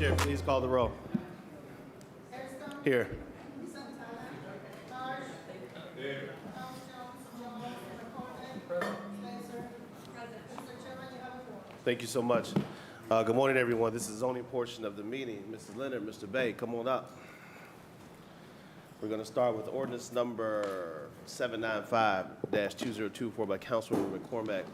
Chair, please call the roll. Here. Thank you so much. Good morning, everyone. This is the zoning portion of the meeting. Mrs. Leonard, Mr. Bay, come on up. We're going to start with ordinance number 795-2024 by Councilwoman McCormack.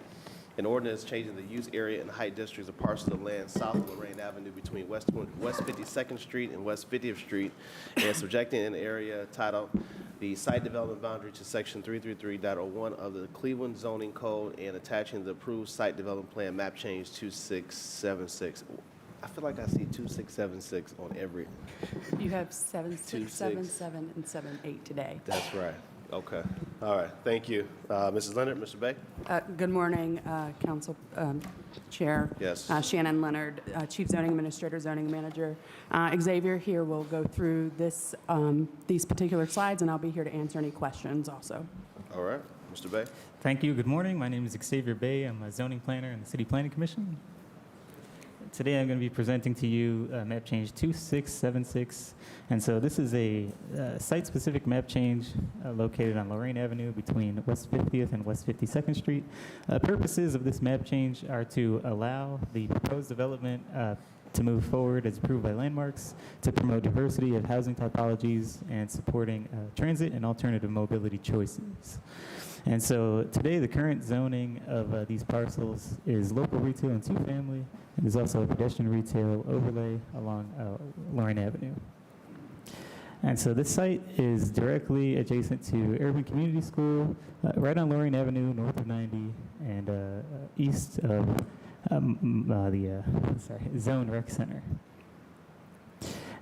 An ordinance changing the use area and height districts of parcels of land south of Lorraine Avenue between West 52nd Street and West 50th Street, and subjecting an area titled the site development boundary to section 333.01 of the Cleveland zoning code, and attaching the approved site development plan map change 2676. I feel like I see 2676 on every. You have 7677 and 78 today. That's right. Okay. All right. Thank you. Mrs. Leonard, Mr. Bay? Good morning, Council Chair. Yes. Shannon Leonard, Chief Zoning Administrator, Zoning Manager. Xavier here will go through these particular slides, and I'll be here to answer any questions also. All right. Mr. Bay? Thank you. Good morning. My name is Xavier Bay. I'm a zoning planner in the City Planning Commission. Today I'm going to be presenting to you map change 2676. And so this is a site-specific map change located on Lorraine Avenue between West 50th and West 52nd Street. Purposes of this map change are to allow the proposed development to move forward as approved by landmarks, to promote diversity of housing typologies, and supporting transit and alternative mobility choices. And so today, the current zoning of these parcels is local retail and two-family, and there's also a pedestrian retail overlay along Lorraine Avenue. And so this site is directly adjacent to Urban Community School, right on Lorraine Avenue, north of 90, and east of Zone Rec Center.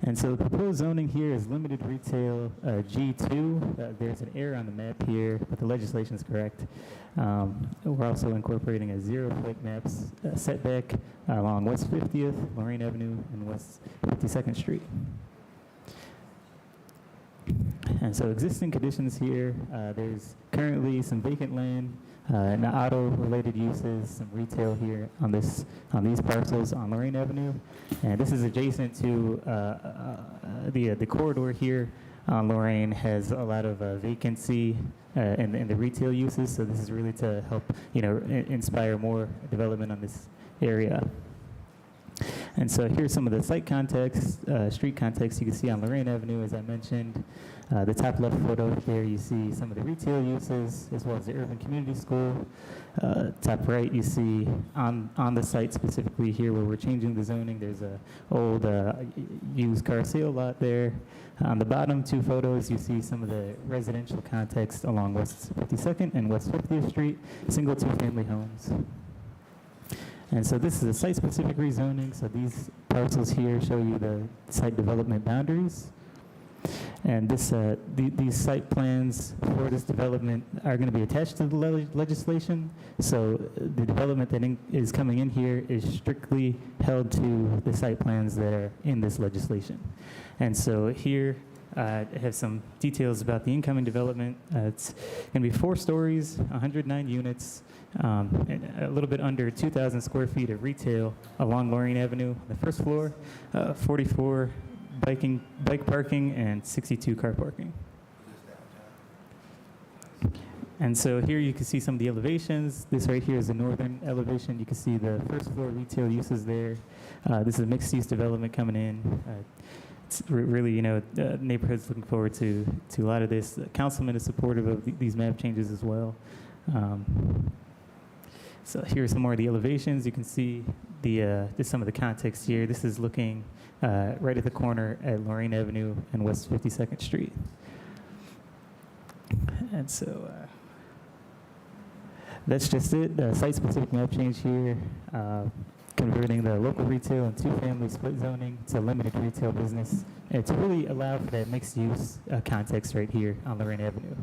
And so the proposed zoning here is limited retail G2. There's an error on the map here, but the legislation is correct. We're also incorporating a zero-foot maps setback along West 50th, Lorraine Avenue, and West 52nd Street. And so existing conditions here, there's currently some vacant land, and auto-related uses, some retail here on these parcels on Lorraine Avenue, and this is adjacent to the corridor here on Lorraine has a lot of vacancy in the retail uses. So this is really to help inspire more development on this area. And so here's some of the site context, street context you can see on Lorraine Avenue, as I mentioned. The top left photo there, you see some of the retail uses, as well as the Urban Community School. Top right, you see on the site specifically here where we're changing the zoning, there's a old used car sale lot there. On the bottom two photos, you see some of the residential context along West 52nd and West 50th Street, single two-family homes. And so this is a site-specific rezoning. So these parcels here show you the site development boundaries. And these site plans for this development are going to be attached to the legislation. So the development that is coming in here is strictly held to the site plans that are in this legislation. And so here I have some details about the incoming development. It's going to be 4 stories, 109 units, and a little bit under 2,000 square feet of retail along Lorraine Avenue on the first floor, 44 bike parking, and 62 car parking. And so here you can see some of the elevations. This right here is the northern elevation. You can see the first floor retail uses there. This is a mixed-use development coming in. It's really, neighborhood's looking forward to a lot of this. The councilman is supportive of these map changes as well. So here's some more of the elevations. You can see just some of the context here. This is looking right at the corner at Lorraine Avenue and West 52nd Street. And so that's just it. Site-specific map change here. Converting the local retail and two-family split zoning to limited retail business, and to really allow for that mixed-use context right here on Lorraine Avenue.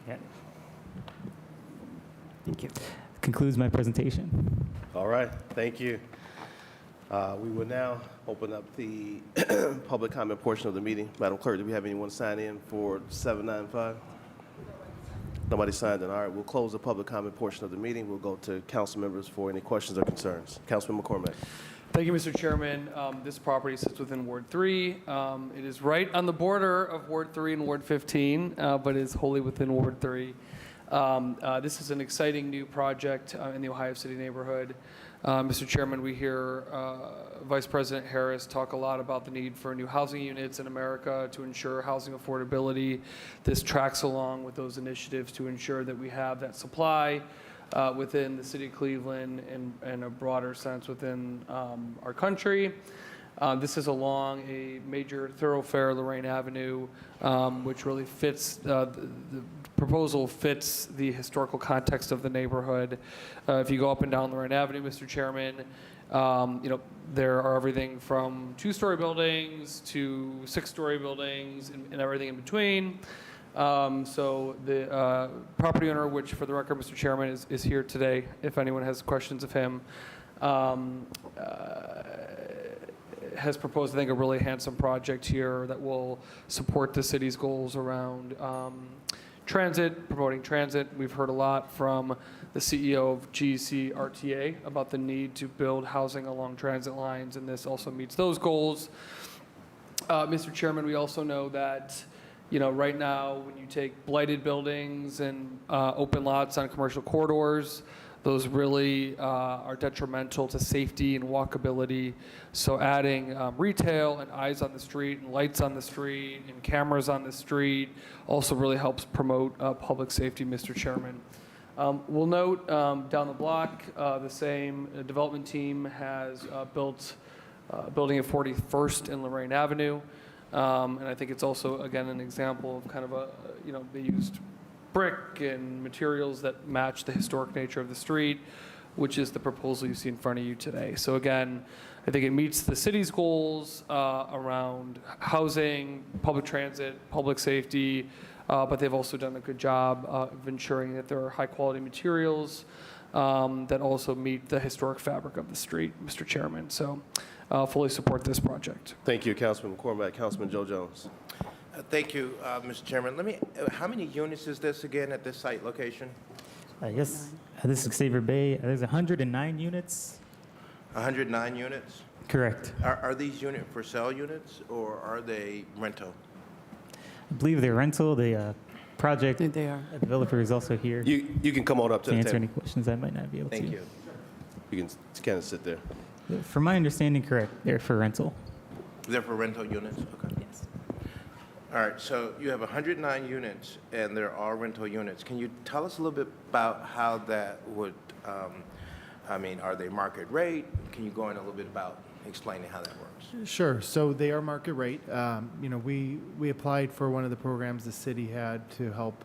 Yeah. Thank you. Concludes my presentation. All right. Thank you. We will now open up the public comment portion of the meeting. Madam Clerk, do we have anyone sign in for 795? Nobody signed in. All right, we'll close the public comment portion of the meeting. We'll go to council members for any questions or concerns. Councilman McCormack. Thank you, Mr. Chairman. This property sits within Ward 3. It is right on the border of Ward 3 and Ward 15, but is wholly within Ward 3. This is an exciting new project in the Ohio City neighborhood. Mr. Chairman, we hear Vice President Harris talk a lot about the need for new housing units in America to ensure housing affordability. This tracks along with those initiatives to ensure that we have that supply within the city of Cleveland and in a broader sense within our country. This is along a major thoroughfare, Lorraine Avenue, which really fits, the proposal fits the historical context of the neighborhood. If you go up and down Lorraine Avenue, Mr. Chairman, there are everything from 2-story buildings to 6-story buildings and everything in between. So the property owner, which for the record, Mr. Chairman, is here today, if anyone has questions of him, has proposed, I think, a really handsome project here that will support the city's goals around transit, promoting transit. We've heard a lot from the CEO of GEC RTA about the need to build housing along transit lines, and this also meets those goals. Mr. Chairman, we also know that right now, when you take blighted buildings and open lots on commercial corridors, those really are detrimental to safety and walkability. So adding retail and eyes on the street and lights on the street and cameras on the street also really helps promote public safety, Mr. Chairman. We'll note down the block, the same development team has built building at 41st and Lorraine Avenue. And I think it's also, again, an example of kind of they used brick and materials that match the historic nature of the street, which is the proposal you see in front of you today. So again, I think it meets the city's goals around housing, public transit, public safety, but they've also done a good job of ensuring that there are high-quality materials that also meet the historic fabric of the street, Mr. Chairman. So fully support this project. Thank you, Councilman McCormack. Councilman Joe Jones. Thank you, Mr. Chairman. How many units is this again at this site location? Yes, this is Xavier Bay. There's 109 units. 109 units? Correct. Are these for sale units or are they rental? I believe they're rental. The project They are. developer is also here You can come on up to to the answer table. any questions I might not be able to. Thank you. You can kind of sit there. From my understanding, correct. They're for rental. They're for rental units? Okay. Yes. All right, so you have 109 units and they're all rental units. Can you tell us a little bit about how that would, are they market rate? Can you go in a little bit about explaining how that works? Sure. So they are market rate. We applied for one of the programs the city had to help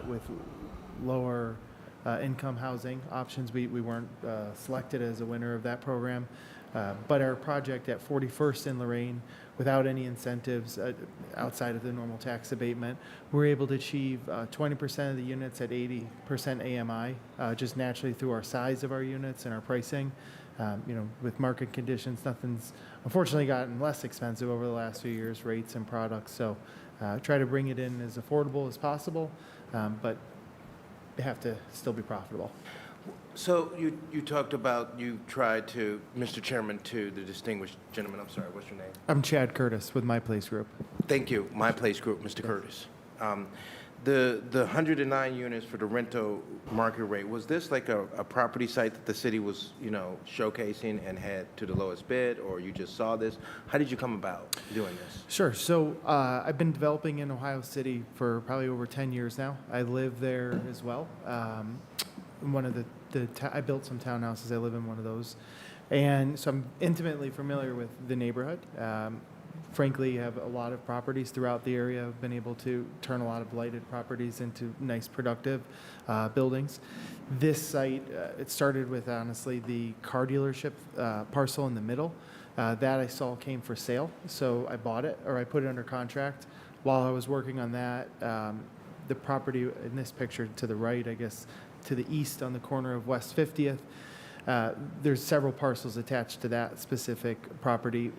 with lower income housing options. We weren't selected as a winner of that program. But our project at 41st in Lorraine, without any incentives outside of the normal tax abatement, we're able to achieve 20% of the units at 80% AMI, just naturally through our size of our units and our pricing. With market conditions, nothing's unfortunately gotten less expensive over the last few years, rates and products. So try to bring it in as affordable as possible, but they have to still be profitable. So you talked about, you tried to, Mr. Chairman, to the distinguished gentleman, I'm sorry, what's your name? I'm Chad Curtis with My Place Group. Thank you, My Place Group, Mr. Curtis. The 109 units for the rental market rate, was this like a property site that the city was, showcasing and had to the lowest bid, or you just saw this? How did you come about doing this? Sure. So I've been developing in Ohio City for probably over 10 years now. I live there as well. One of I built some townhouses. I live in one of those. And so I'm intimately familiar with the neighborhood. Frankly, have a lot of properties throughout the area. I've been able to turn a lot of blighted properties into nice, productive buildings. This site, it started with, honestly, the car dealership parcel in the middle. That I saw came for sale, so I bought it, or I put it under contract. While I was working on that, the property in this picture to the right, I guess, to the east on the corner of West 50th, there's several parcels attached to that specific property.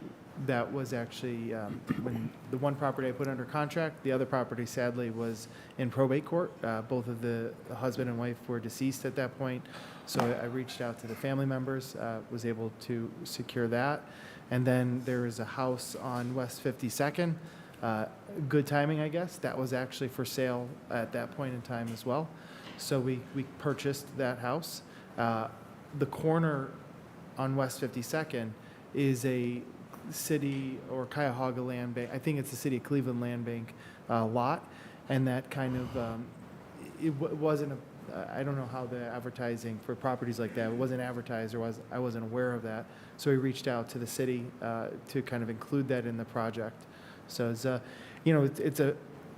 that was actually when the one property I put under contract, the other property sadly was in probate court. Both of the husband and wife were deceased at that point. So I reached out to the family members, was able to secure that. And then there is a house on West 52nd. Good timing, I guess. That was actually for sale at that point in time as well. So we purchased that house. The corner on West 52nd is a city or Cuyahoga Land Bank. I think it's the City of Cleveland Land Bank lot. And that kind of, wasn't I don't know how the advertising for properties like that, it wasn't advertised or I wasn't aware of that. So we reached out to the city to kind of include that in the project. So it's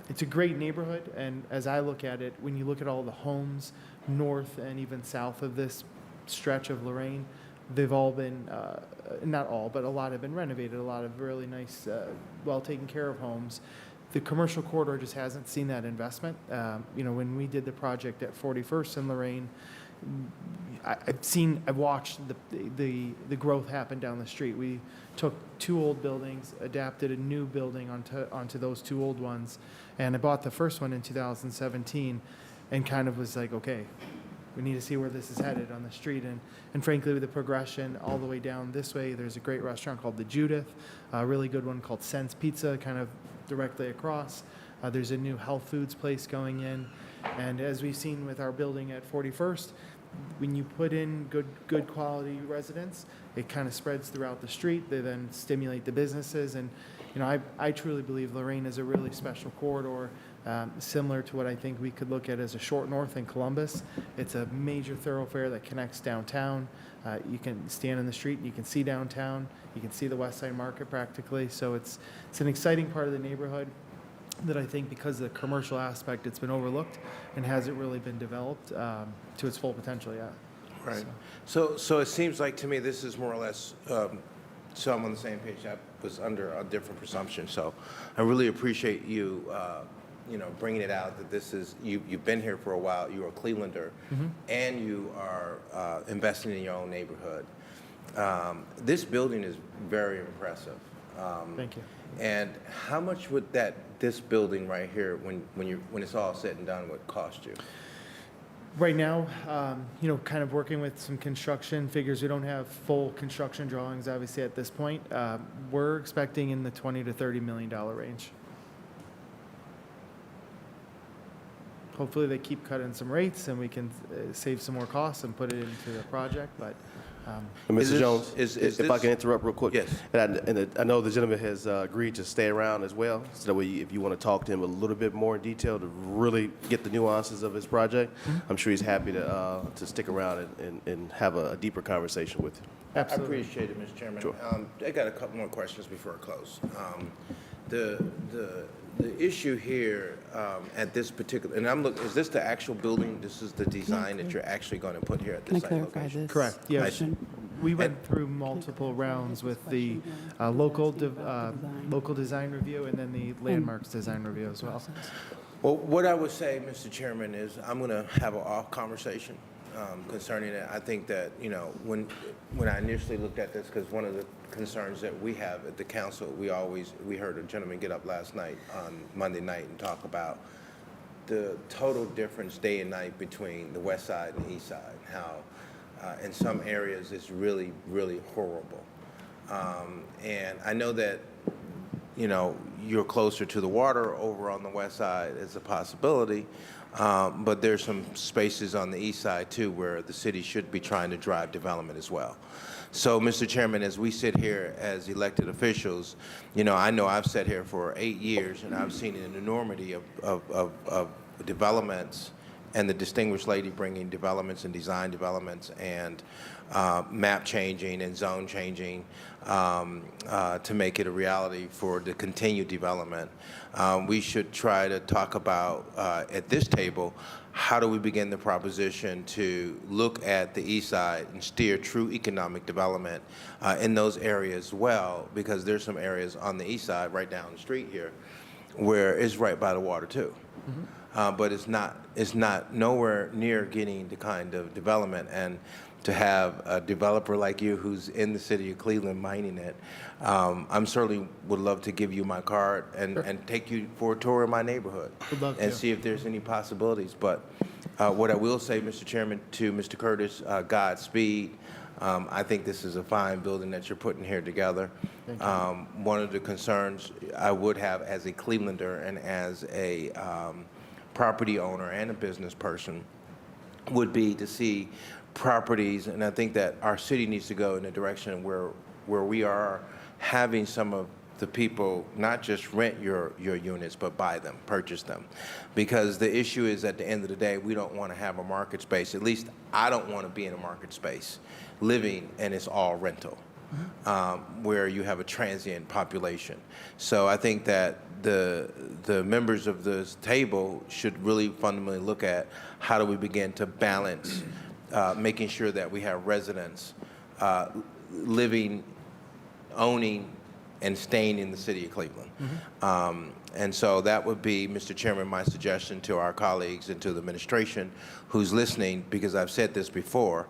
it's a great neighborhood, and as I look at it, when you look at all the homes north and even south of this stretch of Lorraine, they've all been, not all, but a lot have been renovated, a lot of really nice, well taken care of homes. The commercial corridor just hasn't seen that investment. When we did the project at 41st in Lorraine, I've watched the growth happen down the street. We took two old buildings, adapted a new building onto those two old ones, and I bought the first one in 2017, and kind of was like, okay, we need to see where this is headed on the street. And frankly, with the progression all the way down this way, there's a great restaurant called the Judith, a really good one called Sense Pizza, kind of directly across. There's a new health foods place going in. And as we've seen with our building at 41st, when you put in good quality residents, it kind of spreads throughout the street. They then stimulate the businesses. And, I truly believe Lorraine is a really special corridor, similar to what I think we could look at as a short north in Columbus. It's a major thoroughfare that connects downtown. You can stand in the street and you can see downtown. You can see the West Side Market practically. So it's an exciting part of the neighborhood that I think because of the commercial aspect, it's been overlooked and hasn't really been developed to its full potential yet. Right. So it seems like to me this is more or less, so I'm on the same page. I was under a different presumption. So I really appreciate you, bringing it out that this is, you've been here for a while, you're a Clevelander, and you are investing in your own neighborhood. This building is very impressive. Thank you. And how much would this building right here, when it's all said and done, would cost you? Right now, kind of working with some construction figures. We don't have full construction drawings, obviously, at this point. We're expecting in the $20 to $30 million range. Hopefully, they keep cutting some rates and we can save some more costs and put it into the project. But And Is Mr. this- Jones, is if I this- can interrupt real quick. Yes. And I know the gentleman has agreed to stay around as well, so that way if you want to talk to him a little bit more in detail to really get the nuances of his project, I'm sure he's happy to stick around and have a deeper conversation with you. absolutely. I appreciate it, Mr. Chairman. Sure. I got a couple more questions before I close. The issue here at this particular, and is this the actual building? This is the design that you're actually going to put here at Can I this site clarify location? this? Correct. Yes. question? We went through multiple rounds with the local design review and then the landmarks design review as well. Well, what I would say, Mr. Chairman, is I'm going to have an off conversation concerning it. I think that, when I initially looked at this, because one of the concerns that we have at the council, we heard a gentleman get up last night on Monday night and talk about the total difference day and night between the west side and the east side, how in some areas it's really, really horrible. And I know that, you're closer to the water over on the west side is a possibility, but there's some spaces on the east side too where the city should be trying to drive development as well. So, Mr. Chairman, as we sit here as elected officials, I know I've sat here for 8 years and I've seen an enormity of developments, and the distinguished lady bringing developments and design developments and map changing and zone changing to make it a reality for the continued development. We should try to talk about at this table, how do we begin the proposition to look at the east side and steer true economic development in those areas as well, because there's some areas on the east side right down the street here where it's right by the water too. But it's not nowhere near getting the kind of development. And to have a developer like you who's in the city of Cleveland mining it. I'm certainly would love to give you my card and take you for a tour of my neighborhood Would love and to. see if there's any possibilities. But what I will say, Mr. Chairman, to Mr. Curtis, Godspeed. I think this is a fine building that you're putting here together. One of the concerns I would have as a Clevelander and as a property owner and a business person would be to see properties, and I think that our city needs to go in a direction where we are having some of the people not just rent your units, but buy them, purchase them. Because the issue is, at the end of the day, we don't want to have a market space. At least I don't want to be in a market space living and it's all rental, where you have a transient population. So I think that the members of this table should really fundamentally look at how do we begin to balance making sure that we have residents living, owning, and staying in the city of Cleveland. And so that would be, Mr. Chairman, my suggestion to our colleagues and to the administration who's listening, because I've said this before,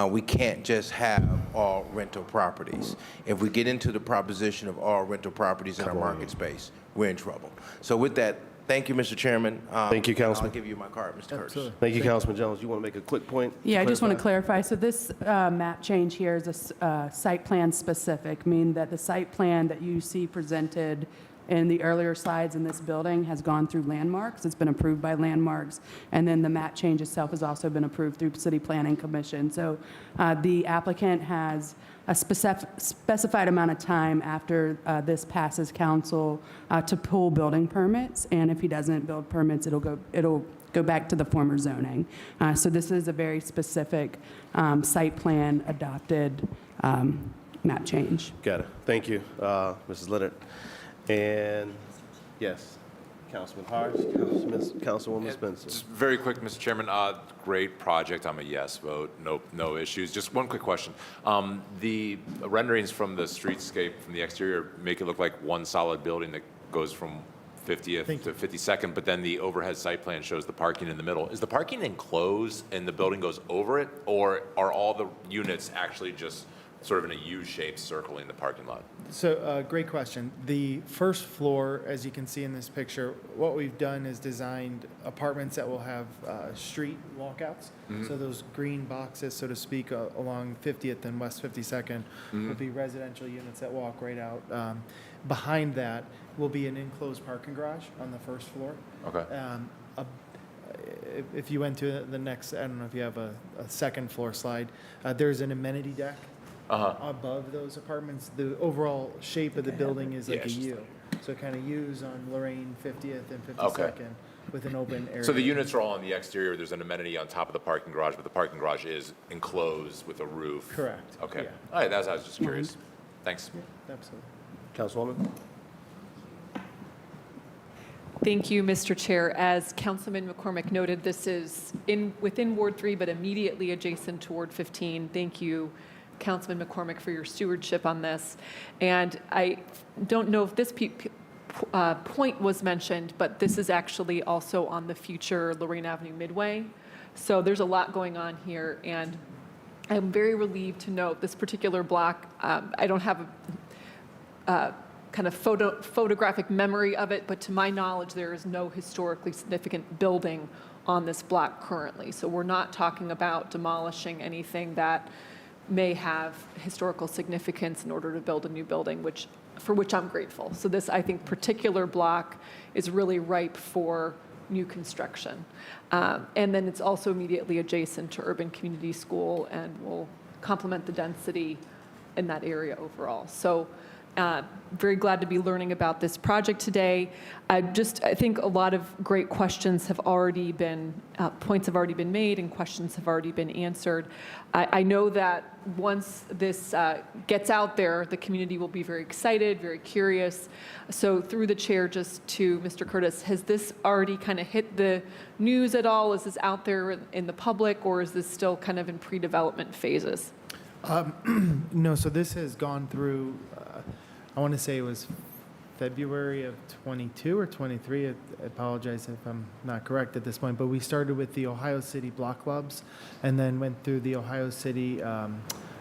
we can't just have all rental properties. If we get into the proposition of all rental properties in our market space, we're in trouble. So with that, thank you, Mr. Chairman. Thank you, Councilman. I'll give you my card, Mr. Curtis. Absolutely. Thank you, Councilman Jones. You want to make a quick point? Yeah, I just want to clarify. So this map change here is a site plan specific, meaning that the site plan that you see presented in the earlier slides in this building has gone through landmarks. It's been approved by landmarks. And then the map change itself has also been approved through City Planning Commission. So the applicant has a specified amount of time after this passes council to pull building permits. And if he doesn't build permits, it'll go back to the former zoning. So this is a very specific site plan adopted map change. Got it. Thank you, Mrs. Leonard. And yes, Councilman Harsh, Councilwoman Spencer. Just very quick, Mr. Chairman, great project. I'm a yes vote. No issues. Just one quick question. The renderings from the streetscape from the exterior make it look like one solid building that goes from 50th to 52nd, but then the overhead site plan shows the parking in the middle. Is the parking enclosed and the building goes over it, or are all the units actually just sort of in a U shape circling the parking lot? So, great question. The first floor, as you can see in this picture, what we've done is designed apartments that will have street walkouts. So those green boxes, so to speak, along 50th and West 52nd will be residential units that walk right out. Behind that will be an enclosed parking garage on the first floor. Okay. If you went to the next, I don't know if you have a second floor slide, there's an amenity deck above those apartments. The overall shape of the building is like a U. So it kind of U's on Lorraine, 50th and 52nd with an open area. So the units are all on the exterior. There's an amenity on top of the parking garage, but the parking garage is enclosed with a roof. Correct. Okay. Yeah. All right. I was just curious. Thanks. Yeah, absolutely. Councilwoman? Thank you, Mr. Chair. As Councilman McCormick noted, this is within Ward 3, but immediately adjacent to Ward 15. Thank you, Councilman McCormick, for your stewardship on this. And I don't know if this point was mentioned, but this is actually also on the future Lorraine Avenue Midway. So there's a lot going on here, and I'm very relieved to note this particular block. I don't have a kind of photographic memory of it, but to my knowledge, there is no historically significant building on this block currently. So we're not talking about demolishing anything that may have historical significance in order to build a new building, for which I'm grateful. So this, I think, particular block is really ripe for new construction. And then it's also immediately adjacent to Urban Community School and will complement the density in that area overall. So very glad to be learning about this project today. I think a lot of great questions have already been, points have already been made and questions have already been answered. I know that once this gets out there, the community will be very excited, very curious. So through the chair, just to Mr. Curtis, has this already kind of hit the news at all? Is this out there in the public, or is this still kind of in pre-development phases? No, so this has gone through, I want to say it was February of 22 or 23. I apologize if I'm not correct at this point, but we started with the Ohio City Block Clubs and then went through the Ohio City, I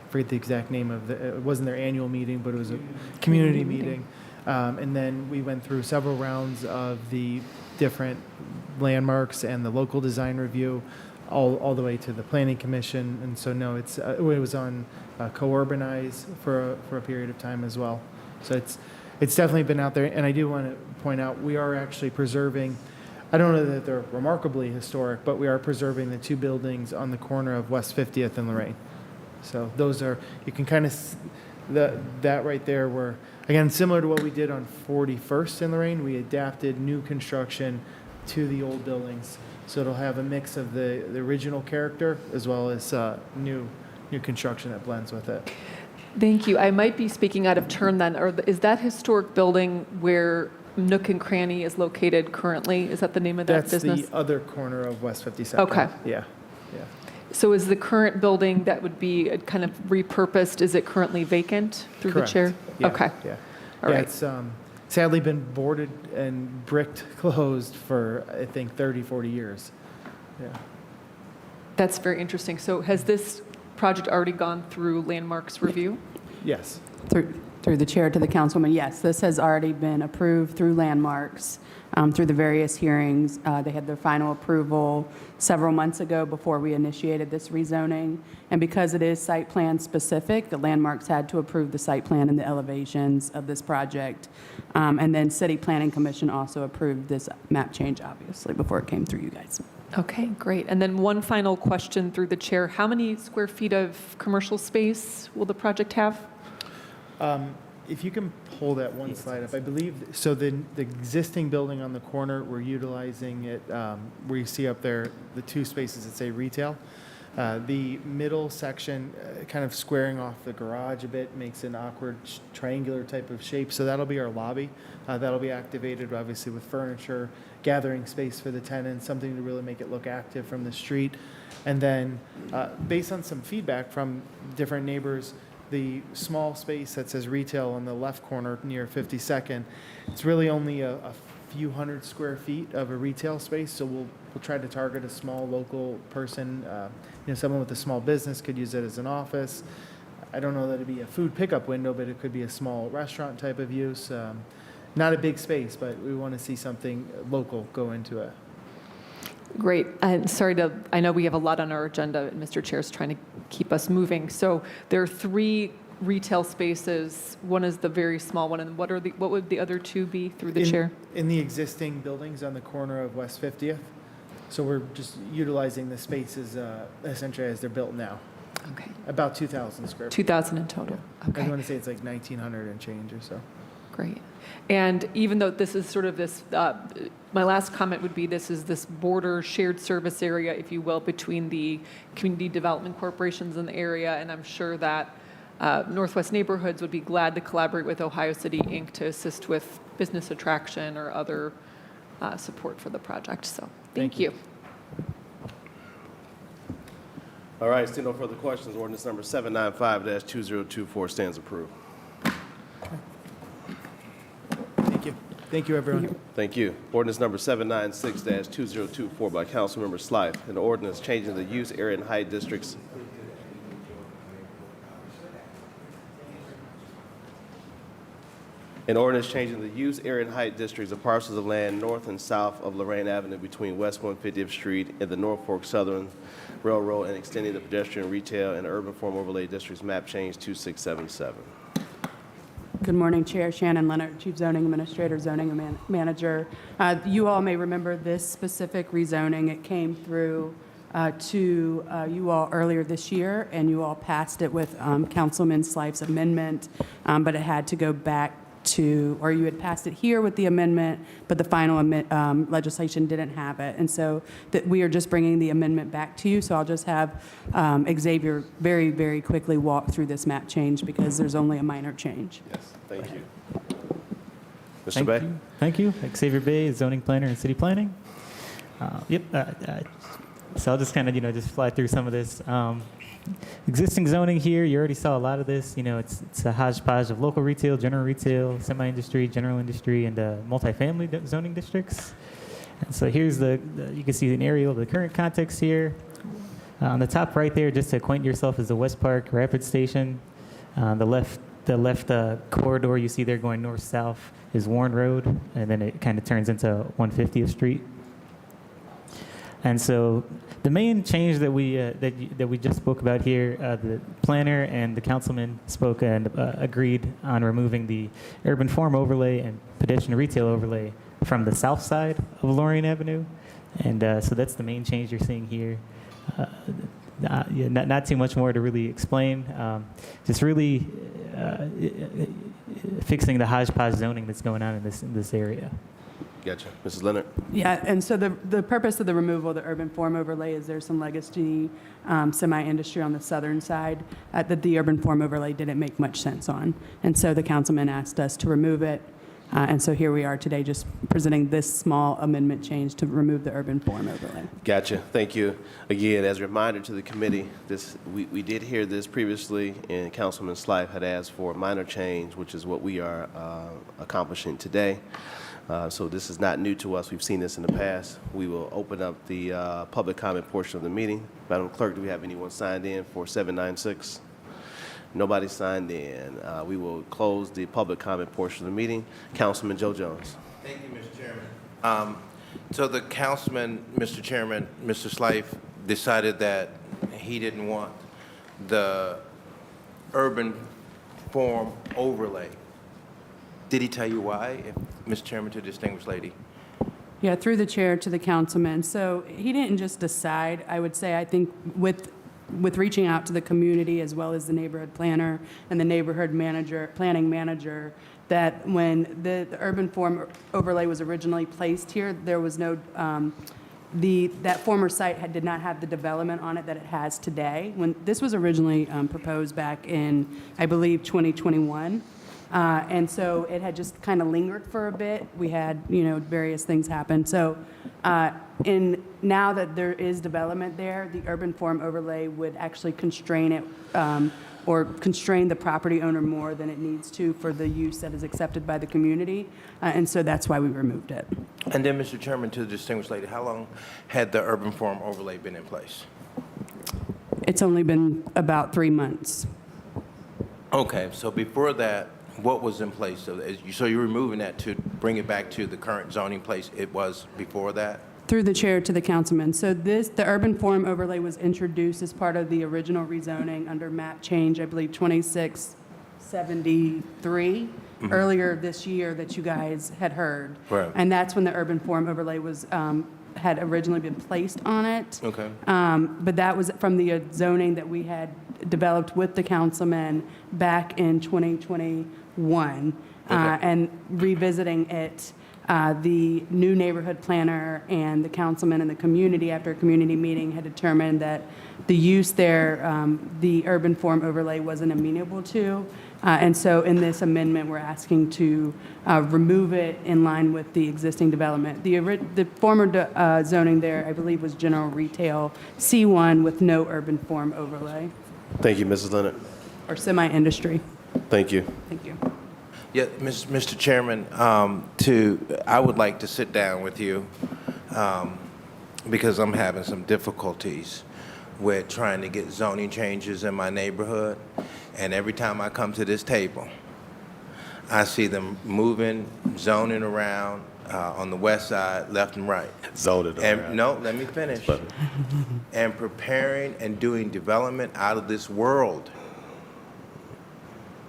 forget the exact name of it wasn't their annual meeting, but it was a community meeting. And then we went through several rounds of the different landmarks and the local design review, all the way to the planning commission. And so no, it was on Co-Urbanize for a period of time as well. So it's definitely been out there. And I do want to point out, we are actually preserving, I don't know that they're remarkably historic, but we are preserving the two buildings on the corner of West 50th and Lorraine. So those are, you can kind of, that right there were, again, similar to what we did on 41st in Lorraine, we adapted new construction to the old buildings. So it'll have a mix of the original character as well as new construction that blends with it. Thank you. I might be speaking out of turn then. Or is that historic building where Nook and Cranny is located currently? Is that the name of that business? That's the other corner of West 52nd. Okay. Yeah. So is the current building that would be kind of repurposed, is it currently vacant through the Correct. chair? Yeah, Okay. Yeah. All Yeah, right. it's sadly been boarded and bricked closed for, I think, 30, 40 years. Yeah. That's very interesting. So has this project already gone through Landmarks review? Yes. Through the chair to the councilwoman, yes, this has already been approved through Landmarks, through the various hearings. They had their final approval several months ago before we initiated this rezoning. And because it is site plan specific, the Landmarks had to approve the site plan and the elevations of this project. And then City Planning Commission also approved this map change, obviously, before it came through you guys. Okay, great. And then one final question through the chair. How many square feet of commercial space will the project have? If you can pull that one slide up, I believe, so the existing building on the corner, we're utilizing it, where you see up there, the two spaces that say retail. The middle section, kind of squaring off the garage a bit, makes an awkward triangular type of shape. So that'll be our lobby. That'll be activated, obviously, with furniture, gathering space for the tenants, something to really make it look active from the street. And then, based on some feedback from different neighbors, the small space that says retail on the left corner near 52nd, it's really only a few hundred square feet of a retail space. So we'll try to target a small local person. Someone with a small business could use it as an office. I don't know that it'd be a food pickup window, but it could be a small restaurant type of use. Not a big space, but we want to see something local go into it. Great. And I know we have a lot on our agenda, and Mr. Chair is trying to keep us moving. So there are 3 retail spaces. One is the very small one, and what would the other 2 be through the chair? In the existing buildings on the corner of West 50th. So we're just utilizing the spaces essentially as they're built now. Okay. About 2,000 square feet. 2,000 in total. I Okay. want to say it's like 1,900 and change or so. Great. And even though this is sort of this, my last comment would be this is this border shared service area, if you will, between the community development corporations in the area, and I'm sure that Northwest Neighborhoods would be glad to collaborate with Ohio City, Inc. to assist with business attraction or other support for the project. So thank you. All right, still no further questions. Ordinance number 795-2024 stands approved. Thank you. Thank you, everyone. Thank you. Ordinance number 796-2024 by Councilmember Slythe, an ordinance changing the use area and height districts. An ordinance changing the use area and height districts of parcels of land north and south of Lorraine Avenue between West 150th Street and the Norfolk Southern Railroad and extending the pedestrian, retail, and urban form overlay districts map change 2677. Good morning, Chair Shannon Leonard, Chief Zoning Administrator, Zoning Manager. You all may remember this specific rezoning. It came through to you all earlier this year, and you all passed it with Councilman Slythe's amendment, but it had to go back to, or you had passed it here with the amendment, but the final legislation didn't have it. And so we are just bringing the amendment back to you. So I'll just have Xavier very, very quickly walk through this map change because there's only a minor change. Yes, thank you. Mr. Bay? Thank you. Xavier Bay, zoning planner and city planning. So I'll just kind of, just fly through some of this. Existing zoning here, you already saw a lot of this. It's a hodgepodge of local retail, general retail, semi-industry, general industry, and multifamily zoning districts. And so here's you can see an aerial of the current context here. On the top right there, just to acquaint yourself, is the West Park Rapid Station. The left corridor you see there going north-south is Warren Road, and then it kind of turns into 150th Street. And so the main change that we just spoke about here, the planner and the councilman spoke and agreed on removing the urban form overlay and pedestrian retail overlay from the south side of Lorraine Avenue. And so that's the main change you're seeing here. Not too much more to really explain. Just really fixing the hodgepodge zoning that's going on in this area. Gotcha. Mrs. Leonard? Yeah, and so the purpose of the removal of the urban form overlay is there's some legacy semi-industry on the southern side that the urban form overlay didn't make much sense on. And so the councilman asked us to remove it. And so here we are today just presenting this small amendment change to remove the urban form overlay. Gotcha. Thank you. Again, as a reminder to the committee, we did hear this previously, and Councilman Slife had asked for a minor change, which is what we are accomplishing today. So this is not new to us. We've seen this in the past. We will open up the public comment portion of the meeting. Madam Clerk, do we have anyone signed in for 796? Nobody signed in. We will close the public comment portion of the meeting. Councilman Joe Jones. Thank you, Mr. Chairman. So the councilman, Mr. Chairman, Mr. Slife, decided that he didn't want the urban form overlay. Did he tell you why, Mr. Chairman, to the distinguished lady? Yeah, through the chair to the councilman. So he didn't just decide. I would say, I think with reaching out to the community as well as the neighborhood planner and the neighborhood planning manager, that when the urban form overlay was originally placed here, there was no, that former site did not have the development on it that it has today. When this was originally proposed back in, I believe, 2021. And so it had just kind of lingered for a bit. We had, various things happen. So now that there is development there, the urban form overlay would actually constrain it or constrain the property owner more than it needs to for the use that is accepted by the community. And so that's why we removed it. And then, Mr. Chairman, to the distinguished lady, how long had the urban form overlay been in place? It's only been about 3 months. Okay, so before that, what was in place? So you're removing that to bring it back to the current zoning place it was before that? Through the chair to the councilman. So the urban form overlay was introduced as part of the original rezoning under map change, I believe 2673, earlier this year that you guys had heard. Right. And that's when the urban form overlay was had originally been placed on it. Okay. But that was from the zoning that we had developed with the councilman back in 2021. And revisiting it, the new neighborhood planner and the councilman and the community, after a community meeting, had determined that the use there, the urban form overlay wasn't amenable to. And so in this amendment, we're asking to remove it in line with the existing development. The former zoning there, I believe, was general retail C1 with no urban form overlay, Thank you, Mrs. Leonard. or semi-industry. Thank you. Thank you. Yeah, Mr. Chairman, I would like to sit down with you because I'm having some difficulties with trying to get zoning changes in my neighborhood. And every time I come to this table, I see them moving, zoning around on the west side, left and right. Zoned it And around. no, let me finish. And preparing and doing development out of this world.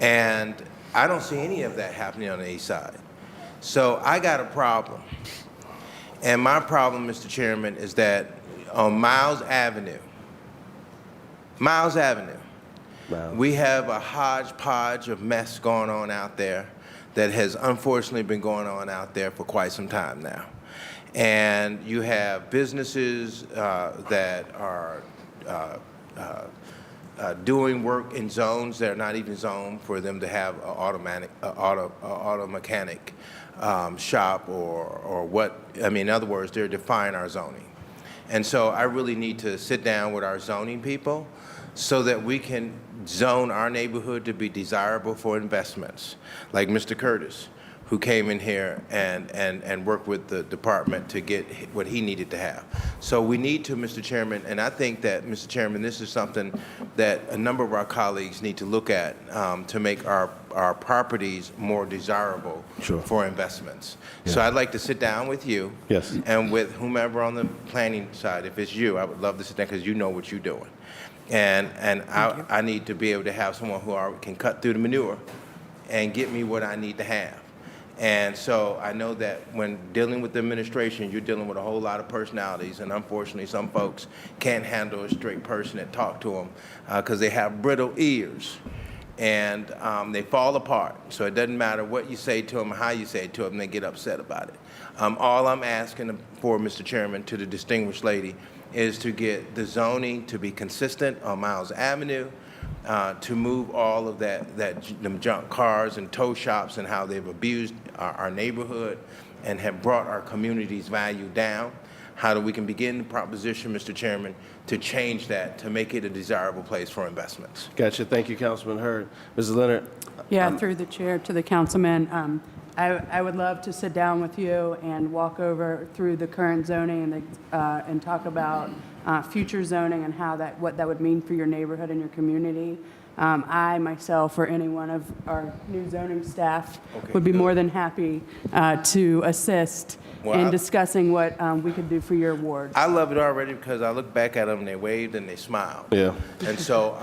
And I don't see any of that happening on the east side. So I got a problem. And my problem, Mr. Chairman, is that on Miles Avenue, Wow. we have a hodgepodge of mess going on out there that has unfortunately been going on out there for quite some time now. And you have businesses that are doing work in zones that are not even zoned for them to have an auto mechanic shop or what. I mean, in other words, they're defying our zoning. And so I really need to sit down with our zoning people so that we can zone our neighborhood to be desirable for investments, like Mr. Curtis, who came in here and worked with the department to get what he needed to have. So we need to, Mr. Chairman, and I think that, Mr. Chairman, this is something that a number of our colleagues need to look at to make our properties more desirable Sure. for investments. So I'd like to sit down with you Yes. and with whomever on the planning side. If it's you, I would love to sit down because you know what you're doing. And I need to be able to have someone who can cut through the manure and get me what I need to have. And so I know that when dealing with the administration, you're dealing with a whole lot of personalities, and unfortunately, some folks can't handle a straight person that talk to them because they have brittle ears, and they fall apart. So it doesn't matter what you say to them or how you say it to them, they get upset about it. All I'm asking for, Mr. Chairman, to the distinguished lady, is to get the zoning to be consistent on Miles Avenue, to move all of them junk cars and tow shops and how they've abused our neighborhood and have brought our community's value down. How do we can begin the proposition, Mr. Chairman, to change that, to make it a desirable place for investments? Gotcha. Thank you, Councilman Hurd. Mrs. Leonard? Yeah, through the chair to the councilman, I would love to sit down with you and walk over through the current zoning and talk about future zoning and what that would mean for your neighborhood and your community. I myself or any one of our new zoning staff would be more than happy to assist in discussing what we could do for your ward. I love it already because I look back at them and they waved and they smiled. Yeah. And so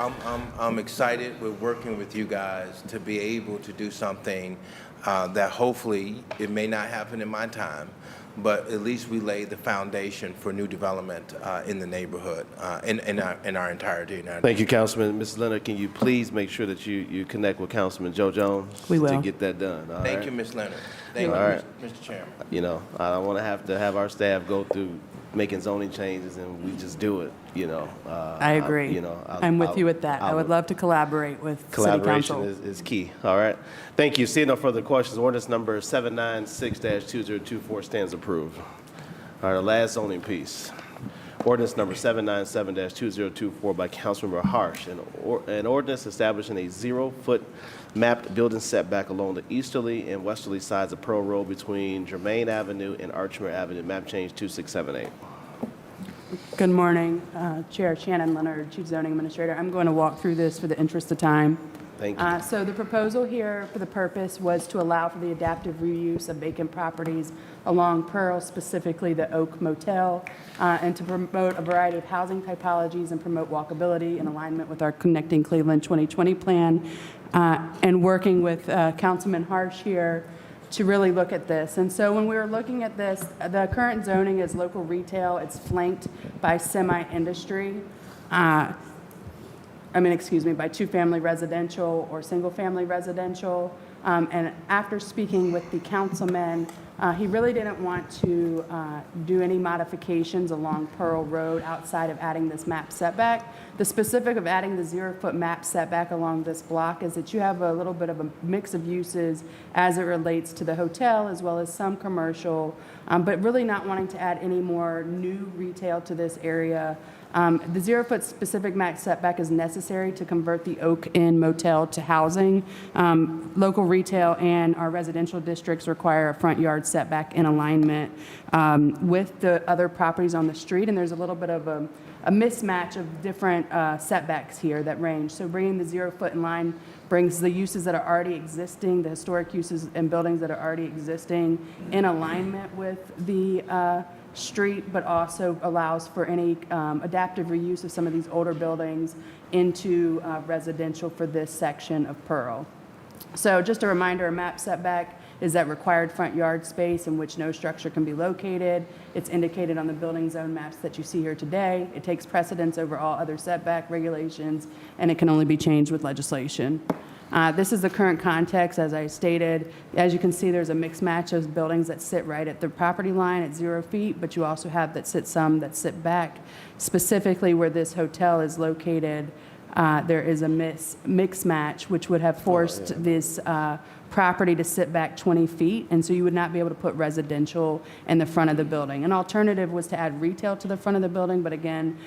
I'm excited with working with you guys to be able to do something that hopefully it may not happen in my time, but at least we laid the foundation for new development in the neighborhood in our entirety. Thank you, Councilman. Mrs. Leonard, can you please make sure that you connect with Councilman Joe Jones? We will. To get that done. All Thank right? you, Ms. Leonard. Thank you, All right. Mr. Chairman. You know, I don't want to have our staff go through making zoning changes and we just do it, you know. I agree. I'm with you with that. I would love to collaborate with City Collaboration Council. is key. All right. Thank you. Seeing no further questions, ordinance number 796-2024 stands approved. All right, the last zoning piece. Ordinance number 797-2024 by Councilmember Harsh. An ordinance establishing a 0-foot mapped building setback along the easterly and westerly sides of Pearl Road between Germain Avenue and Archmere Avenue, map change 2678. Good morning, Chair Shannon Leonard, Chief Zoning Administrator. I'm going to walk through this for the interest of time. Thank you. So the proposal here for the purpose was to allow for the adaptive reuse of vacant properties along Pearl, specifically the Oak Motel, and to promote a variety of housing typologies and promote walkability in alignment with our Connecting Cleveland 2020 plan, and working with Councilman Harsh here to really look at this. And so when we were looking at this, the current zoning is local retail. It's flanked by semi-industry. By two-family residential or single-family residential. And after speaking with the councilman, he really didn't want to do any modifications along Pearl Road outside of adding this map setback. The specific of adding the 0-foot map setback along this block is that you have a little bit of a mix of uses as it relates to the hotel as well as some commercial, but really not wanting to add any more new retail to this area. The 0-foot specific max setback is necessary to convert the Oak Inn Motel to housing. Local retail and our residential districts require a front yard setback in alignment with the other properties on the street, and there's a little bit of a mismatch of different setbacks here that range. So bringing the 0-foot in line brings the uses that are already existing, the historic uses and buildings that are already existing in alignment with the street, but also allows for any adaptive reuse of some of these older buildings into residential for this section of Pearl. So just a reminder, a map setback is that required front yard space in which no structure can be located. It's indicated on the building zone maps that you see here today. It takes precedence over all other setback regulations, and it can only be changed with legislation. This is the current context, as I stated. As you can see, there's a mixed match of buildings that sit right at the property line at 0 feet, but you also have some that sit back. Specifically where this hotel is located, there is a mix match, which would have forced this property to sit back 20 feet, and so you would not be able to put residential in the front of the building. An alternative was to add retail to the front of the building, but again,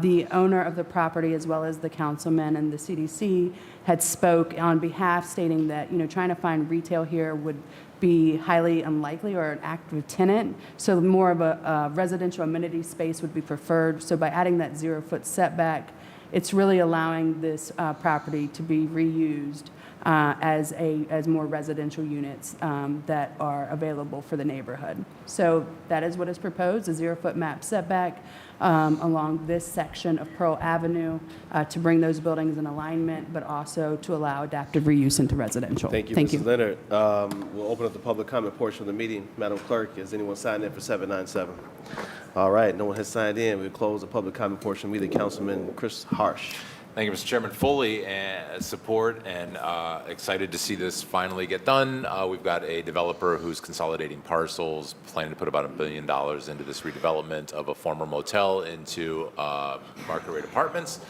the owner of the property, as well as the councilman and the CDC, had spoke on behalf, stating that, trying to find retail here would be highly unlikely, or an active tenant, so more of a residential amenity space would be preferred. So by adding that 0-foot setback, it's really allowing this property to be reused as more residential units that are available for the neighborhood. So that is what is proposed, a 0-foot map setback along this section of Pearl Avenue to bring those buildings in alignment, but also to allow adaptive reuse into residential. Thank you, Mrs. Leonard. We'll open up the public comment portion of the meeting. Madam Clerk, has anyone signed in for 797? All right, no one has signed in. We'll close the public comment portion of the meeting. Councilman Chris Harsh. Thank you, Mr. Chairman. Fully support and excited to see this finally get done. We've got a developer who's consolidating parcels, planning to put about $1 billion into this redevelopment of a former motel into market rate apartments,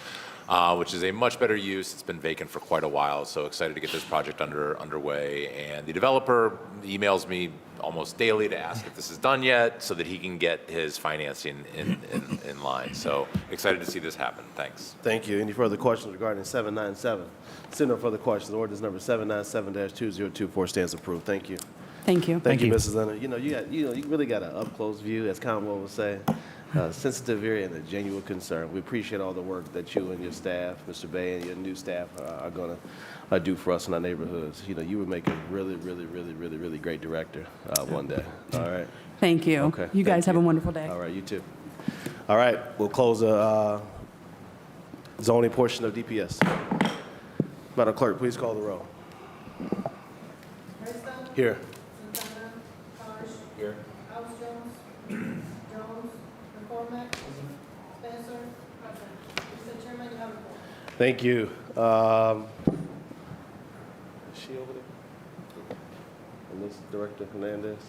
which is a much better use. It's been vacant for quite a while, so excited to get this project underway. And the developer emails me almost daily to ask if this is done yet, so that he can get his financing in line. So excited to see this happen. Thanks. Thank you. Any further questions regarding 797? Seeing no further questions, ordinance number 797-2024 stands approved. Thank you. Thank you. Thank you, Mrs. Leonard. You really got an up-close view, as Conwell would say. Sensitive area and a genuine concern. We appreciate all the work that you and your staff, Mr. Bay, and your new staff are going to do for us in our neighborhoods. You would make a really, really, really, really, really great director one day. All right. Thank you. Okay. You guys Thank have you. a wonderful day. All right. You too. All right. We'll close the zoning portion of DPS. Madam Clerk, please call the roll. Here. Here. House Jones. Jones. McCormick. Spencer. Mr. Chairman, you have a report. Thank you. Is she over there? Ms. Director Hernandez.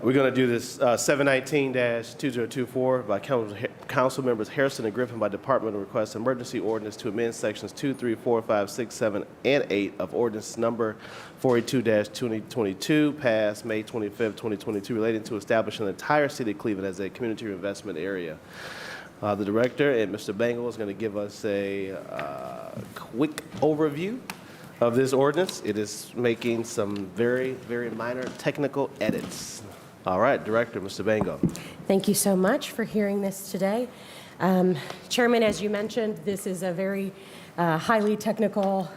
We're going to do this 719-2024 by council members Harrison and Griffin by departmental request, emergency ordinance to amend sections 2, 3, 4, 5, 6, 7, and 8 of ordinance number 42-2022, passed May 25th, 2022, relating to establishing the entire city of Cleveland as a community investment area. The director and Mr. Bangle is going to give us a quick overview of this ordinance. It is making some very, very minor technical edits. All right, Director, Mr. Bango. Thank you so much for hearing this today. Chairman, as you mentioned, this is a very highly technical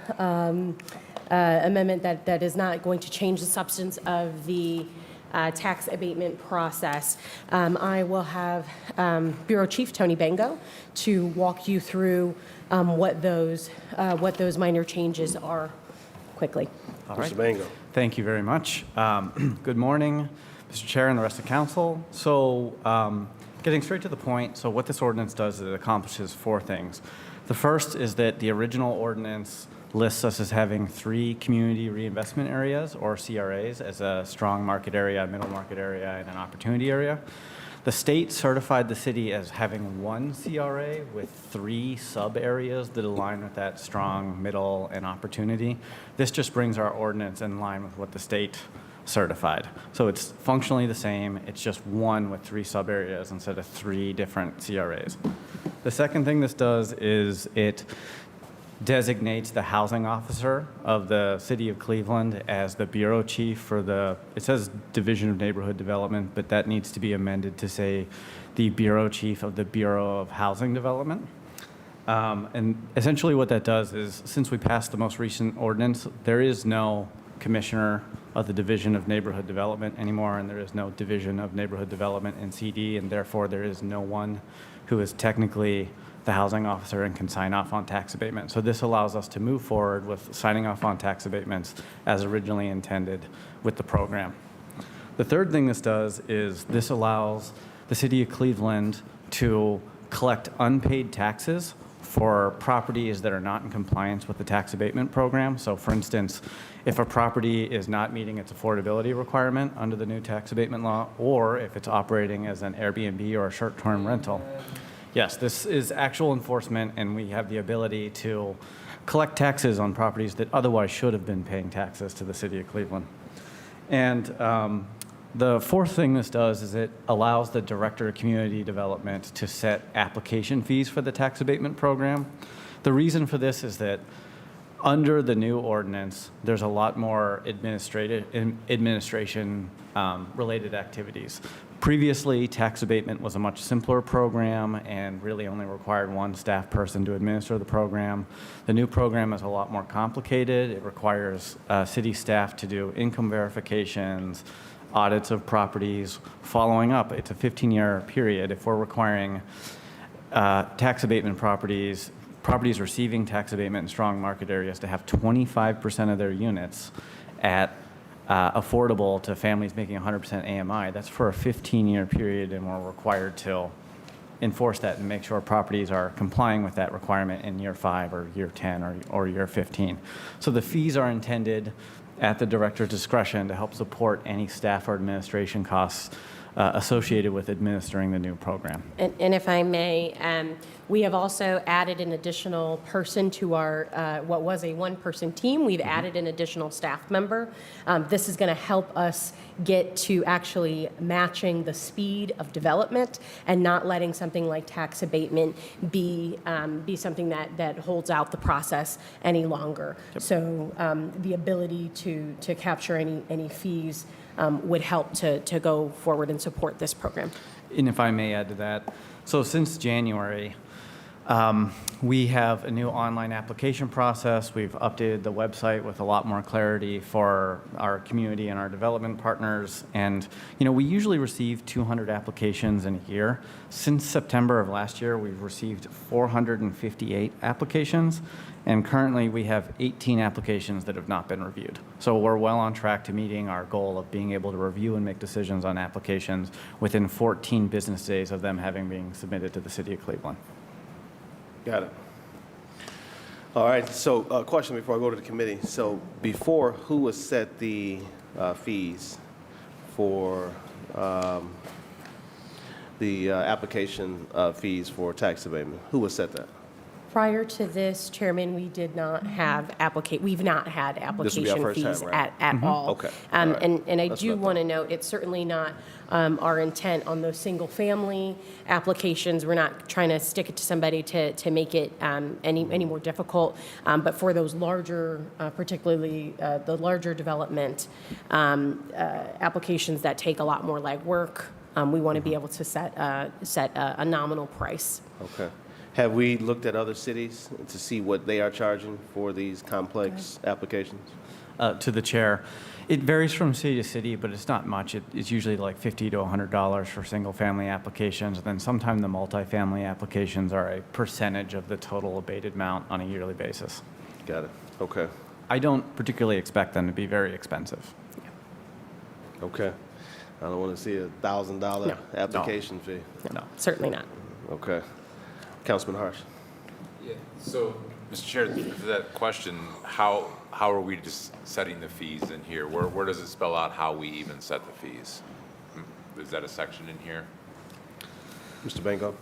amendment that is not going to change the substance of the tax abatement process. I will have Bureau Chief Tony Bango to walk you through what those minor changes are quickly. All right. Mr. Bango. Thank you very much. Good morning, Mr. Chair and the rest of council. So getting straight to the point, so what this ordinance does is it accomplishes 4 things. The first is that the original ordinance lists us as having 3 community reinvestment areas, or CRAs, as a strong market area, middle market area, and an opportunity area. The state certified the city as having 1 CRA with 3 sub-areas that align with that strong middle and opportunity. This just brings our ordinance in line with what the state certified. So it's functionally the same, it's just 1 with 3 sub-areas instead of 3 different CRAs. The second thing this does is it designates the housing officer of the city of Cleveland as the bureau chief for it says Division of Neighborhood Development, but that needs to be amended to say the bureau chief of the Bureau of Housing Development. And essentially what that does is, since we passed the most recent ordinance, there is no commissioner of the Division of Neighborhood Development anymore, and there is no Division of Neighborhood Development in CD, and therefore there is no one who is technically the housing officer and can sign off on tax abatement. So this allows us to move forward with signing off on tax abatements as originally intended with the program. The third thing this does is this allows the city of Cleveland to collect unpaid taxes for properties that are not in compliance with the tax abatement program. So for instance, if a property is not meeting its affordability requirement under the new tax abatement law, or if it's operating as an Airbnb or a short-term rental, Yes, this is actual enforcement, and we have the ability to collect taxes on properties that otherwise should have been paying taxes to the city of Cleveland. And the fourth thing this does is it allows the Director of Community Development to set application fees for the tax abatement program. The reason for this is that under the new ordinance, there's a lot more administration related activities. Previously, tax abatement was a much simpler program and really only required one staff person to administer the program. The new program is a lot more complicated. It requires city staff to do income verifications, audits of properties, following up. It's a 15-year period. If we're requiring tax abatement properties receiving tax abatement in strong market areas to have 25% of their units at affordable to families making 100% AMI, that's for a 15-year period, and we're required to enforce that and make sure properties are complying with that requirement in year 5 or year 10 or year 15. So the fees are intended at the director's discretion to help support any staff or administration costs associated with administering the new program. And if I may, we have also added an additional person to our, what was a one-person team. We've added an additional staff member. This is going to help us get to actually matching the speed of development and not letting something like tax abatement be something that holds out the process any longer. Yep. So the ability to capture any fees would help to go forward and support this program. And if I may add to that, so since January, we have a new online application process. We've updated the website with a lot more clarity for our community and our development partners. And, we usually receive 200 applications in a year. Since September of last year, we've received 458 applications. And currently, we have 18 applications that have not been reviewed. So we're well on track to meeting our goal of being able to review and make decisions on applications within 14 business days of them having been submitted to the city of Cleveland. Got it. All right, so question before I go to the committee. So before, who would set the fees for the application fees for tax abatement? Who would set that? Prior to this, Chairman, we did not have we've not had This will be our application first time, fees right? at all. Okay. All right. And I That's do what I want to note, it's certainly not our intent on those single-family applications. We're not trying to stick it to somebody to make it any more difficult. But for those larger, particularly the larger development applications that take a lot more legwork, we want to be able to set a nominal price. Okay. Have we looked at other cities to see what they are charging for these complex applications? To the chair, it varies from city to city, but it's not much. It's usually like $50 to $100 for single-family applications. And then sometimes the multifamily applications are a percentage of the total abated amount on a yearly basis. Got it. Okay. I don't particularly expect them to be very expensive. Okay. I don't want to see a $1,000 application fee. No. Certainly not. Okay. Councilman Harsh. Yeah. So, Mr. Chair, to that question, how are we just setting the fees in here? Where does it spell out how we even set the fees? Is that a section in here? Mr. Bango?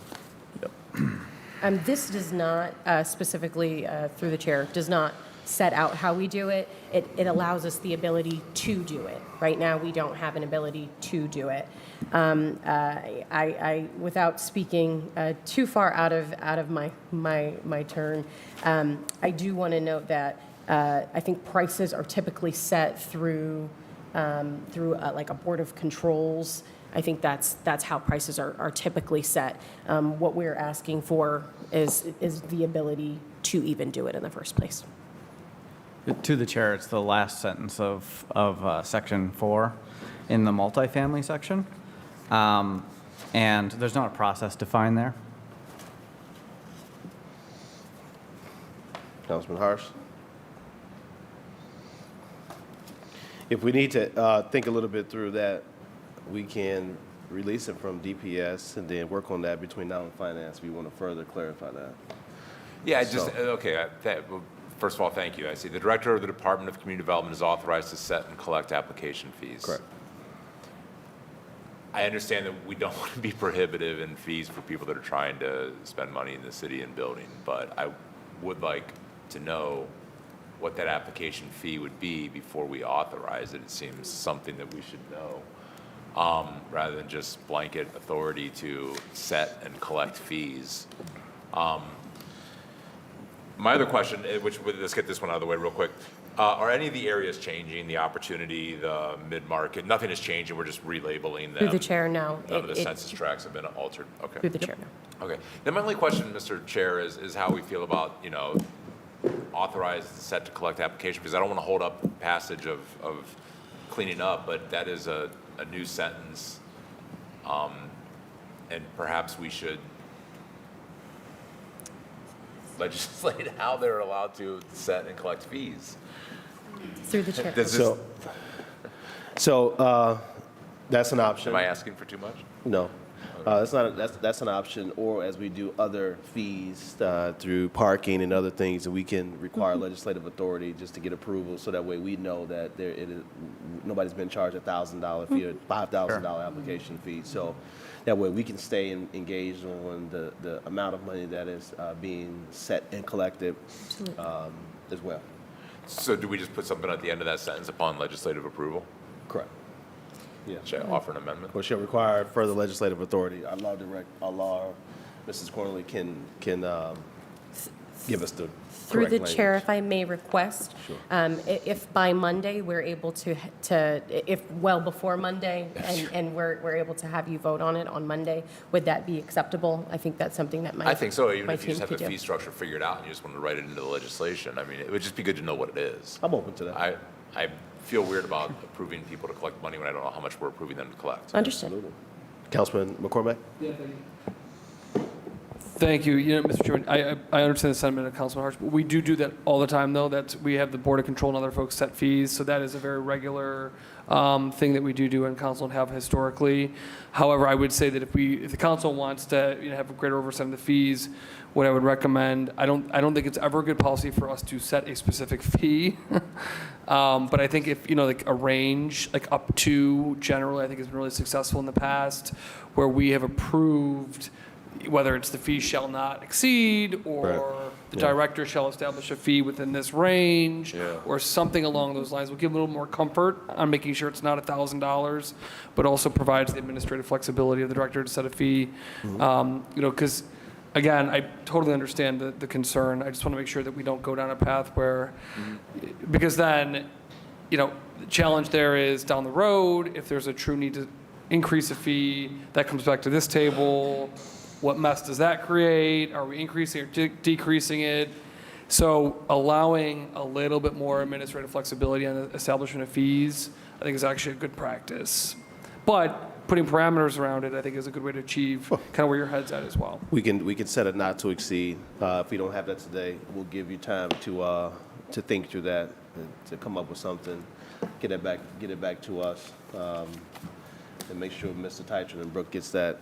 This does not specifically, through the chair, does not set out how we do it. It allows us the ability to do it. Right now, we don't have an ability to do it. Without speaking too far out of my turn, I do want to note that I think prices are typically set through like a board of controls. I think that's how prices are typically set. What we're asking for is the ability to even do it in the first place. To the chair, it's the last sentence of section 4 in the multifamily section. And there's not a process defined there. Councilman Harsh? If we need to think a little bit through that, we can release it from DPS and then work on that between now and finance. We want to further clarify that. Yeah, okay. First of all, thank you. I see the director of the Department of Community Development is authorized to set and collect application fees. Correct. I understand that we don't want to be prohibitive in fees for people that are trying to spend money in the city and building, but I would like to know what that application fee would be before we authorize it. It seems something that we should know, rather than just blanket authority to set and collect fees. My other question, let's get this one out of the way real quick. Are any of the areas changing, the opportunity, the mid-market? Nothing is changing, we're just relabeling them? Through the chair, no. None of the census tracts have been altered? Okay. Through the chair, no. Okay. Then my only question, Mr. Chair, is how we feel about, authorized and set to collect application, because I don't want to hold up passage of cleaning up, but that is a new sentence. And perhaps we should legislate how they're allowed to set and collect fees. Through the chair. Does this, So that's an option. am I asking for too much? No. That's an option, or as we do other fees through parking and other things, and we can require legislative authority just to get approval, so that way we know that nobody's been charged a $1,000 fee or $5,000 application fee. So that way we can stay engaged on the amount of money that is being set and collected as well. So do we just put something at the end of that sentence upon legislative approval? Correct. Yeah. Should I offer an amendment? Or shall require further legislative authority. Our law, Mrs. Cornley can give us the Through the correct chair, language. if I may request, Sure. if by Monday we're able to, if well before Monday, and we're able to have you vote on it on Monday, would that be acceptable? I think that's something that I think so, even my if you just team have the could do. fee structure figured out and you just want to write it into the legislation. I mean, it would just be good to know what it is. I'm open to that. I feel weird about approving people to collect money when I don't know how much we're approving them to collect. Understood. Absolutely. Councilman McCormack? Thank you. Mr. Chairman, I understand the sentiment of Councilman Harsh, but we do that all the time, though. We have the Board of Control and other folks set fees, so that is a very regular thing that we do in council and have historically. However, I would say that if the council wants to have a greater oversight of the fees, what I would recommend, I don't think it's ever a good policy for us to set a specific fee. But I think if, like a range, like up to generally, I think has been really successful in the past, where we have approved whether it's the fee shall not exceed, or the director shall establish a fee within this range, or something along those lines. Will give a little more comfort on making sure it's not $1,000, but also provides the administrative flexibility of the director to set a fee. Because again, I totally understand the concern. I just want to make sure that we don't go down a path where, because then, the challenge there is down the road, if there's a true need to increase a fee, that comes back to this table. What mess does that create? Are we increasing or decreasing it? So allowing a little bit more administrative flexibility on the establishment of fees, I think is actually a good practice. But putting parameters around it, I think is a good way to achieve kind of where your head's at as well. We can set it not to exceed. If we don't have that today, we'll give you time to think through that, to come up with something, get it back to us, and make sure Mr. Titron and Brooke gets that,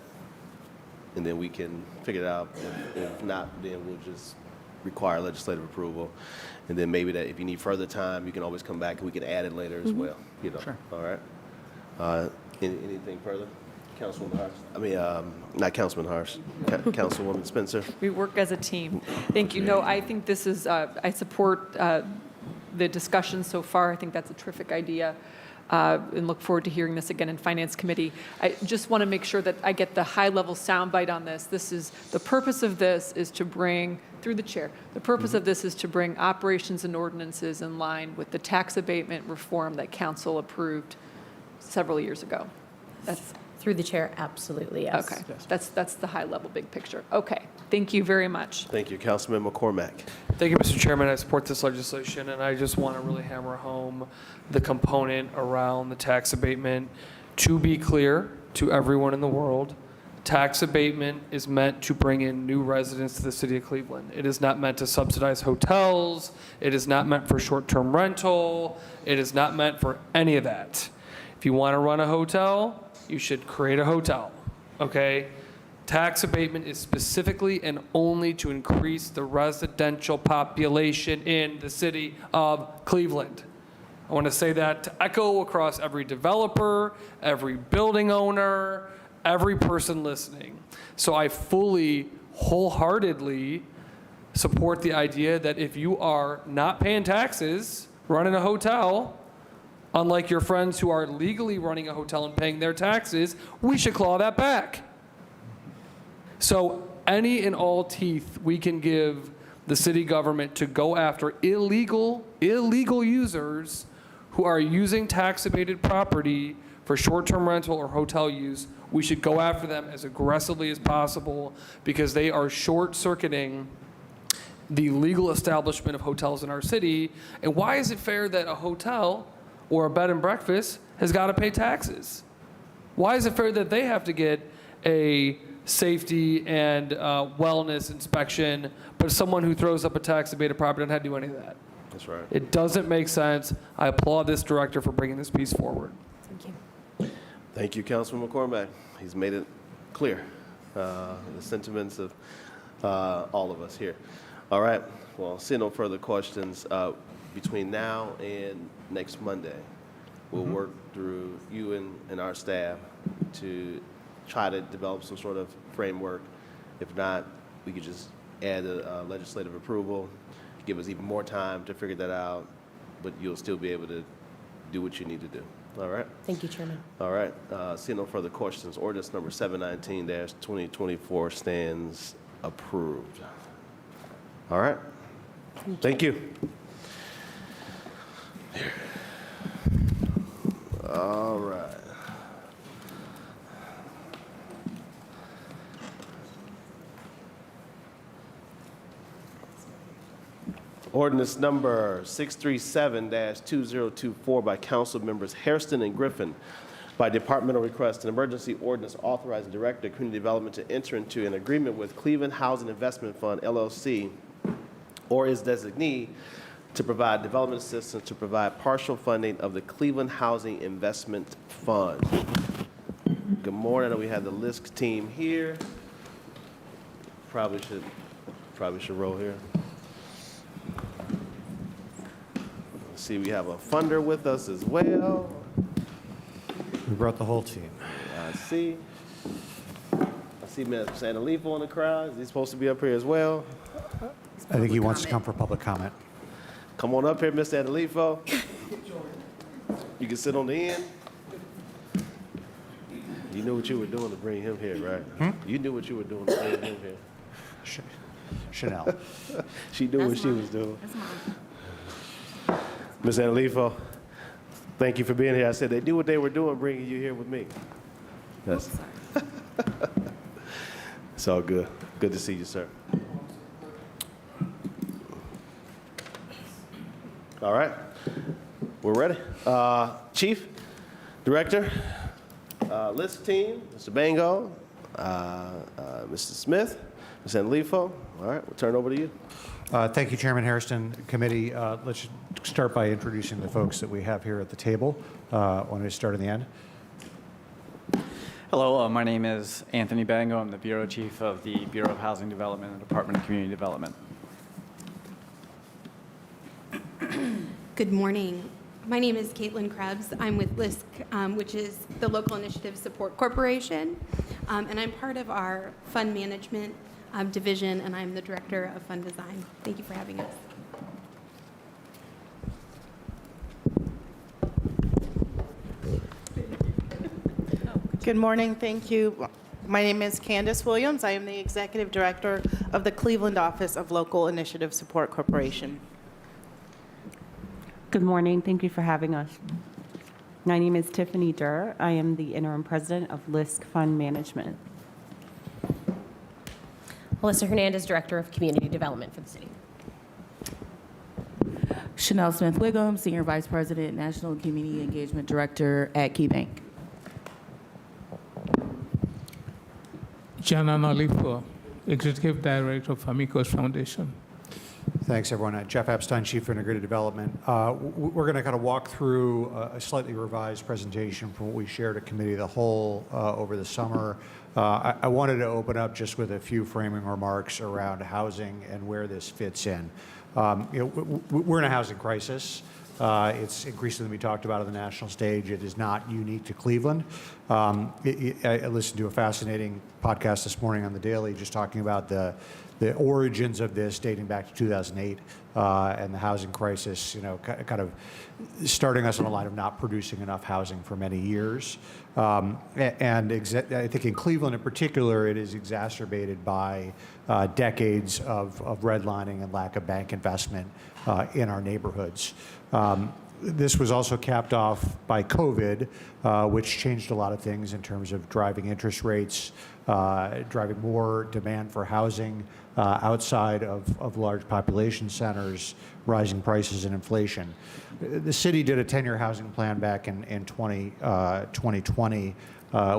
and then we can figure it out. If not, then we'll just require legislative approval, and then maybe that if you need further time, you can always come back and we can add it later as well. Sure. All right. Anything further? Councilwoman Harsh? Not Councilman Harsh. Councilwoman Spencer? We work as a team. Thank you. No, I think this is, I support the discussion so far. I think that's a terrific idea. And look forward to hearing this again in Finance Committee. I just want to make sure that I get the high-level soundbite on this. The purpose of this is to bring, through the chair, the purpose of this is to bring operations and ordinances in line with the tax abatement reform that council approved several years ago. That's Through the chair, absolutely, yes. okay. That's the high-level big picture. Okay. Thank you very much. Thank you. Councilman McCormack? Thank you, Mr. Chairman. I support this legislation, and I just want to really hammer home the component around the tax abatement. To be clear to everyone in the world, tax abatement is meant to bring in new residents to the city of Cleveland. It is not meant to subsidize hotels. It is not meant for short-term rental. It is not meant for any of that. If you want to run a hotel, you should create a hotel, okay? Tax abatement is specifically and only to increase the residential population in the city of Cleveland. I want to say that to echo across every developer, every building owner, every person listening. So I fully, wholeheartedly support the idea that if you are not paying taxes, running a hotel, unlike your friends who are legally running a hotel and paying their taxes, we should claw that back. So any and all teeth we can give the city government to go after illegal users who are using tax-abated property for short-term rental or hotel use, we should go after them as aggressively as possible because they are short-circuiting the legal establishment of hotels in our city. And why is it fair that a hotel or a bed and breakfast has got to pay taxes? Why is it fair that they have to get a safety and wellness inspection, but someone who throws up a tax-abated property doesn't have to do any of that? That's right. It doesn't make sense. I applaud this director for bringing this piece forward. Thank you. Thank you, Councilman McCormack. He's made it clear, the sentiments of all of us here. All right, well, seeing no further questions, between now and next Monday, we'll work through you and our staff to try to develop some sort of framework. If not, we could just add a legislative approval, give us even more time to figure that out, but you'll still be able to do what you need to do. All right? Thank you, Chairman. All right. Seeing no further questions, ordinance number 719-2024 stands approved. All right. Thank you. All right. Ordinance number 637-2024 by council members Hairston and Griffin by departmental request, an emergency ordinance authorizing Director of Community Development to enter into an agreement with Cleveland Housing Investment Fund, LLC, or its designee, to provide development assistance to provide partial funding of the Cleveland Housing Investment Fund. Good morning. We have the LISC team here. Probably should roll here. Let's see, we have a funder with us as well. We brought the whole team. I see Mr. Santalifo in the crowd. Is he supposed to be up here as well? I think he wants to come for public comment. Come on up here, Mr. Santalifo. You can sit on the end. You knew what you were doing to bring him here, right? You knew what you were doing to bring him here. Chanel. She knew what she was doing. Ms. Santalifo, thank you for being here. I said they knew what they were doing bringing you here with me. Yes. It's all good. Good to see you, sir. All right. We're ready. Chief, Director, list team, Mr. Bango, Mr. Smith, Ms. Santalifo. All right, we'll turn it over to you. Thank you, Chairman Hairston. Committee, let's start by introducing the folks that we have here at the table. Want to start in the end? Hello, my name is Anthony Bango. I'm the Bureau Chief of the Bureau of Housing Development and Department of Community Development. Good morning. My name is Caitlin Krebs. I'm with LISC, which is the Local Initiative Support Corporation, and I'm part of our fund management division, and I'm the Director of Fund Design. Thank you for having us. Good morning, thank you. My name is Candace Williams. I am the Executive Director of the Cleveland Office of Local Initiative Support Corporation. Good morning, thank you for having us. My name is Tiffany Durr. I am the Interim President of LISC Fund Management. Alyssa Hernandez, Director of Community Development for the city. Chanel Smith-Wiggum, Senior Vice President, National Community Engagement Director at KeyBank. Janan Alifo, Executive Director of Amicus Foundation. Thanks, everyone. Jeff Epstein, Chief for Integrated Development. We're going to kind of walk through a slightly revised presentation from what we shared at Committee of the Whole over the summer. I wanted to open up just with a few framing remarks around housing and where this fits in. We're in a housing crisis. It's increasingly be talked about on the national stage. It is not unique to Cleveland. I listened to a fascinating podcast this morning on The Daily just talking about the origins of this dating back to 2008 and the housing crisis, kind of starting us on a line of not producing enough housing for many years. I think in Cleveland in particular, it is exacerbated by decades of redlining and lack of bank investment in our neighborhoods. This was also capped off by COVID, which changed a lot of things in terms of driving interest rates, driving more demand for housing outside of large population centers, rising prices and inflation. The city did a 10-year housing plan back in 2020,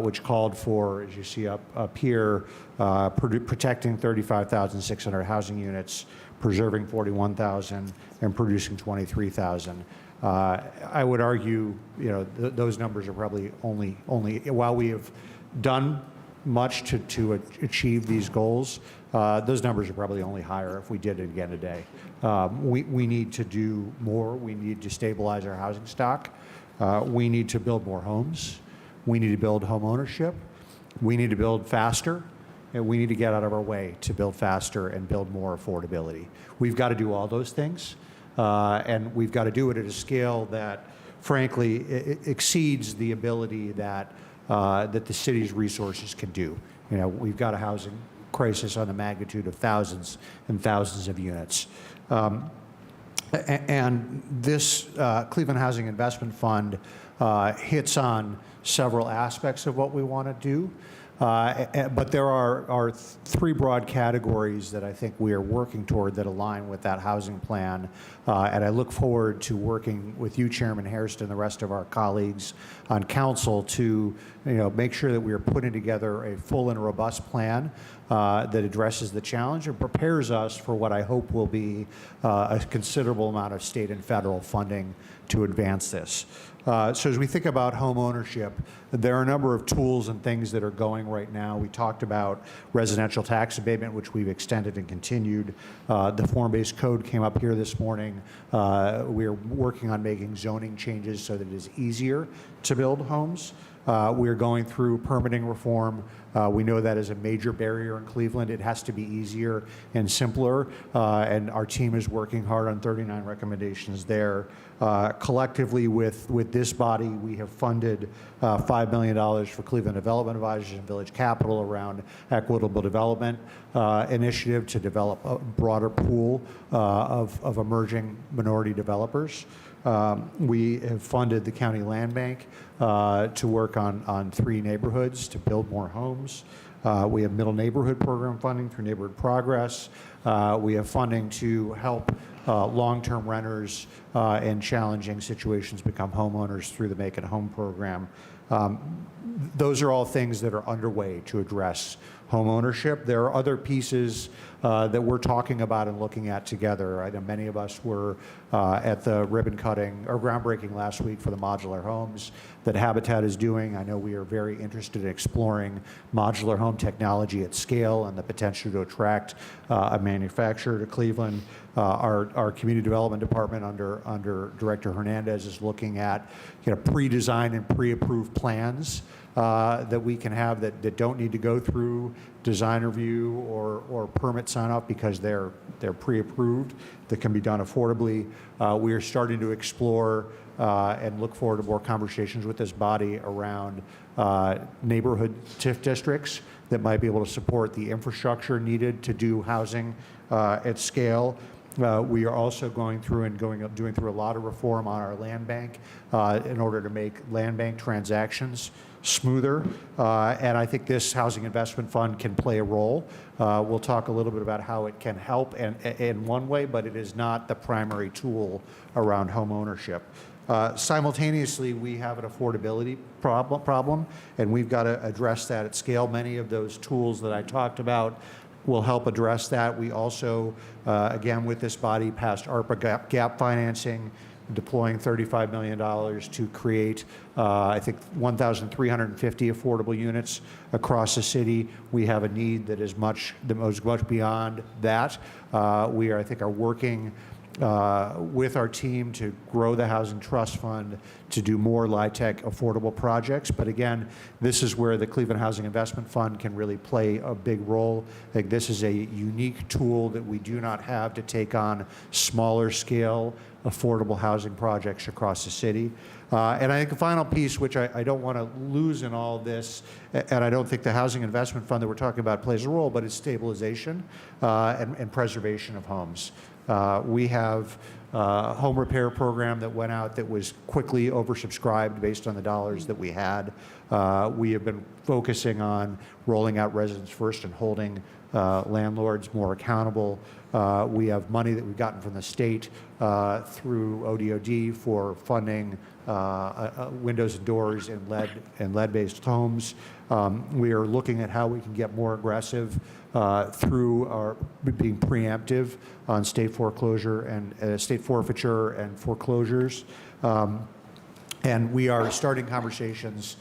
which called for, as you see up here, protecting 35,600 housing units, preserving 41,000, and producing 23,000. I would argue, those numbers are probably only while we have done much to achieve these goals, those numbers are probably only higher if we did it again today. We need to do more. We need to stabilize our housing stock. We need to build more homes. We need to build home ownership. We need to build faster. And we need to get out of our way to build faster and build more affordability. We've got to do all those things. And we've got to do it at a scale that, frankly, exceeds the ability that the city's resources can do. We've got a housing crisis on the magnitude of thousands and thousands of units. And this Cleveland Housing Investment Fund hits on several aspects of what we want to do. But there are three broad categories that I think we are working toward that align with that housing plan. And I look forward to working with you, Chairman Hairston, and the rest of our colleagues on council to make sure that we are putting together a full and robust plan that addresses the challenge and prepares us for what I hope will be a considerable amount of state and federal funding to advance this. So as we think about home ownership, there are a number of tools and things that are going right now. We talked about residential tax abatement, which we've extended and continued. The form-based code came up here this morning. We're working on making zoning changes so that it is easier to build homes. We're going through permitting reform. We know that is a major barrier in Cleveland. It has to be easier and simpler, and our team is working hard on 39 recommendations there. Collectively with this body, we have funded $5 million for Cleveland Development Advisors and Village Capital around equitable development initiative to develop a broader pool of emerging minority developers. We have funded the County Land Bank to work on 3 neighborhoods to build more homes. We have middle neighborhood program funding through Neighborhood Progress. We have funding to help long-term renters in challenging situations become homeowners through the Make It Home program. Those are all things that are underway to address home ownership. There are other pieces that we're talking about and looking at together. I know many of us were at the ribbon cutting or groundbreaking last week for the modular homes that Habitat is doing. I know we are very interested in exploring modular home technology at scale and the potential to attract a manufacturer to Cleveland. Our community development department under Director Hernandez is looking at pre-designed and pre-approved plans that we can have that don't need to go through design review or permit sign-off because they're pre-approved, that can be done affordably. We are starting to explore and look forward to more conversations with this body around neighborhood TIF districts that might be able to support the infrastructure needed to do housing at scale. We are also doing through a lot of reform on our land bank in order to make land bank transactions smoother. And I think this Housing Investment Fund can play a role. We'll talk a little bit about how it can help in one way, but it is not the primary tool around home ownership. Simultaneously, we have an affordability problem, and we've got to address that at scale. Many of those tools that I talked about will help address that. We also, again, with this body, passed ARPA gap financing, deploying $35 million to create, I think, 1,350 affordable units across the city. We have a need that is much beyond that. We are, I think, are working with our team to grow the Housing Trust Fund, to do more LIHTC affordable projects. But again, this is where the Cleveland Housing Investment Fund can really play a big role. I think this is a unique tool that we do not have to take on smaller scale affordable housing projects across the city. And I think the final piece, which I don't want to lose in all this, and I don't think the Housing Investment Fund that we're talking about plays a role, but it's stabilization and preservation of homes. We have a home repair program that went out that was quickly oversubscribed based on the dollars that we had. We have been focusing on rolling out Residents First and holding landlords more accountable. We have money that we've gotten from the state through ODOD for funding windows and doors in lead-based homes. We are looking at how we can get more aggressive through our being preemptive on state foreclosure and state forfeiture and foreclosures. And we are starting conversations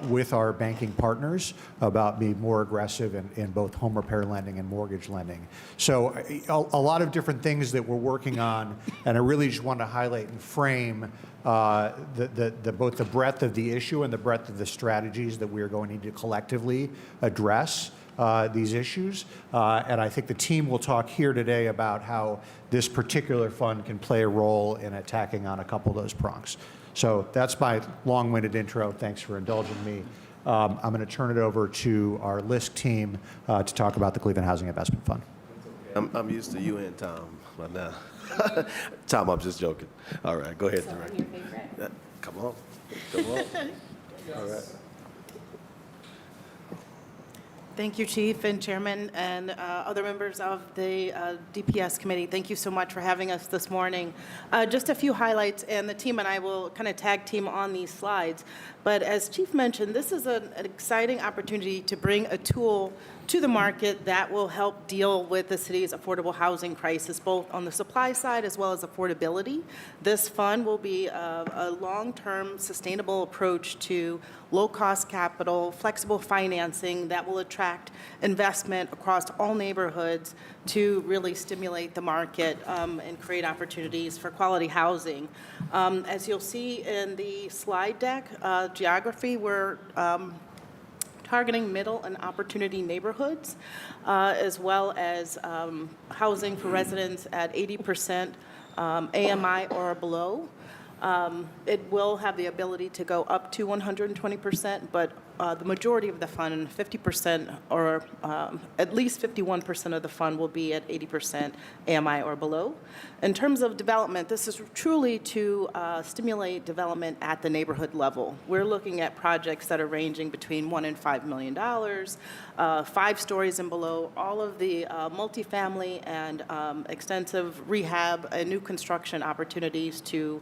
with our banking partners about being more aggressive in both home repair lending and mortgage lending. So a lot of different things that we're working on, and I really just want to highlight and frame both the breadth of the issue and the breadth of the strategies that we are going to need to collectively address these issues. And I think the team will talk here today about how this particular fund can play a role in attacking on a couple of those prongs. So that's my long-winded intro. Thanks for indulging me. I'm going to turn it over to our LISC team to talk about the Cleveland Housing Investment Fund. I'm used to you and Tom, but now, Tom, I'm just joking. All right, go ahead, Director. Come on. All right. Thank you, Chief and Chairman and other members of the DPS committee. Thank you so much for having us this morning. Just a few highlights, and the team and I will kind of tag team on these slides. But as Chief mentioned, this is an exciting opportunity to bring a tool to the market that will help deal with the city's affordable housing crisis, both on the supply side as well as affordability. This fund will be a long-term sustainable approach to low-cost capital, flexible financing that will attract investment across all neighborhoods to really stimulate the market and create opportunities for quality housing. As you'll see in the slide deck, geography, we're targeting middle and opportunity neighborhoods, as well as housing for residents at 80% AMI or below. It will have the ability to go up to 120%, but the majority of the fund, 50% or at least 51% of the fund will be at 80% AMI or below. In terms of development, this is truly to stimulate development at the neighborhood level. We're looking at projects that are ranging between $1 and $5 million, 5 stories and below, all of the multifamily and extensive rehab and new construction opportunities to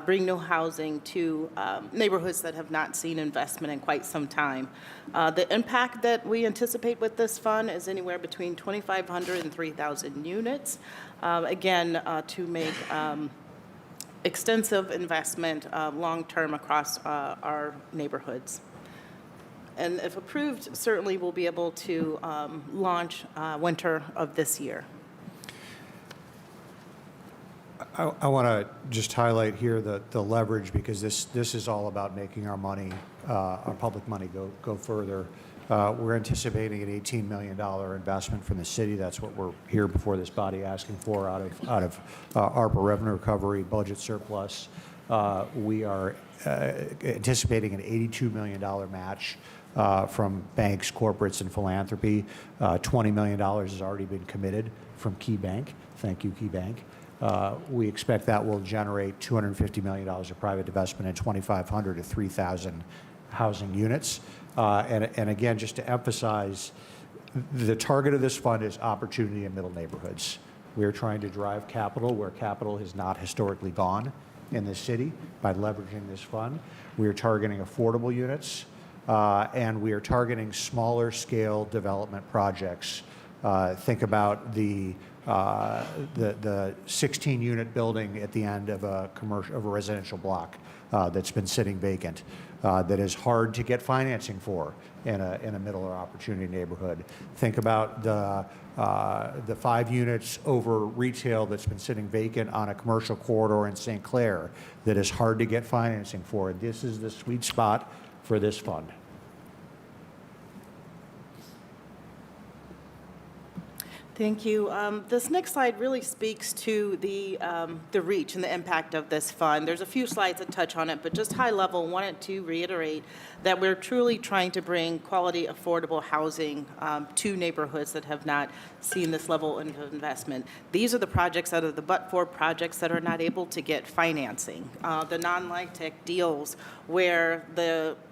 bring new housing to neighborhoods that have not seen investment in quite some time. The impact that we anticipate with this fund is anywhere between 2,500 and 3,000 units. Again, to make extensive investment long-term across our neighborhoods. And if approved, certainly we'll be able to launch winter of this year. I want to just highlight here the leverage, because this is all about making our money, our public money, go further. We're anticipating an $18 million investment from the city. That's what we're here before this body asking for out of ARPA revenue recovery budget surplus. We are anticipating an $82 million match from banks, corporates, and philanthropy. $20 million has already been committed from KeyBank. Thank you, KeyBank. We expect that will generate $250 million of private investment and 2,500 to 3,000 housing units. And again, just to emphasize, the target of this fund is opportunity in middle neighborhoods. We are trying to drive capital where capital has not historically gone in this city by leveraging this fund. We are targeting affordable units, and we are targeting smaller scale development projects. Think about the 16-unit building at the end of a residential block. that's been sitting vacant, that is hard to get financing for in a middle or opportunity neighborhood. Think about the 5 units over retail that's been sitting vacant on a commercial corridor in St. Clair that is hard to get financing for. This is the sweet spot for this fund. Thank you. This next slide really speaks to the reach and the impact of this fund. There's a few slides that touch on it, but just high level, wanted to reiterate that we're truly trying to bring quality, affordable housing to neighborhoods that have not seen this level of investment. These are the projects that are the but-for projects that are not able to get financing. The non-LIHTC deals where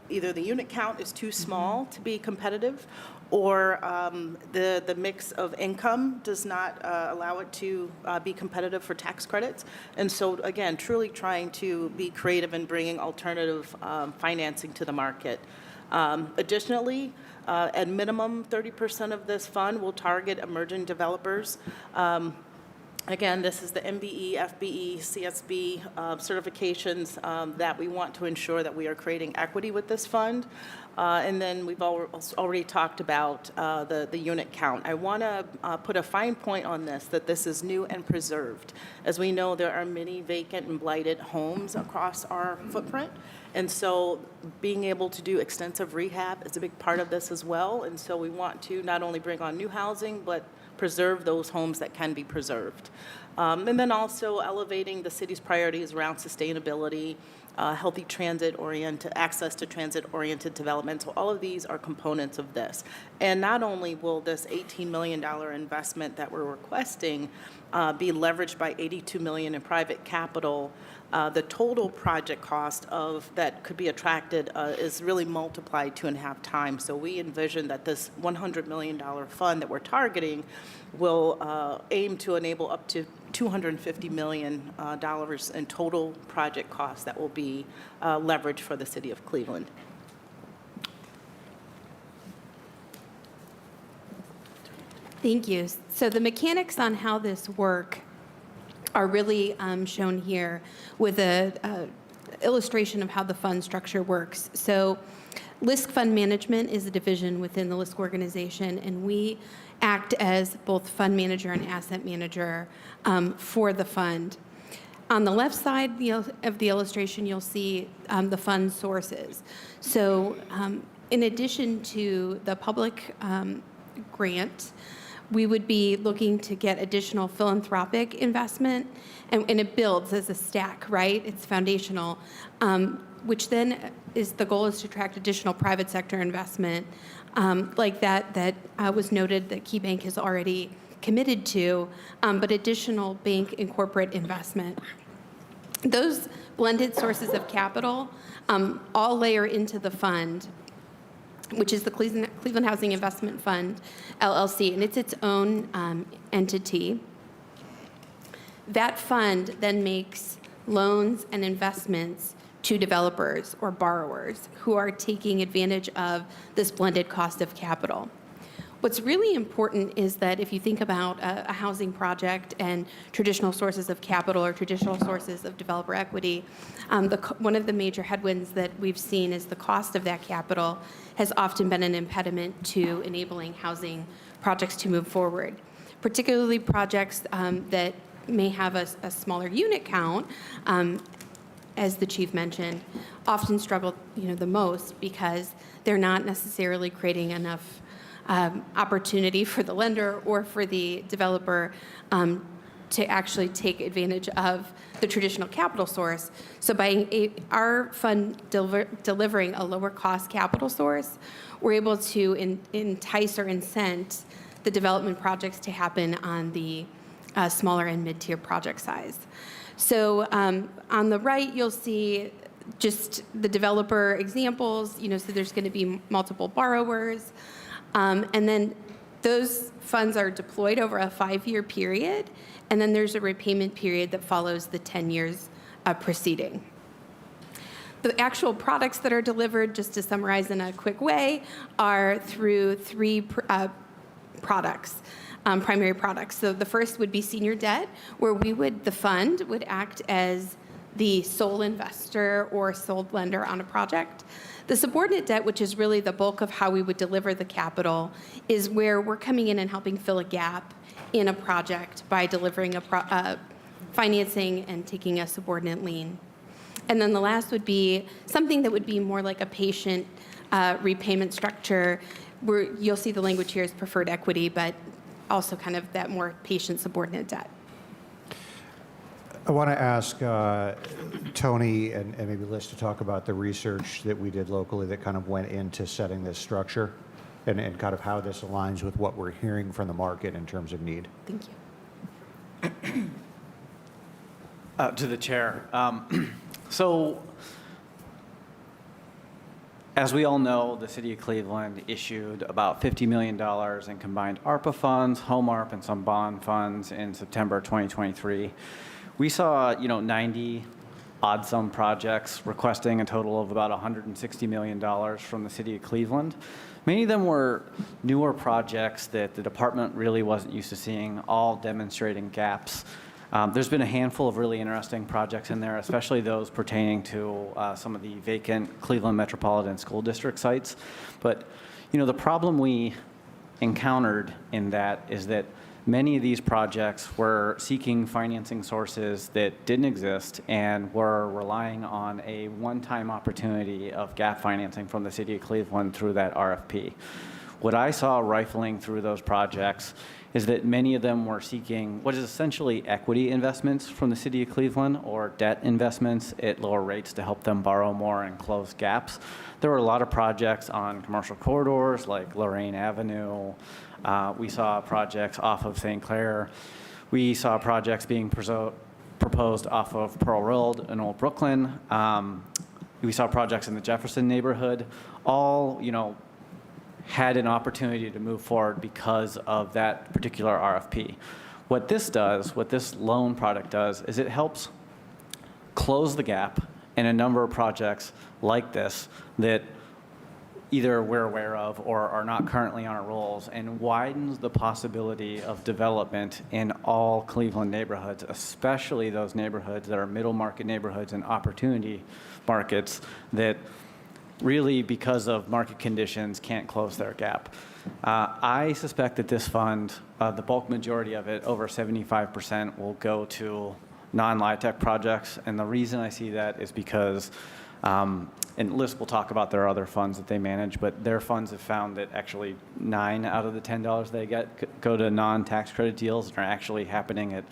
either the unit count is too small to be competitive, or the mix of income does not allow it to be competitive for tax credits. And so, again, truly trying to be creative in bringing alternative financing to the market. Additionally, at minimum, 30% of this fund will target emerging developers. Again, this is the MBE, FBE, CSB certifications that we want to ensure that we are creating equity with this fund. And then we've already talked about the unit count. I want to put a fine point on this, that this is new and preserved. As we know, there are many vacant and blighted homes across our footprint. And so being able to do extensive rehab is a big part of this as well. And so we want to not only bring on new housing, but preserve those homes that can be preserved. And then also elevating the city's priorities around sustainability, healthy transit-oriented, access to transit-oriented development. So all of these are components of this. And not only will this $18 million investment that we're requesting be leveraged by $82 million in private capital, the total project cost of that could be attracted is really multiplied 2.5 times. So we envision that this $100 million fund that we're targeting will aim to enable up to $250 million in total project costs that will be leveraged for the city of Cleveland. Thank you. So the mechanics on how this work are really shown here with a illustration of how the fund structure works. So LISC Fund Management is a division within the LISC organization, and we act as both fund manager and asset manager for the fund. On the left side of the illustration, you'll see the fund sources. So in addition to the public grant, we would be looking to get additional philanthropic investment, and it builds as a stack, right? It's foundational, which then the goal is to attract additional private sector investment, like that was noted that KeyBank has already committed to, but additional bank and corporate investment. Those blended sources of capital all layer into the fund, which is the Cleveland Housing Investment Fund, LLC, and it's its own entity. That fund then makes loans and investments to developers or borrowers who are taking advantage of this blended cost of capital. What's really important is that if you think about a housing project and traditional sources of capital or traditional sources of developer equity, one of the major headwinds that we've seen is the cost of that capital has often been an impediment to enabling housing projects to move forward, particularly projects that may have a smaller unit count, as the chief mentioned, often struggle the most because they're not necessarily creating enough opportunity for the lender or for the developer to actually take advantage of the traditional capital source. So by our fund delivering a lower cost capital source, we're able to entice or incent the development projects to happen on the smaller and mid-tier project size. So on the right, you'll see just the developer examples, so there's going to be multiple borrowers. And then those funds are deployed over a 5-year period, and then there's a repayment period that follows the 10 years preceding. The actual products that are delivered, just to summarize in a quick way, are through 3 products, primary products. So the first would be senior debt, where the fund would act as the sole investor or sole lender on a project. The subordinate debt, which is really the bulk of how we would deliver the capital, is where we're coming in and helping fill a gap in a project by delivering financing and taking a subordinate lien. And then the last would be something that would be more like a patient repayment structure, where you'll see the language here is preferred equity, but also kind of that more patient subordinate debt. I want to ask Tony and maybe Liz to talk about the research that we did locally that kind of went into setting this structure and kind of how this aligns with what we're hearing from the market in terms of need. Thank you. To the chair. So, as we all know, the City of Cleveland issued about $50 million in combined ARPA funds, Home ARP, and some bond funds in September 2023. We saw, 90 odd-sum projects requesting a total of about $160 million from the City of Cleveland. Many of them were newer projects that the department really wasn't used to seeing, all demonstrating gaps. There's been a handful of really interesting projects in there, especially those pertaining to some of the vacant Cleveland Metropolitan School District sites. But, the problem we encountered in that is that many of these projects were seeking financing sources that didn't exist and were relying on a one-time opportunity of gap financing from the City of Cleveland through that RFP. What I saw rifling through those projects is that many of them were seeking what is essentially equity investments from the City of Cleveland or debt investments at lower rates to help them borrow more and close gaps. There were a lot of projects on commercial corridors like Lorraine Avenue. We saw projects off of St. Clair. We saw projects being proposed off of Pearl Road in Old Brooklyn. We saw projects in the Jefferson neighborhood, all, had an opportunity to move forward because of that particular RFP. What this loan product does, is it helps close the gap in a number of projects like this that either we're aware of or are not currently on our rolls, and widens the possibility of development in all Cleveland neighborhoods, especially those neighborhoods that are middle market neighborhoods and opportunity markets that really, because of market conditions, can't close their gap. I suspect that this fund, the bulk majority of it, over 75%, will go to non-LIHTC projects. And the reason I see that is because, and Liz will talk about their other funds that they manage, but their funds have found that actually 9 out of the $10 they get go to non-tax credit deals and are actually happening at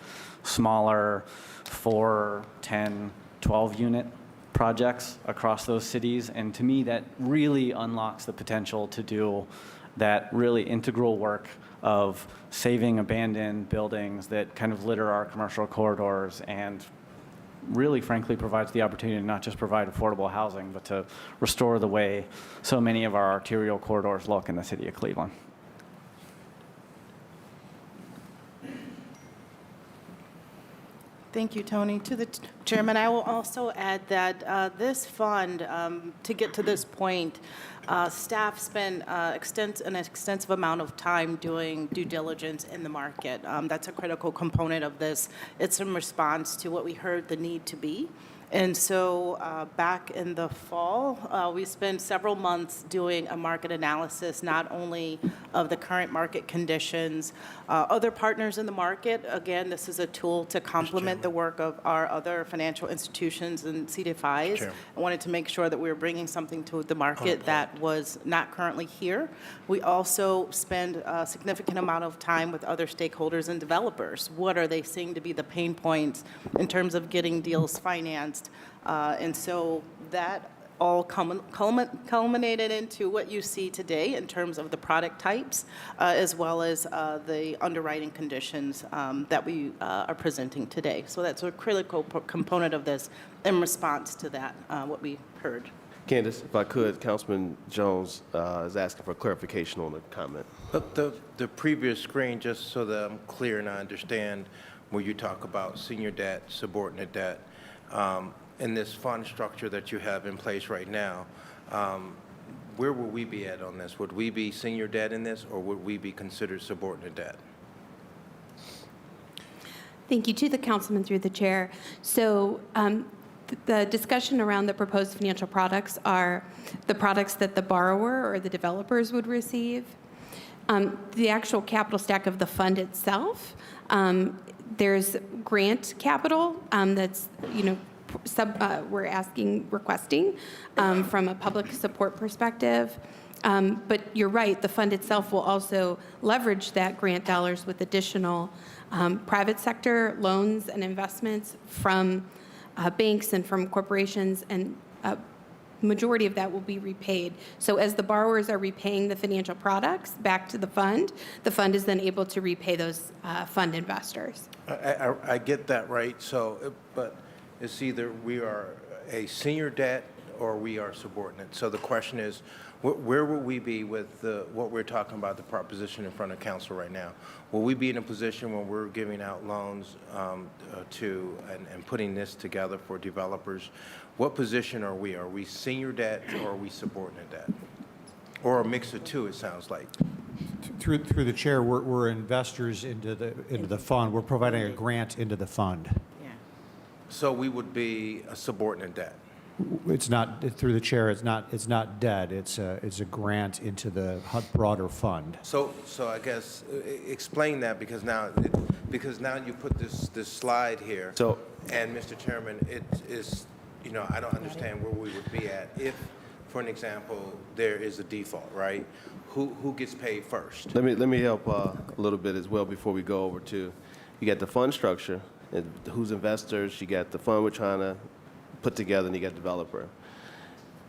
smaller 4, 10, 12 unit projects across those cities. And to me, that really unlocks the potential to do that really integral work of saving abandoned buildings that kind of litter our commercial corridors, and really, frankly, provides the opportunity to not just provide affordable housing, but to restore the way so many of our arterial corridors look in the City of Cleveland. Thank you, Tony. To the chairman, I will also add that this fund, to get to this point, staff spent an extensive amount of time doing due diligence in the market. That's a critical component of this. It's in response to what we heard the need to be. And so back in the fall, we spent several months doing a market analysis, not only of the current market conditions, other partners in the market. Again, this is a tool to complement the work of our other financial institutions and CDFIs. I wanted to make sure that we were bringing something to the market that was not currently here. We also spend a significant amount of time with other stakeholders and developers. What are they seeing to be the pain points in terms of getting deals financed? And so that all culminated into what you see today in terms of the product types, as well as the underwriting conditions that we are presenting today. So that's a critical component of this in response to that, what we heard. Candace, if I could, Councilman Jones is asking for clarification on the comment. The previous screen, just so that I'm clear and I understand, where you talk about senior debt, subordinate debt, in this fund structure that you have in place right now, where will we be at on this? Would we be senior debt in this, or would we be considered subordinate debt? Thank you. To the councilman through the chair. So the discussion around the proposed financial products are the products that the borrower or the developers would receive. The actual capital stack of the fund itself, there's grant capital that's, we're requesting from a public support perspective. But you're right, the fund itself will also leverage that grant dollars with additional private sector loans and investments from banks and from corporations, and majority of that will be repaid. So as the borrowers are repaying the financial products back to the fund is then able to repay those fund investors. I get that, right? So, but it's either we are a senior debt or we are subordinate. So the question is, where will we be with what we're talking about, the proposition in front of council right now? Will we be in a position when we're giving out loans and putting this together for developers? What position are we? Are we senior debt or are we subordinate debt? Or a mix of two, it sounds like. Through the chair, we're investors into the fund. We're providing a grant into the fund. So we would be a subordinate debt. It's not, through the chair, it's not debt. It's a grant into the broader fund. So I guess explain that, because now you put this slide here. So, and Mr. Chairman, it is, I don't understand where we would be at if, for an example, there is a default, right? Who gets paid first? let me help a little bit as well before we go over to, you got the fund structure, and who's investors, you got the fund we're trying to put together, and you got developer.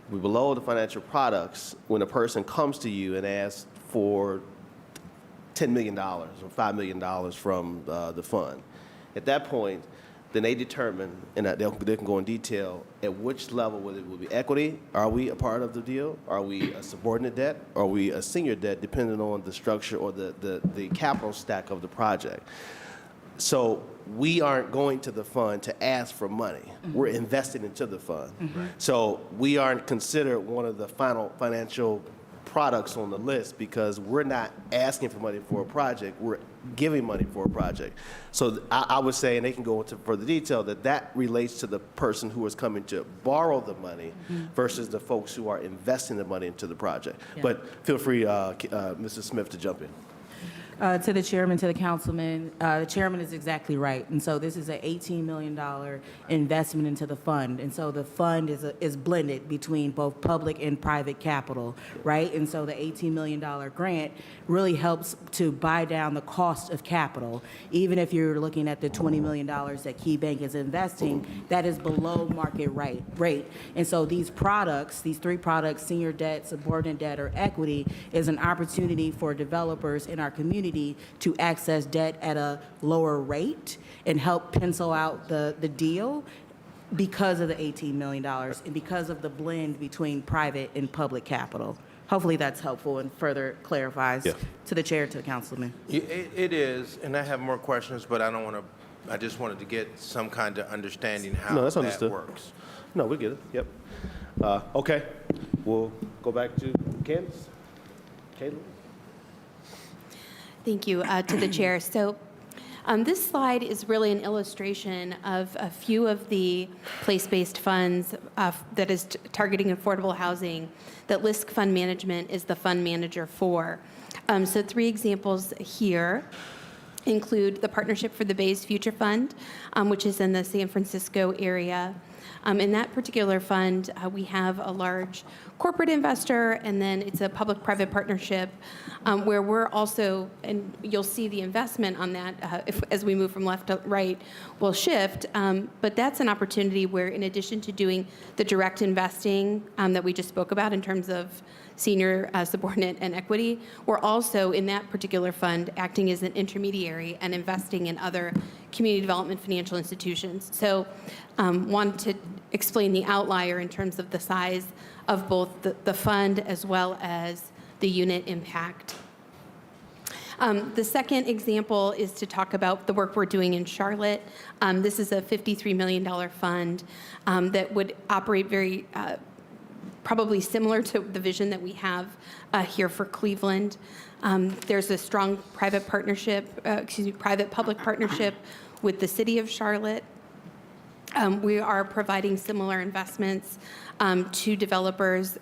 We below the financial products, when a person comes to you and asks for $10 million or $5 million from the fund, at that point, then they determine, and they can go in detail, at which level will be equity. Are we a part of the deal? Are we a subordinate debt? Are we a senior debt, depending on the structure or the capital stack of the project? So we aren't going to the fund to ask for money. We're investing into the fund. So we aren't considered one of the final financial products on the list, because we're not asking for money for a project, we're giving money for a project. So I would say, and they can go into further detail, that relates to the person who is coming to borrow the money versus the folks who are investing the money into the project. But feel free, Mrs. Smith, to jump in. To the chairman, to the councilman, the chairman is exactly right. And so this is an $18 million investment into the fund. And so the fund is blended between both public and private capital, right? And so the $18 million grant really helps to buy down the cost of capital. Even if you're looking at the $20 million that Key Bank is investing, that is below market rate. And so these products, these three products, senior debt, subordinate debt, or equity, is an opportunity for developers in our community to access debt at a lower rate and help pencil out the deal because of the $18 million and because of the blend between private and public capital. Hopefully that's helpful and further clarifies to the chair, to the councilman. It is, and I have more questions, but I just wanted to get some kind of understanding how that's understood. works. No, we get it. Yep. Okay. We'll go back to Candace. Caitlin. Thank you to the chair. So this slide is really an illustration of a few of the place-based funds that is targeting affordable housing that LISC Fund Management is the fund manager for. So three examples here include the Partnership for the Bay's Future Fund, which is in the San Francisco area. In that particular fund, we have a large corporate investor, and then it's a public-private partnership where we're also, and you'll see the investment on that as we move from left to right will shift, but that's an opportunity where, in addition to doing the direct investing that we just spoke about in terms of senior, subordinate, and equity, we're also, in that particular fund, acting as an intermediary and investing in other community development financial institutions. So wanted to explain the outlier in terms of the size of both the fund as well as the unit impact. The second example is to talk about the work we're doing in Charlotte. This is a $53 million fund that would operate very probably similar to the vision that we have here for Cleveland. There's a strong private partnership, private-public partnership with the city of Charlotte. We are providing similar investments to developers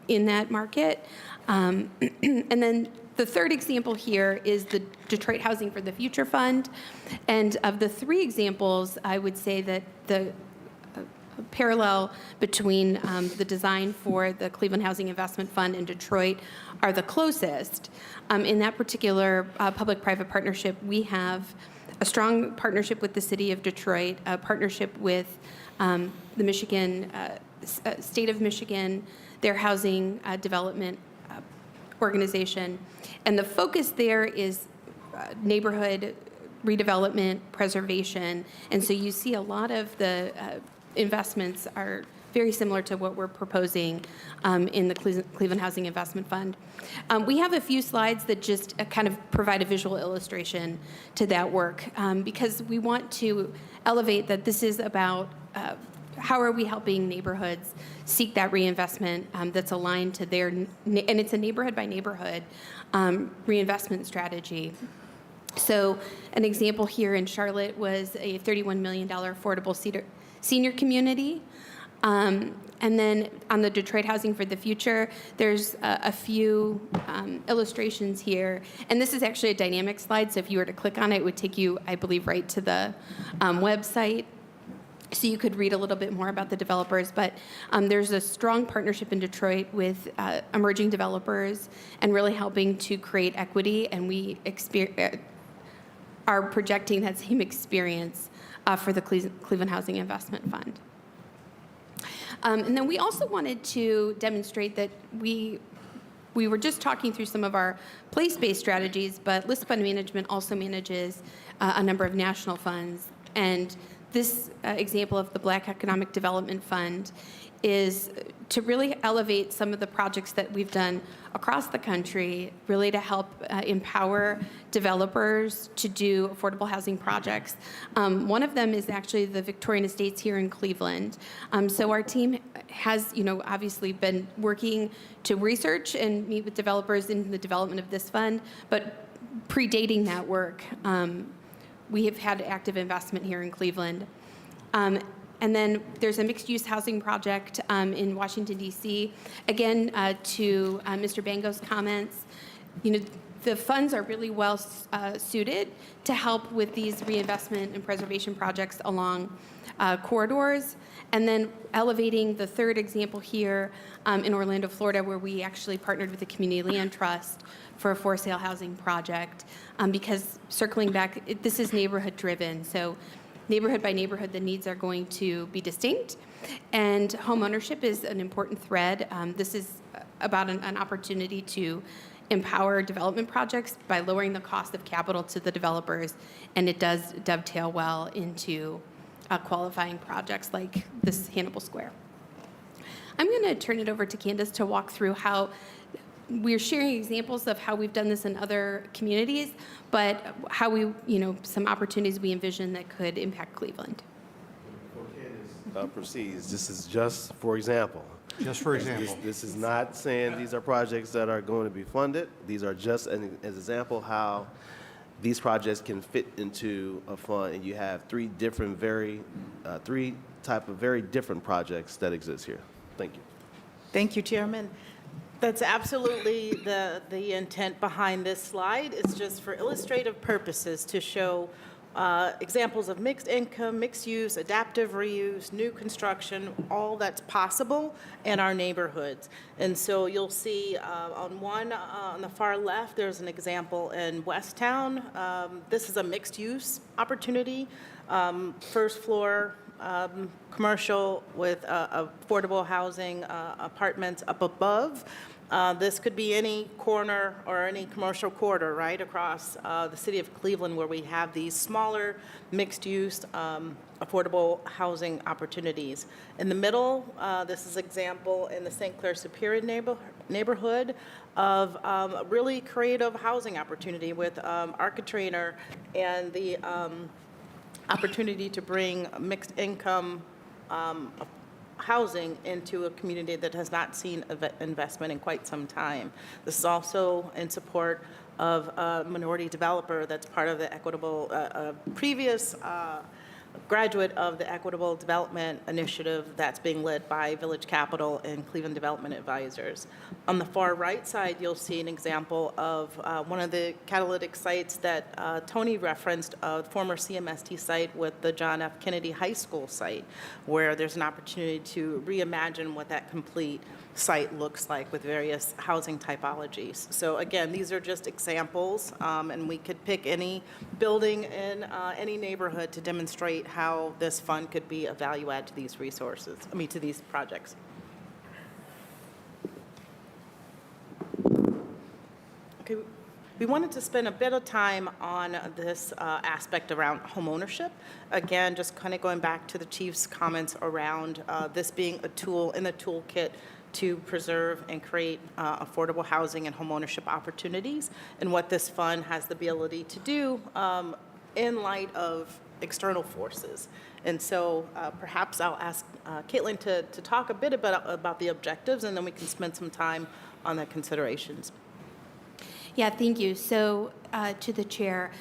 in that market. And then the third example here is the Detroit Housing for the Future Fund. And of the three examples, I would say that the parallel between the design for the Cleveland Housing Investment Fund and Detroit are the closest. In that particular public-private partnership, we have a strong partnership with the City of Detroit, a partnership with the Michigan, State of Michigan, their housing development organization. And the focus there is neighborhood redevelopment, preservation. And so you see a lot of the investments are very similar to what we're proposing in the Cleveland Housing Investment Fund. We have a few slides that just kind of provide a visual illustration to that work because we want to elevate that this is about how are we helping neighborhoods seek that reinvestment that's aligned to their, and it's a neighborhood by neighborhood reinvestment strategy. So an example here in Charlotte was a $31 million affordable senior community. And then on the Detroit Housing for the Future, there's a few illustrations here. And this is actually a dynamic slide, so if you were to click on it, it would take you, I believe, right to the website. So you could read a little bit more about the developers. But there's a strong partnership in Detroit with emerging developers and really helping to create equity. And we are projecting that same experience for the Cleveland Housing Investment Fund. And then we also wanted to demonstrate that we were just talking through some of our place-based strategies, but Lisk Fund Management also manages a number of national funds. And this example of the Black Economic Development Fund is to really elevate some of the projects that we've done across the country, really to help empower developers to do affordable housing projects. One of them is actually the Victorian Estates here in Cleveland. So our team has, obviously been working to research and meet with developers in the development of this fund, but predating that work, we have had active investment here in Cleveland. And then there's a mixed-use housing project in Washington, D.C. Again, to Mr. Bango's comments, the funds are really well suited to help with these reinvestment and preservation projects along corridors. And then elevating the third example here in Orlando, Florida, where we actually partnered with the Community Land Trust for a for-sale housing project. Because circling back, this is neighborhood-driven. So neighborhood by neighborhood, the needs are going to be distinct. And home ownership is an important thread. This is about an opportunity to empower development projects by lowering the cost of capital to the developers. And it does dovetail well into qualifying projects like this Hannibal Square. I'm going to turn it over to Candace to walk through how we're sharing examples of how we've done this in other communities, but how we, some opportunities we envision that could impact Cleveland. Before Candace proceeds, this is just for example. Just for example. This is not saying these are projects that are going to be funded. These are just an example how these projects can fit into a fund, and you have three type of very different projects that exist here. Thank you. Thank you, Chairman. That's absolutely the intent behind this slide. It's just for illustrative purposes to show examples of mixed income, mixed use, adaptive reuse, new construction, all that's possible in our neighborhoods. And so you'll see on the far left, there's an example in Westtown. This is a mixed use opportunity, first floor commercial with affordable housing apartments up above. This could be any corner or any commercial corridor right across the city of Cleveland where we have these smaller mixed-use affordable housing opportunities. In the middle, this is an example in the St. Clair Superior neighborhood of a really creative housing opportunity with Architrainer and the opportunity to bring mixed income housing into a community that has not seen investment in quite some time. This is also in support of a minority developer that's part of the equitable previous graduate of the Equitable Development Initiative that's being led by Village Capital and Cleveland Development Advisors. On the far right side, you'll see an example of one of the catalytic sites that Tony referenced, the former CMST site with the John F. Kennedy High School site, where there's an opportunity to reimagine what that complete site looks like with various housing typologies. So again, these are just examples, and we could pick any building in any neighborhood to demonstrate how this fund could be a value add to these resources, to these projects. Okay, we wanted to spend a bit of time on this aspect around homeownership. Again, just kind of going back to the chief's comments around this being a tool in the toolkit to preserve and create affordable housing and homeownership opportunities, and what this fund has the ability to do in light of external forces. And so perhaps I'll ask Caitlin to talk a bit about the objectives, and then we can spend some time on the considerations. Yeah, thank you. So to the chair,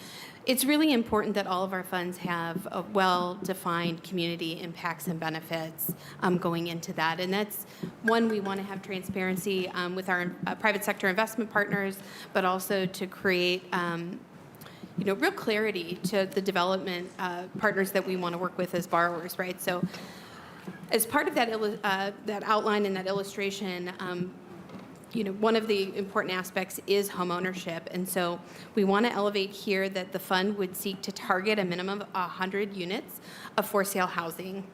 it's really important that all of our funds have a well-defined community impacts and benefits going into that. And that's one, we want to have transparency with our private sector investment partners, but also to create real clarity to the development partners that we want to work with as borrowers, right? So as part of that outline and that illustration, one of the important aspects is home ownership. And so we want to elevate here that the fund would seek to target a minimum of 100 units of for sale housing.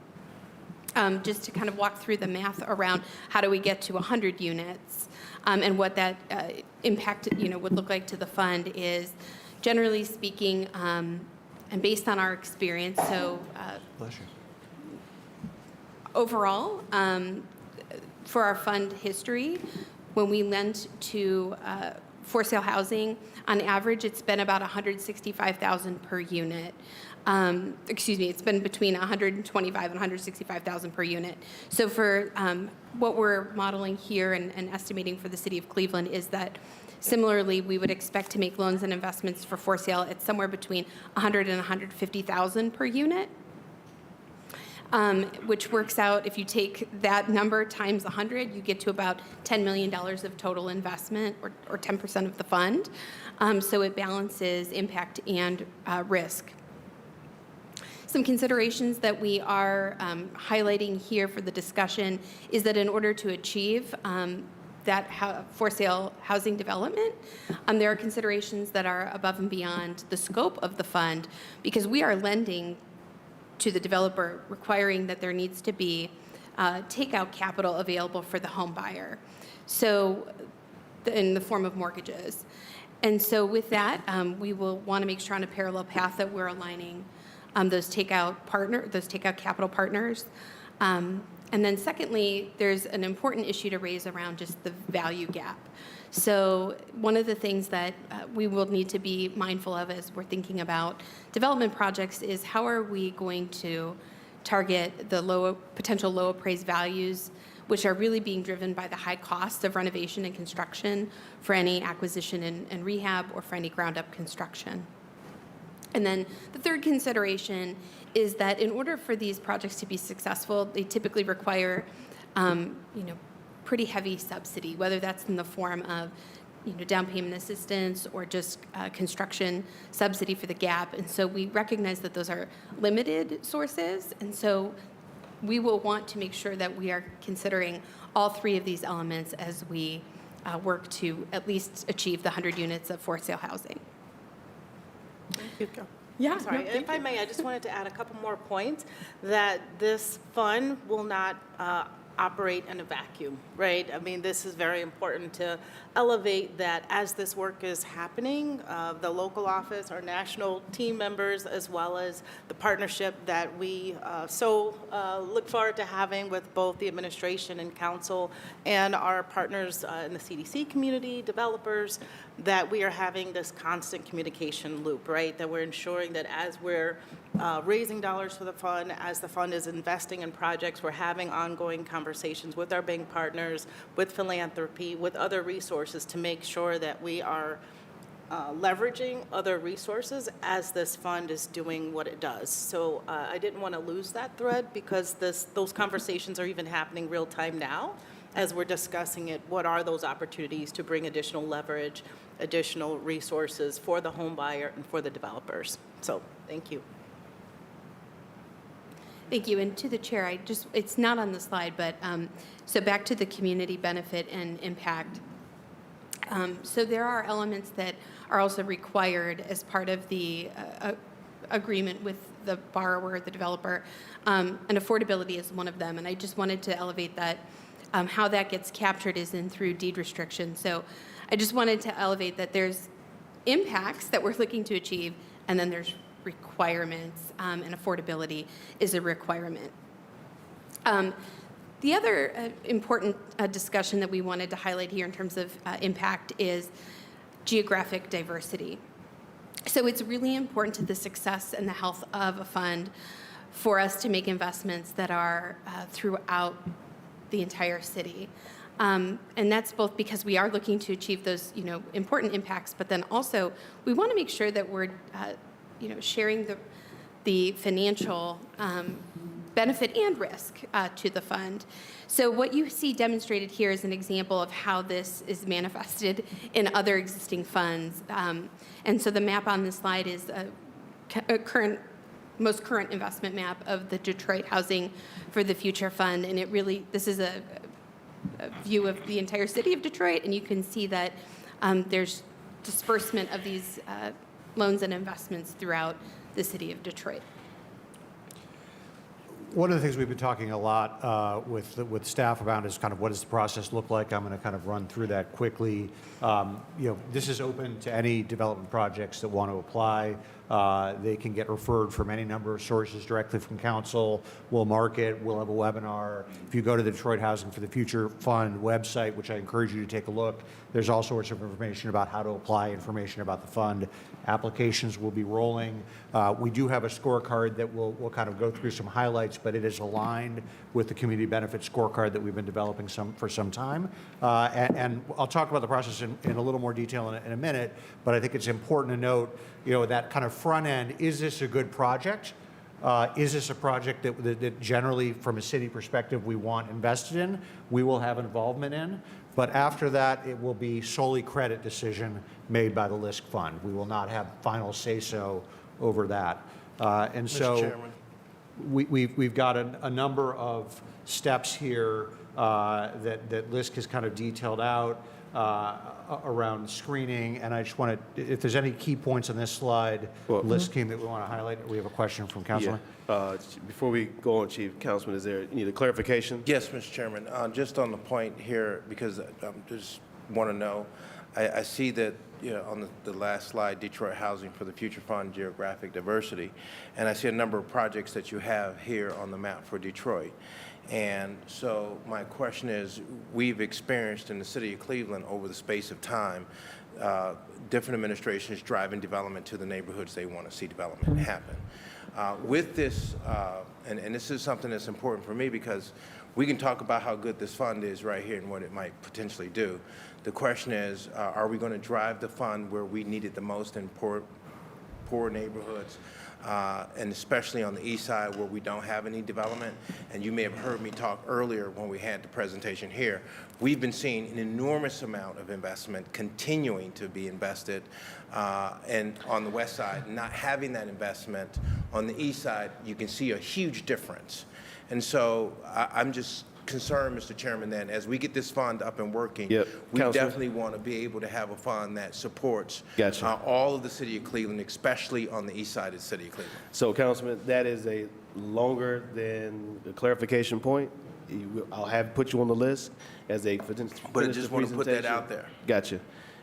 Just to kind of walk through the math around how do we get to 100 units and what that impact would look like to the fund is, generally speaking, and based on our experience, so Bless you. overall, for our fund history, when we lend to for sale housing, on average, it's been about $165,000 per unit. It's been between $125,000 and $165,000 per unit. So for what we're modeling here and estimating for the city of Cleveland is that similarly, we would expect to make loans and investments for sale at somewhere between $100,000 and $150,000 per unit. Which works out, if you take that number times 100, you get to about $10 million of total investment, or 10% of the fund. So it balances impact and risk. Some considerations that we are highlighting here for the discussion is that in order to achieve that for sale housing development, there are considerations that are above and beyond the scope of the fund, because we are lending to the developer, requiring that there needs to be takeout capital available for the home buyer, so in the form of mortgages. And so with that, we will want to make sure on a parallel path that we're aligning those takeout capital partners. And then secondly, there's an important issue to raise around just the value gap. So one of the things that we will need to be mindful of as we're thinking about development projects is how are we going to target the potential low appraised values, which are really being driven by the high cost of renovation and construction for any acquisition and rehab, or for any ground up construction. And then the third consideration is that in order for these projects to be successful, they typically require pretty heavy subsidy, whether that's in the form of down payment assistance or just construction subsidy for the gap. And so we recognize that those are limited sources. And so we will want to make sure that we are considering all three of these elements as we work to at least achieve the 100 units of for sale housing. Yeah, sorry. If I may, I just wanted to add a couple more points, that this fund will not operate in a vacuum, right? I mean, this is very important to elevate that as this work is happening, the local office, our national team members, as well as the partnership that we look forward to having with both the administration and council and our partners in the CDC community, developers, that we are having this constant communication loop, right? That we're ensuring that as we're raising dollars for the fund, as the fund is investing in projects, we're having ongoing conversations with our bank partners, with philanthropy, with other resources to make sure that we are leveraging other resources as this fund is doing what it does. So I didn't want to lose that thread because those conversations are even happening real time now as we're discussing it. What are those opportunities to bring additional leverage, additional resources for the home buyer and for the developers? So thank you. Thank you. And to the chair, it's not on the slide, but so back to the community benefit and impact. So there are elements that are also required as part of the agreement with the borrower, the developer, and affordability is one of them. And I just wanted to elevate that. How that gets captured is through deed restriction. So I just wanted to elevate that there's impacts that we're looking to achieve, and then there's requirements, and affordability is a requirement. The other important discussion that we wanted to highlight here in terms of impact is geographic diversity. So it's really important to the success and the health of a fund for us to make investments that are throughout the entire city. And that's both because we are looking to achieve those, important impacts, but then also we want to make sure that we're, sharing the financial benefit and risk to the fund. So what you see demonstrated here is an example of how this is manifested in other existing funds. And so the map on this slide is a most current investment map of the Detroit Housing for the Future Fund. And this is a view of the entire city of Detroit, and you can see that there's disbursement of these loans and investments throughout the city of Detroit. One of the things we've been talking a lot with staff about is kind of what does the process look like. I'm going to kind of run through that quickly. This is open to any development projects that want to apply. They can get referred from any number of sources directly from council. We'll market. We'll have a webinar. If you go to the Detroit Housing for the Future Fund website, which I encourage you to take a look, there's all sorts of information about how to apply, information about the fund. Applications will be rolling. We do have a scorecard that we'll kind of go through some highlights, but it is aligned with the community benefit scorecard that we've been developing for some time. And I'll talk about the process in a little more detail in a minute, but I think it's important to note, that kind of front end, is this a good project? Is this a project that generally, from a city perspective, we want invested in? We will have involvement in. But after that, it will be solely credit decision made by the LISC fund. We will not have final say-so over that. And so Mr. Chairman. We've got a number of steps here that LISC has kind of detailed out around screening, and I just want to, if there's any key points on this slide, LISC team that we want to highlight, we have a question from Councilman. Yeah. Before we go on, Chief, Councilman, is there you need a clarification? Yes, Mr. Chairman. Just on the point here, because I just want to know, I see that on the last slide, Detroit Housing for the Future Fund, geographic diversity, and I see a number of projects that you have here on the map for Detroit. And so my question is, we've experienced in the city of Cleveland over the space of time, different administrations driving development to the neighborhoods they want to see development happen. With this, and this is something that's important for me because we can talk about how good this fund is right here and what it might potentially do. The question is, are we going to drive the fund where we need it the most in poor neighborhoods, and especially on the east side where we don't have any development? And you may have heard me talk earlier when we had the presentation here. We've been seeing an enormous amount of investment continuing to be invested, and on the west side, not having that investment. On the east side, you can see a huge difference. And so I'm just concerned, Mr. Chairman, that as we get this fund up and working, we Councilman? definitely want to be able to have a fund that supports all of the city of Cleveland, especially on the east side of the city of Cleveland. So, Councilman, that is a longer than the clarification point. I'll put you on the list as they finish But I the just want to put that presentation. out there. Gotcha.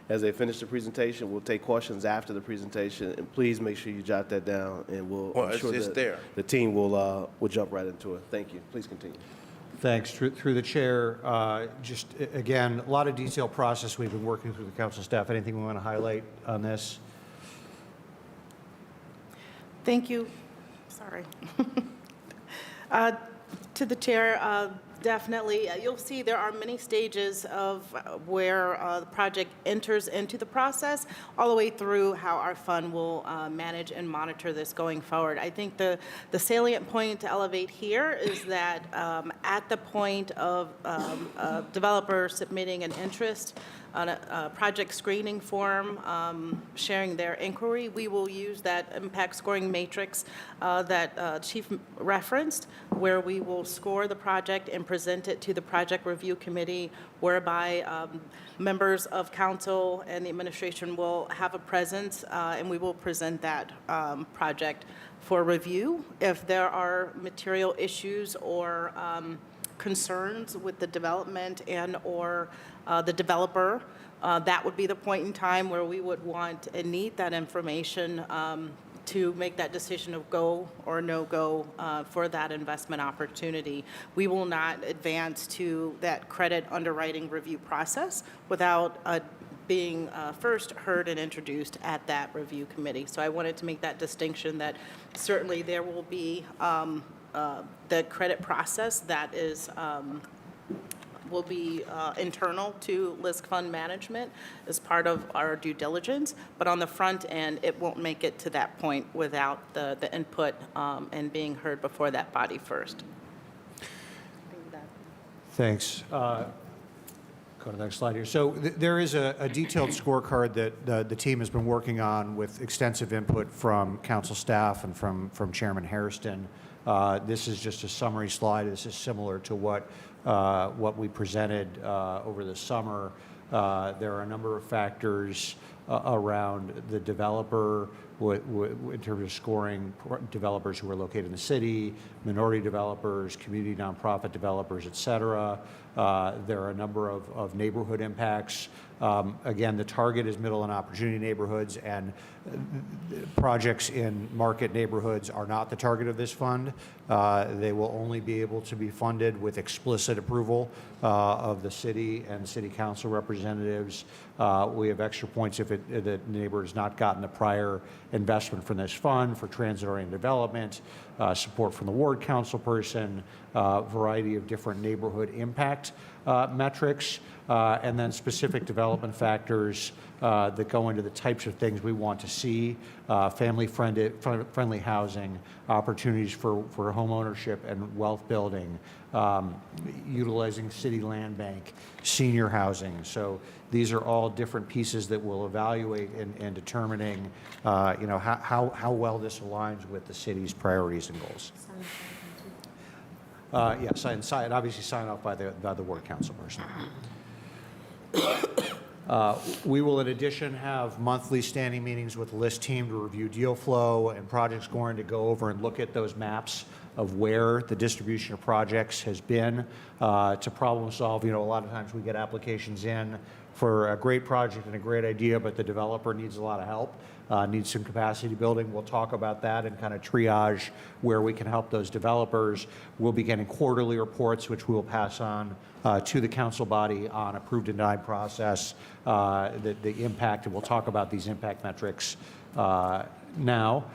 As they finish the presentation, we'll take questions after the presentation, and please make sure you jot that down, and Well, I'm sure it's that there. the team will jump right into it. Thank you. Please continue. Thanks. Through the chair, just again, a lot of detailed process we've been working through the council staff. Anything we want to highlight on this? Thank you. Sorry. To the chair, definitely. You'll see there are many stages of where the project enters into the process, all the way through how our fund will manage and monitor this going forward. I think the salient point to elevate here is that at the point of a developer submitting an interest on a project screening form, sharing their inquiry, we will use that impact scoring matrix that Chief referenced, where we will score the project and present it to the project review committee, whereby members of council and the administration will have a presence, and we will present that project for review. If there are material issues or concerns with the development and or the developer, that would be the point in time where we would want and need that information to make that decision of go or no go for that investment opportunity. We will not advance to that credit underwriting review process without being first heard and introduced at that review committee. So I wanted to make that distinction that certainly there will be the credit process that is will be internal to LISC Fund Management as part of our due diligence, but on the front end, it won't make it to that point without the input and being heard before that body first. Thanks. Go to the next slide here. So there is a detailed scorecard that the team has been working on with extensive input from council staff and from Chairman Hairston. This is just a summary slide. This is similar to what we presented over the summer. There are a number of factors around the developer in terms of scoring developers who are located in the city, minority developers, community nonprofit developers, et cetera. There are a number of neighborhood impacts. Again, the target is middle and opportunity neighborhoods, and projects in market neighborhoods are not the target of this fund. They will only be able to be funded with explicit approval of the city and city council representatives. We have extra points if the neighbor has not gotten a prior investment from this fund for transit-oriented development, support from the ward council person, variety of different neighborhood impact metrics, and then specific development factors that go into the types of things we want to see, family-friendly housing, opportunities for home ownership and wealth building, utilizing city land bank, senior housing. So these are all different pieces that we'll evaluate in determining how well this aligns with the city's priorities and goals. Yes, and obviously sign off by the ward council person. We will, in addition, have monthly standing meetings with the LISC team to review deal flow and project scoring, to go over and look at those maps of where the distribution of projects has been to problem solve. A lot of times we get applications in for a great project and a great idea, but the developer needs a lot of help, needs some capacity building. We'll talk about that and kind of triage where we can help those developers. We'll be getting quarterly reports, which we will pass on to the council body on approved and denied process, the impact, and we'll talk about these impact metrics now.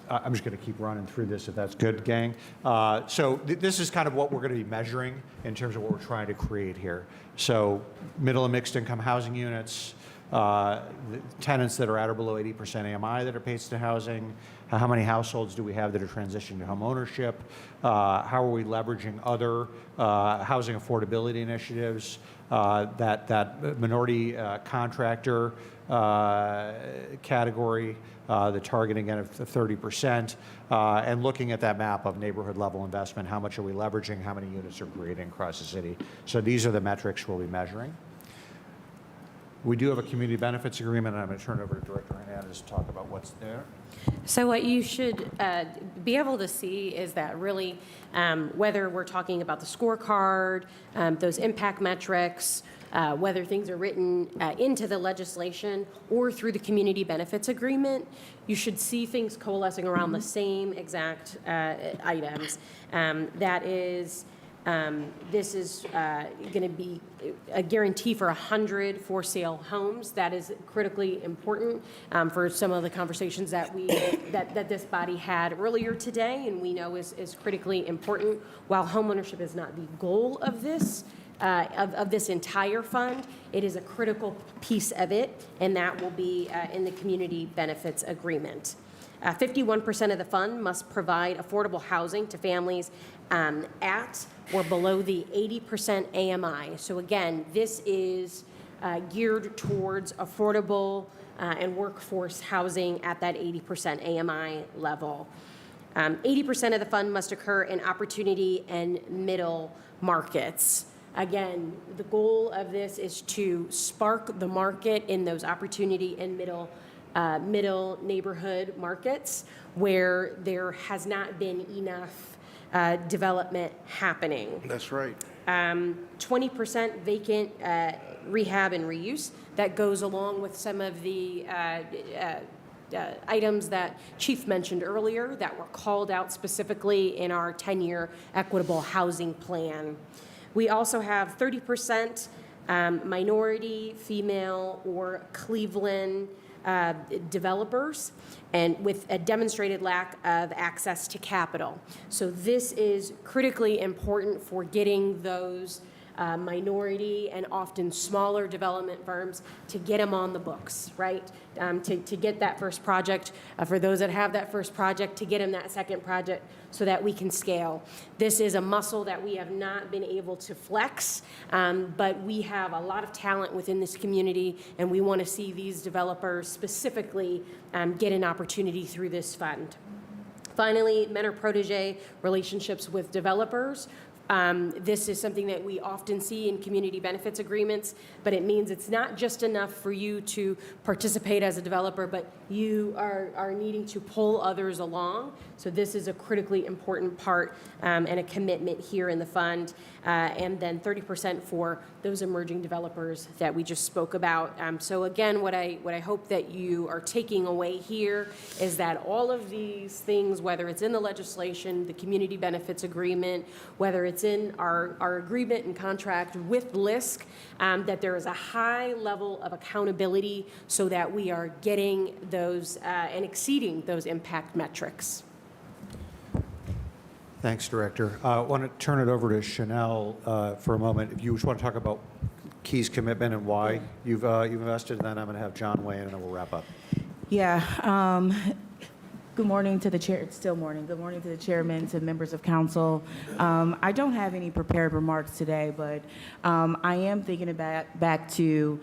I'm just going to keep running through this if that's good, gang. So this is kind of what we're going to be measuring in terms of what we're trying to create here. So middle and mixed income housing units, the tenants that are at or below 80% AMI that are paced to housing, how many households do we have that are transitioning to home ownership, how are we leveraging other housing affordability initiatives, that minority contractor category, the target again of 30%, and looking at that map of neighborhood level investment, how much are we leveraging, how many units are creating across the city. So these are the metrics we'll be measuring. We do have a community benefits agreement, and I'm going to turn it over to Director Hernandez to talk about what's there. So what you should be able to see is that really, whether we're talking about the scorecard, those impact metrics, whether things are written into the legislation or through the community benefits agreement, you should see things coalescing around the same exact items. That is This is going to be a guarantee for 100 for-sale homes. That is critically important for some of the conversations that that this body had earlier today, and we know is critically important. While homeownership is not the goal of this, of this entire fund, it is a critical piece of it, and that will be in the community benefits agreement. 51% of the fund must provide affordable housing to families at or below the 80% AMI. So again, this is geared towards affordable and workforce housing at that 80% AMI level. 80% of the fund must occur in opportunity and middle markets. Again, the goal of this is to spark the market in those opportunity and middle neighborhood markets where there has not been enough development happening. That's right. 20% vacant rehab and reuse. That goes along with some of the items that Chief mentioned earlier that were called out specifically in our 10-year equitable housing plan. We also have 30% minority, female, or Cleveland developers, and with a demonstrated lack of access to capital. So this is critically important for getting those minority and often smaller development firms to get them on the books, right? To get that first project, for those that have that first project, to get them that second project so that we can scale. This is a muscle that we have not been able to flex, but we have a lot of talent within this community, and we want to see these developers specifically get an opportunity through this fund. Finally, mentor-protege relationships with developers. This is something that we often see in community benefits agreements, but it means it's not just enough for you to participate as a developer, but you are needing to pull others along. So this is a critically important part and a commitment here in the fund. And then 30% for those emerging developers that we just spoke about. So again, what I hope that you are taking away here is that all of these things, whether it's in the legislation, the community benefits agreement, whether it's in our agreement and contract with LISC, that there is a high level of accountability so that we are getting those and exceeding those impact metrics. Thanks, Director. I want to turn it over to Chanel for a moment. If you just want to talk about Key's commitment and why you've invested, and then I'm going to have John weigh in, and then we'll wrap up. Yeah. Good morning to the chair. It's still morning. Good morning to the chairman, to members of council. I don't have any prepared remarks today, but I am thinking back to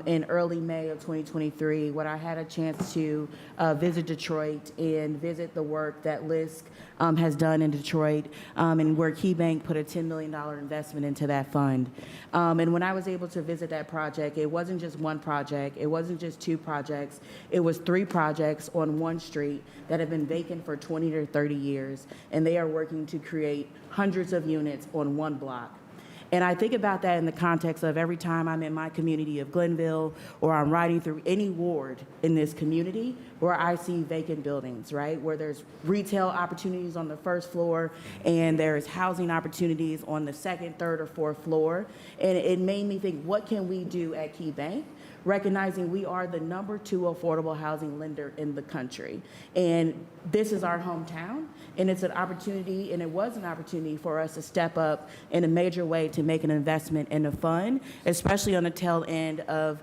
in early May of 2023 when I had a chance to visit Detroit and visit the work that LISC has done in Detroit, and where KeyBank put a $10 million investment into that fund. And when I was able to visit that project, it wasn't just one project, it wasn't just two projects, it was 3 projects on one street that have been vacant for 20 to 30 years, and they are working to create hundreds of units on one block. And I think about that in the context of every time I'm in my community of Glenville, or I'm riding through any ward in this community where I see vacant buildings, right? Where there's retail opportunities on the first floor and there's housing opportunities on the second, third, or fourth floor. And it made me think, what can we do at KeyBank? Recognizing we are the #2 affordable housing lender in the country. And this is our hometown, and it's an opportunity, and it was an opportunity for us to step up in a major way to make an investment in the fund, especially on the tail end of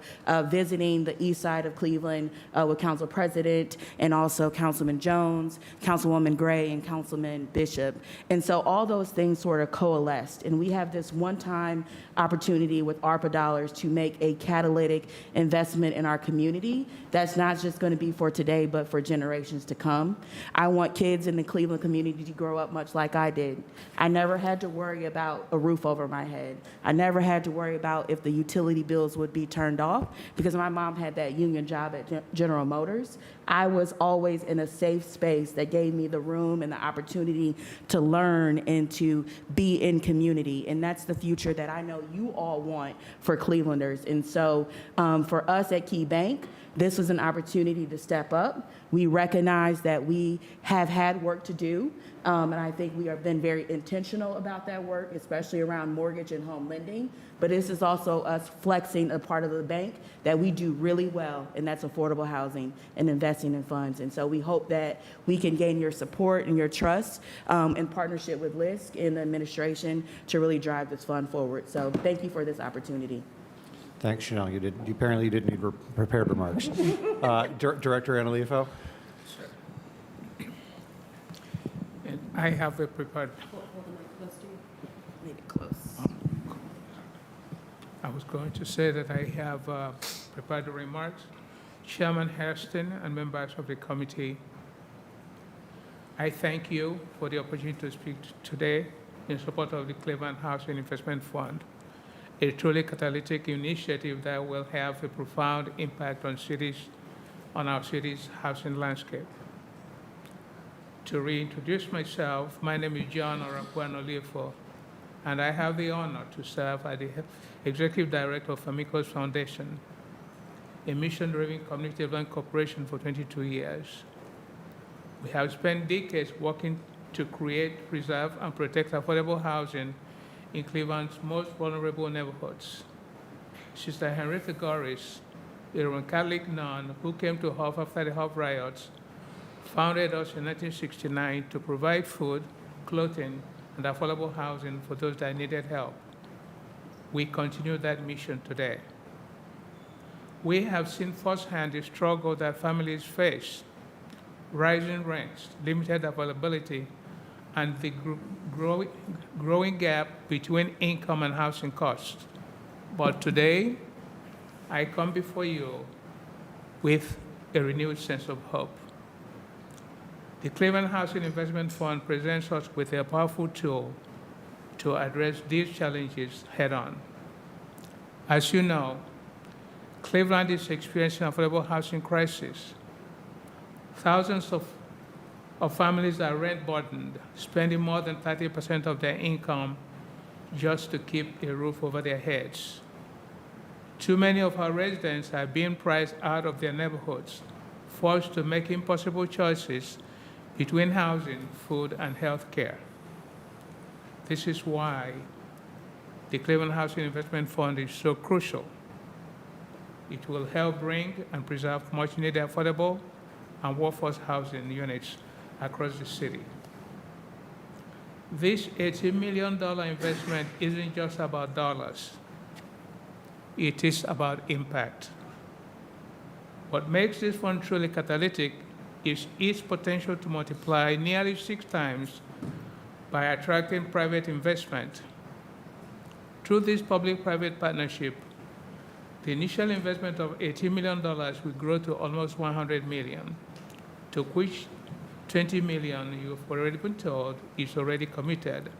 visiting the east side of Cleveland with Council President and also Councilman Jones, Councilwoman Gray, and Councilman Bishop. And so all those things sort of coalesced, and we have this one-time opportunity with ARPA dollars to make a catalytic investment in our community that's not just going to be for today, but for generations to come. I want kids in the Cleveland community to grow up much like I did. I never had to worry about a roof over my head. I never had to worry about if the utility bills would be turned off because my mom had that union job at General Motors. I was always in a safe space that gave me the room and the opportunity to learn and to be in community. And that's the future that I know you all want for Clevelanders. And so For us at Key Bank, this was an opportunity to step up. We recognize that we have had work to do, and I think we have been very intentional about that work, especially around mortgage and home lending. But this is also us flexing a part of the bank that we do really well, and that's affordable housing and investing in funds. And so we hope that we can gain your support and your trust in partnership with LISC and the administration to really drive this fund forward. So thank you for this opportunity. Thanks, Chanel. You apparently didn't need prepared remarks. Director Analiefo? And I have a prepared. Make it close. I was going to say that I have prepared the remarks. Chairman Hairston and members of the committee, I thank you for the opportunity to speak today in support of the Cleveland Housing Investment Fund, a truly catalytic initiative that will have a profound impact on our city's housing landscape. To reintroduce myself, my name is John Orapuano-Liefo, and I have the honor to serve as the Executive Director of Amicus Foundation, a mission-driven community development corporation for 22 years. We have spent decades working to create, preserve, and protect affordable housing in Cleveland's most vulnerable neighborhoods. Sister Henrietta Goris, a Roman Catholic nun who came to Huff after the Huff riots, founded us in 1969 to provide food, clothing, and affordable housing for those that needed help. We continue that mission today. We have seen firsthand the struggle that families face, rising rents, limited availability, and the growing gap between income and housing costs. But today, I come before you with a renewed sense of hope. The Cleveland Housing Investment Fund presents us with a powerful tool to address these challenges head-on. As you know, Cleveland is experiencing an affordable housing crisis. Thousands of families are rent-burdened, spending more than 30% of their income just to keep a roof over their heads. Too many of our residents are being priced out of their neighborhoods, forced to make impossible choices between housing, food, and health care. This is why the Cleveland Housing Investment Fund is so crucial. It will help bring and preserve much-needed affordable and workforce housing units across the city. This $80 million investment isn't just about dollars. It is about impact. What makes this fund truly catalytic is its potential to multiply nearly 6 times by attracting private investment. Through this public-private partnership, the initial investment of $80 million will grow to almost $100 million, to which $20 million, you've already been told, is already committed,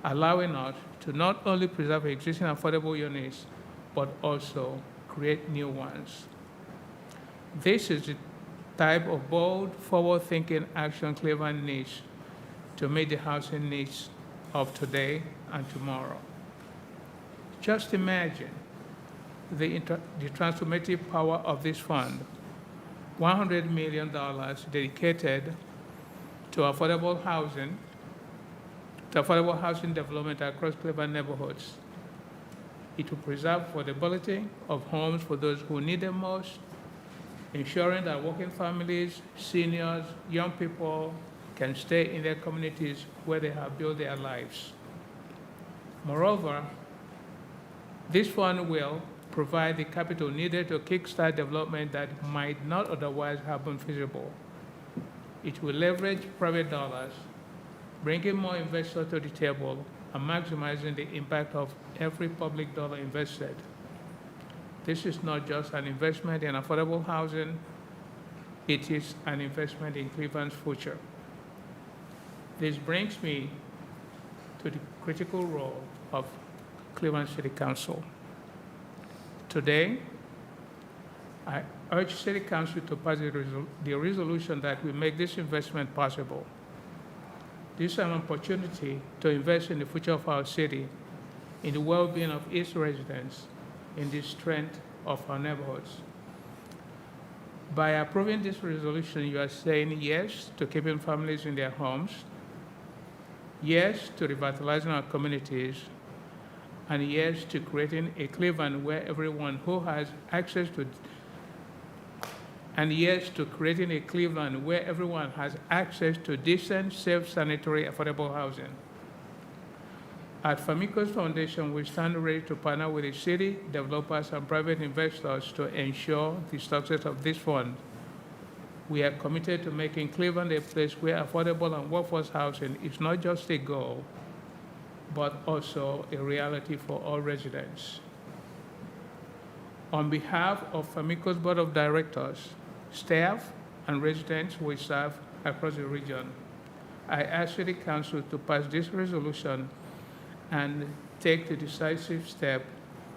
allowing us to not only preserve existing affordable units, but also create new ones. This is the type of bold, forward-thinking action Cleveland needs to meet the housing needs of today and tomorrow. Just imagine the transformative power of this fund, $100 million dedicated to affordable housing development across Cleveland neighborhoods. It will preserve affordability of homes for those who need them most, ensuring that working families, seniors, young people can stay in their communities where they have built their lives. Moreover, this fund will provide the capital needed to kickstart development that might not otherwise have been feasible. It will leverage private dollars, bringing more investors to the table and maximizing the impact of every public dollar invested. This is not just an investment in affordable housing, it is an investment in Cleveland's future. This brings me to the critical role of Cleveland City Council. Today, I urge City Council to pass the resolution that will make this investment possible. This is an opportunity to invest in the future of our city, in the well-being of its residents, in the strength of our neighborhoods. By approving this resolution, you are saying yes to keeping families in their homes, yes to revitalizing our communities, and yes to creating a Cleveland where everyone who has access to decent, safe, sanitary, affordable housing. At Famicos Foundation, we stand ready to partner with the city, developers, and private investors to ensure the success of this fund. We are committed to making Cleveland a place where affordable and workforce housing is not just a goal, but also a reality for all residents. On behalf of Famicos Board of Directors, staff, and residents we serve across the region, I ask City Council to pass this resolution and take the decisive step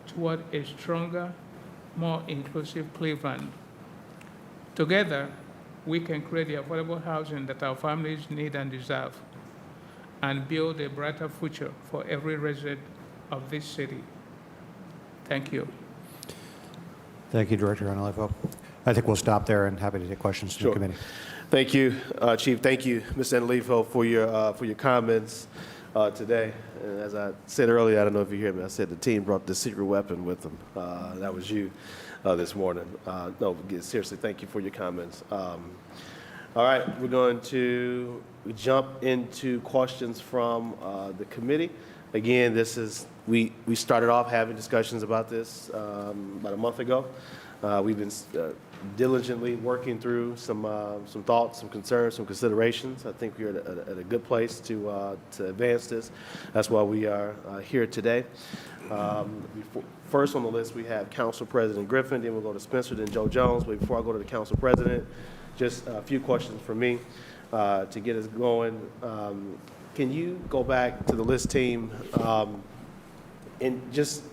toward a stronger, more inclusive Cleveland. Together, we can create the affordable housing that our families need and deserve, and build a brighter future for every resident of this city. Thank you. Thank you, Director Onalifo. I think we'll stop there and happy to take questions from the committee. Thank you, Chief. Thank you, Mr. Onalifo, for your comments today. And as I said earlier, I don't know if you hear me, I said the team brought the secret weapon with them. That was you this morning. No, seriously, thank you for your comments. All right, we're going to jump into questions from the committee. Again, this is, we started off having discussions about this about a month ago. We've been diligently working through some thoughts, some concerns, some considerations. I think we're at a good place to advance this. That's why we are here today. First on the list, we have Council President Griffin, then we'll go to Spencer, then Joe Jones. But before I go to the Council President, just a few questions for me to get us going. Can you go back to the list team and just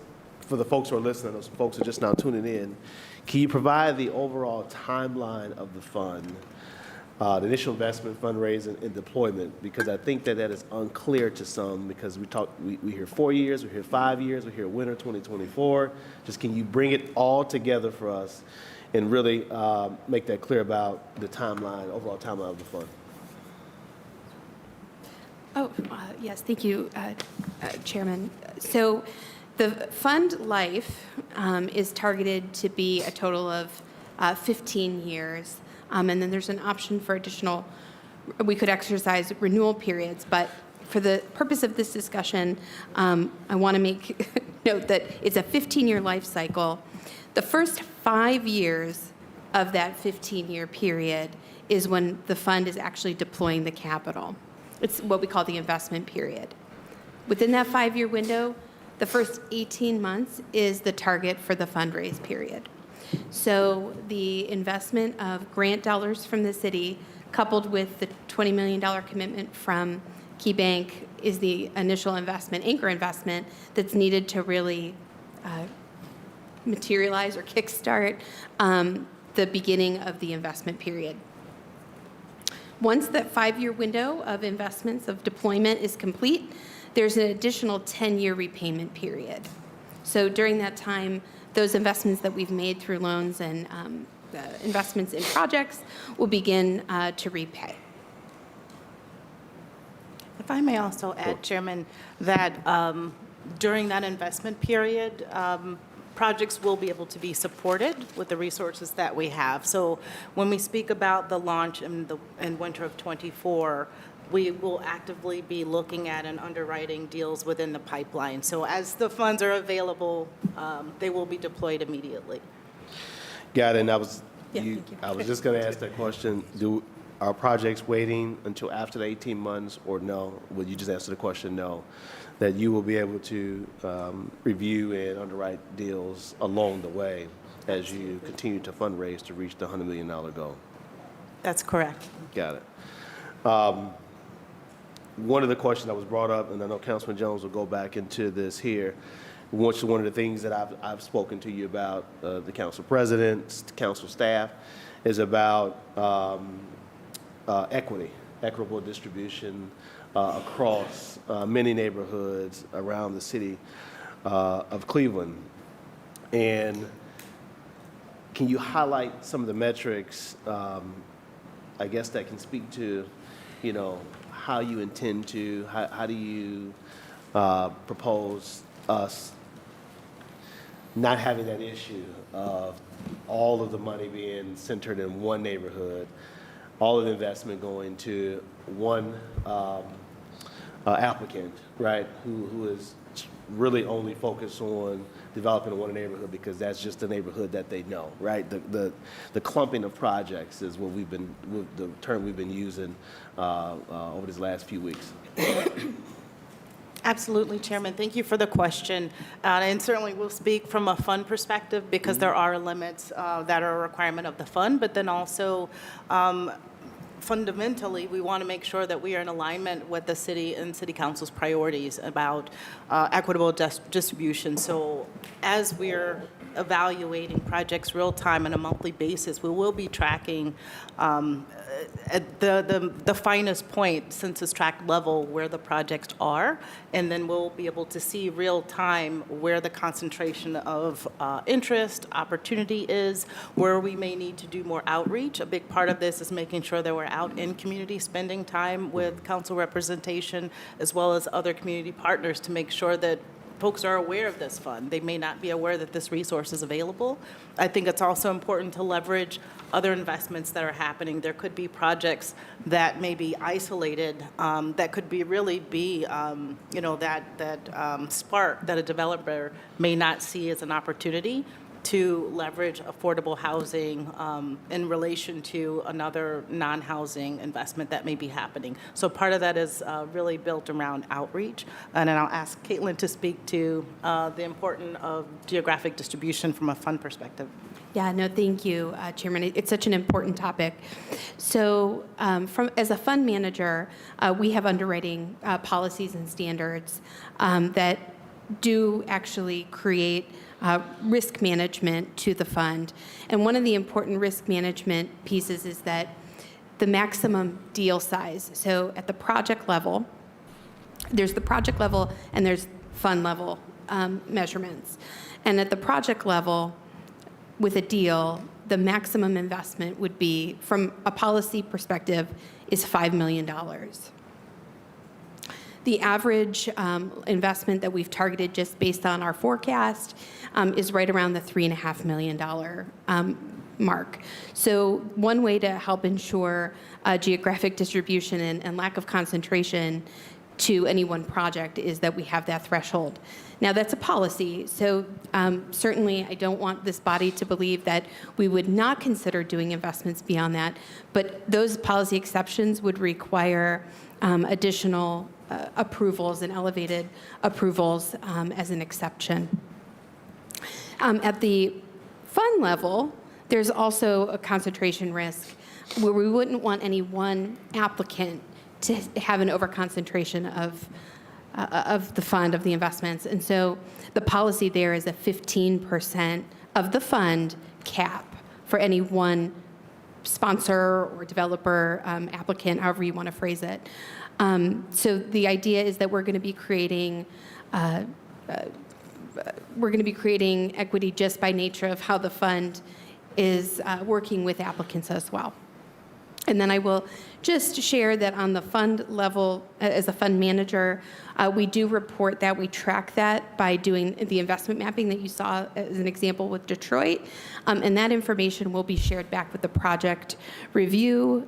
for the folks who are listening, those folks who are just now tuning in, can you provide the overall timeline of the fund, the initial investment, fundraising, and deployment? Because I think that is unclear to some because we hear 4 years, we hear 5 years, we hear winter 2024. Just can you bring it all together for us and really make that clear about the timeline, overall timeline of the fund? Yes, thank you, Chairman. So the fund life is targeted to be a total of 15 years. And then there's an option for additional, we could exercise renewal periods. But for the purpose of this discussion, I want to make note that it's a 15-year life cycle. The first 5 years of that 15-year period is when the fund is actually deploying the capital. It's what we call the investment period. Within that 5-year window, the first 18 months is the target for the fundraise period. So the investment of grant dollars from the city, coupled with the $20 million commitment from Key Bank, is the initial investment, anchor investment, that's needed to really materialize or kickstart the beginning of the investment period. Once that 5-year window of investments of deployment is complete, there's an additional 10-year repayment period. So during that time, those investments that we've made through loans and investments in projects will begin to repay. If I may also add, Chairman, that during that investment period, projects will be able to be supported with the resources that we have. So when we speak about the launch in winter of '24, we will actively be looking at and underwriting deals within the pipeline. So as the funds are available, they will be deployed immediately. Got it. And I was just going to ask that question. Are projects waiting until after the 18 months or no? Would you just answer the question no? That you will be able to review and underwrite deals along the way as you continue to fundraise to reach the $100 million goal? That's correct. Got it. One of the questions that was brought up, and I know Councilman Jones will go back into this here, which is one of the things that I've spoken to you about, the council president, council staff, is about equitable distribution across many neighborhoods around the city of Cleveland. And can you highlight some of the metrics, I guess, that can speak to, you know, how you intend to, how do you propose us not having that issue of all of the money being centered in one neighborhood, all of the investment going to one applicant, right, who is really only focused on developing in one neighborhood because that's just the neighborhood that they know, right? The clumping of projects is what the term we've been using over these last few weeks. Absolutely, Chairman. Thank you for the question. And certainly we'll speak from a fund perspective because there are limits that are a requirement of the fund, but then also fundamentally, we want to make sure that we are in alignment with the city and city council's priorities about equitable distribution. So as we're evaluating projects real time on a monthly basis, we will be tracking at the finest point, census tract level, where the projects are, and then we'll be able to see real time where the concentration of interest, opportunity is, where we may need to do more outreach. A big part of this is making sure that we're out in community, spending time with council representation, as well as other community partners to make sure that folks are aware of this fund. They may not be aware that this resource is available. I think it's also important to leverage other investments that are happening. There could be projects that may be isolated, that could be really be, you know, that spark that a developer may not see as an opportunity to leverage affordable housing in relation to another non-housing investment that may be happening. So part of that is really built around outreach. And then I'll ask Caitlin to speak to the importance of geographic distribution from a fund perspective. Yeah, no, thank you, Chairman. It's such an important topic. So as a fund manager, we have underwriting policies and standards that do actually create risk management to the fund. And one of the important risk management pieces is that the maximum deal size. So at the project level, there's the project level and there's fund level measurements. And at the project level, with a deal, the maximum investment would be, from a policy perspective, is $5 million. The average investment that we've targeted just based on our forecast is right around the $3.5 million mark. So one way to help ensure geographic distribution and lack of concentration to any one project is that we have that threshold. Now, that's a policy, so certainly I don't want this body to believe that we would not consider doing investments beyond that, but those policy exceptions would require additional approvals and elevated approvals as an exception. At the fund level, there's also a concentration risk where we wouldn't want any one applicant to have an overconcentration of the fund, of the investments. And so the policy there is a 15% of the fund cap for any one sponsor or developer, applicant, however you want to phrase it. So the idea is that we're going to be creating equity just by nature of how the fund is working with applicants as well. And then I will just share that on the fund level, as a fund manager, we do report that. We track that by doing the investment mapping that you saw as an example with Detroit. And that information will be shared back with the project review.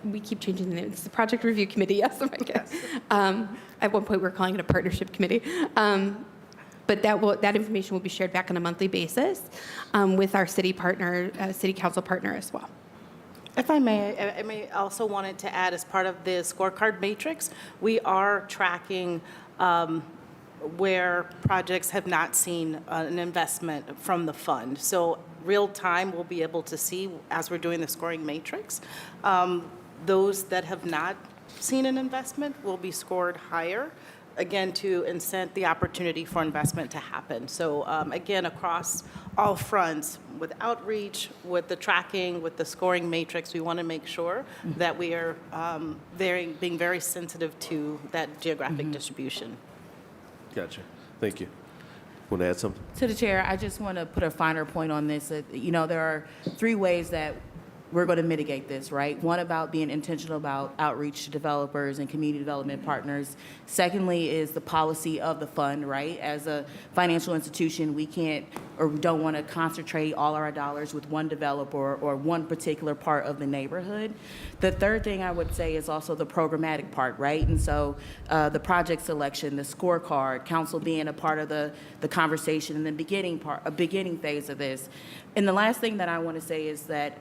We keep changing the name. It's the project review committee, yes, oh my God. At one point, we were calling it a partnership committee. But that information will be shared back on a monthly basis with our city partner, city council partner as well. If I may, I may also wanted to add, as part of the scorecard matrix, we are tracking where projects have not seen an investment from the fund. So real time, we'll be able to see, as we're doing the scoring matrix, those that have not seen an investment will be scored higher, again, to incent the opportunity for investment to happen. So again, across all fronts, with outreach, with the tracking, with the scoring matrix, we want to make sure that we are being very sensitive to that geographic distribution. Gotcha. Thank you. Want to add something? To the chair, I just want to put a finer point on this. You know, there are 3 ways that we're going to mitigate this, right? One, about being intentional about outreach to developers and community development partners. Secondly is the policy of the fund, right? As a financial institution, we can't or we don't want to concentrate all our dollars with one developer or one particular part of the neighborhood. The third thing I would say is also the programmatic part, right? And so the project selection, the scorecard, council being a part of the conversation in the beginning phase of this. And the last thing that I want to say is that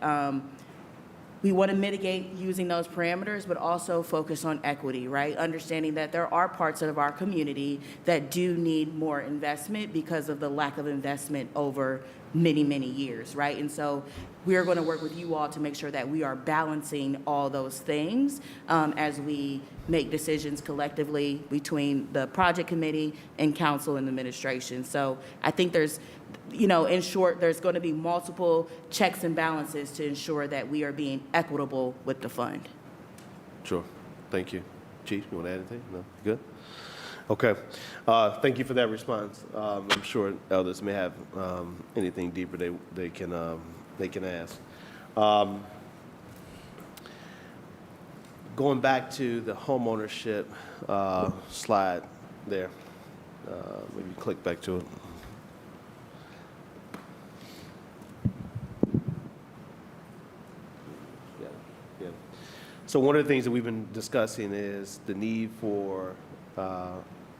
we want to mitigate using those parameters, but also focus on equity, right? Understanding that there are parts of our community that do need more investment because of the lack of investment over many, many years, right? And so we are going to work with you all to make sure that we are balancing all those things as we make decisions collectively between the project committee and council and administration. So I think there's, you know, in short, there's going to be multiple checks and balances to ensure that we are being equitable with the fund. Sure. Thank you. Chief, you want to add anything? No? Good? Okay. Thank you for that response. I'm sure others may have anything deeper they can ask. Going back to the homeownership slide there. Maybe click back to it. Yeah. So one of the things that we've been discussing is the need for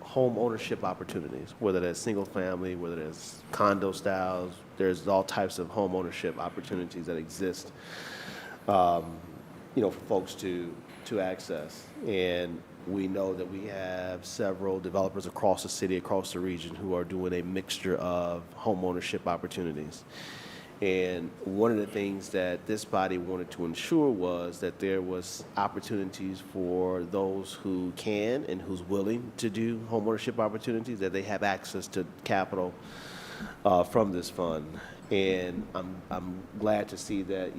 home ownership opportunities, whether that's single family, whether that's condo styles. There's all types of home ownership opportunities that exist, for folks to access. And we know that we have several developers across the city, across the region, who are doing a mixture of home ownership opportunities. And one of the things that this body wanted to ensure was that there was opportunities for those who can and who's willing to do homeownership opportunities, that they have access to capital from this fund. And I'm glad to see that,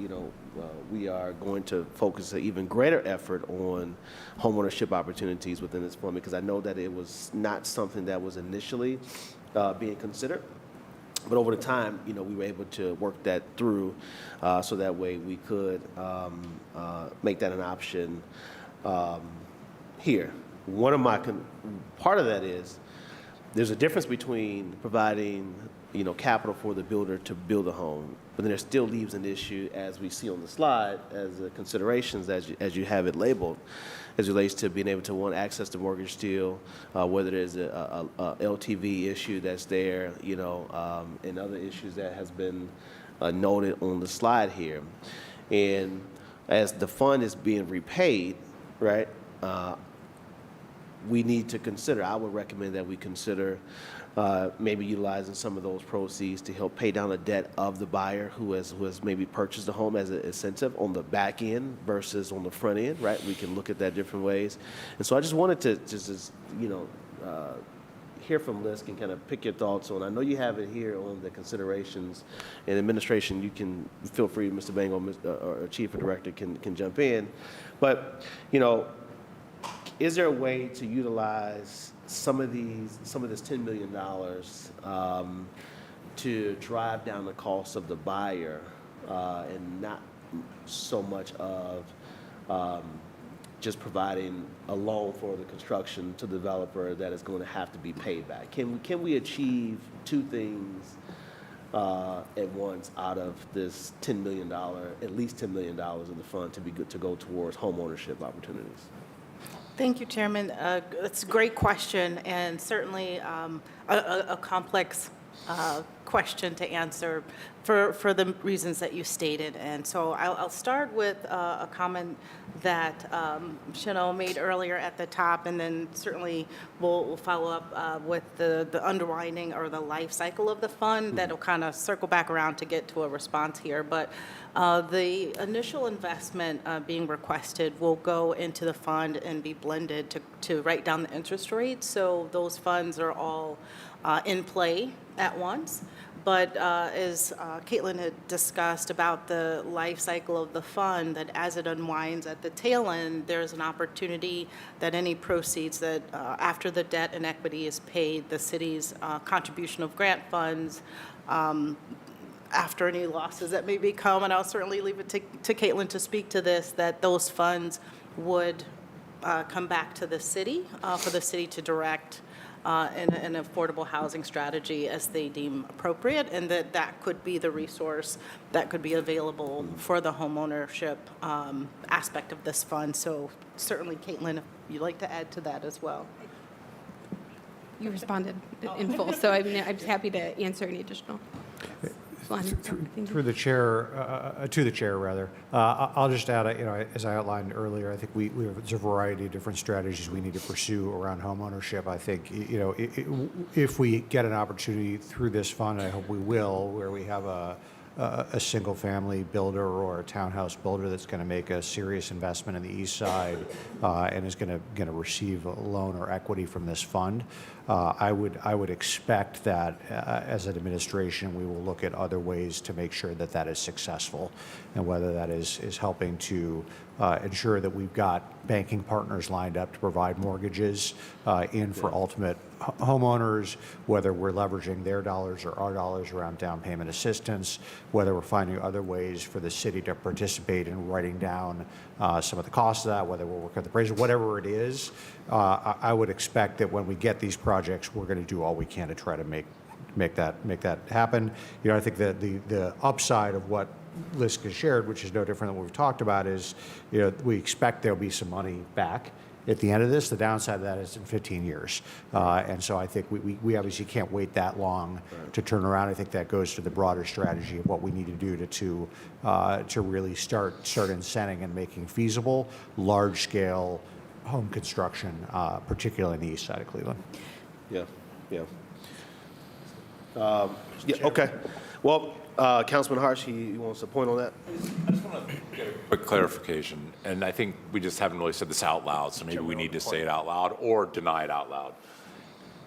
we are going to focus an even greater effort on homeownership opportunities within this fund, because I know that it was not something that was initially being considered. But over the time, we were able to work that through so that way we could make that an option here. Part of that is there's a difference between providing capital for the builder to build a home, but then there still leaves an issue, as we see on the slide, as the considerations as you have it labeled, as it relates to being able to, one, access the mortgage deal, whether there's a LTV issue that's there, and other issues that has been noted on the slide here. And as the fund is being repaid, right, we need to consider, I would recommend that we consider maybe utilizing some of those proceeds to help pay down the debt of the buyer who has maybe purchased a home as an incentive on the back end versus on the front end, right? We can look at that different ways. And so I just wanted to hear from Lisk and kind of pick your thoughts on, I know you have it here on the considerations, and administration, you can feel free, Mr. Bango or Chief or Director can jump in. But, is there a way to utilize some of this $10 million to drive down the cost of the buyer and not so much of just providing a loan for the construction to the developer that is going to have to be paid back? Can we achieve two things at once out of this $10 million, at least $10 million in the fund to go towards home ownership opportunities? Thank you, Chairman. It's a great question, and certainly a complex question to answer for the reasons that you stated. And so I'll start with a comment that Chanel made earlier at the top, and then certainly we'll follow up with the underwriting or the life cycle of the fund. That'll kind of circle back around to get to a response here. But the initial investment being requested will go into the fund and be blended to write down the interest rate. So those funds are all in play at once. But as Caitlin had discussed about the life cycle of the fund, that as it unwinds at the tail end, there's an opportunity that any proceeds that after the debt and equity is paid, the city's contribution of grant funds, after any losses that may become, and I'll certainly leave it to Caitlin to speak to this, that those funds would come back to the city for the city to direct an affordable housing strategy as they deem appropriate, and that could be the resource that could be available for the homeownership aspect of this fund. So certainly, Caitlin, if you'd like to add to that as well. You responded in full, so I'm happy to answer any additional. Through the chair, to the chair, rather. I'll just add, as I outlined earlier, I think there's a variety of different strategies we need to pursue around homeownership. I think, if we get an opportunity through this fund, I hope we will, where we have a single-family builder or a townhouse builder that's going to make a serious investment in the east side and is going to receive a loan or equity from this fund. I would expect that as an administration, we will look at other ways to make sure that that is successful, and whether that is helping to ensure that we've got banking partners lined up to provide mortgages in for ultimate homeowners, whether we're leveraging their dollars or our dollars around down payment assistance, whether we're finding other ways for the city to participate in writing down some of the costs of that, whether we're working with the appraiser, whatever it is. I would expect that when we get these projects, we're going to do all we can to try to make that happen. I think that the upside of what Lisk has shared, which is no different than what we've talked about, is we expect there'll be some money back at the end of this. The downside of that is in 15 years. And so I think we obviously can't wait that long to turn around. I think that goes to the broader strategy of what we need to do to really start incenting and making feasible large-scale home construction, particularly in the east side of Cleveland. Yeah. Okay. Well, Councilman Harsh, he wants a point on that. I just want to get a quick clarification, and I think we just haven't really said this out loud, so maybe we need to say it out loud or deny it out loud.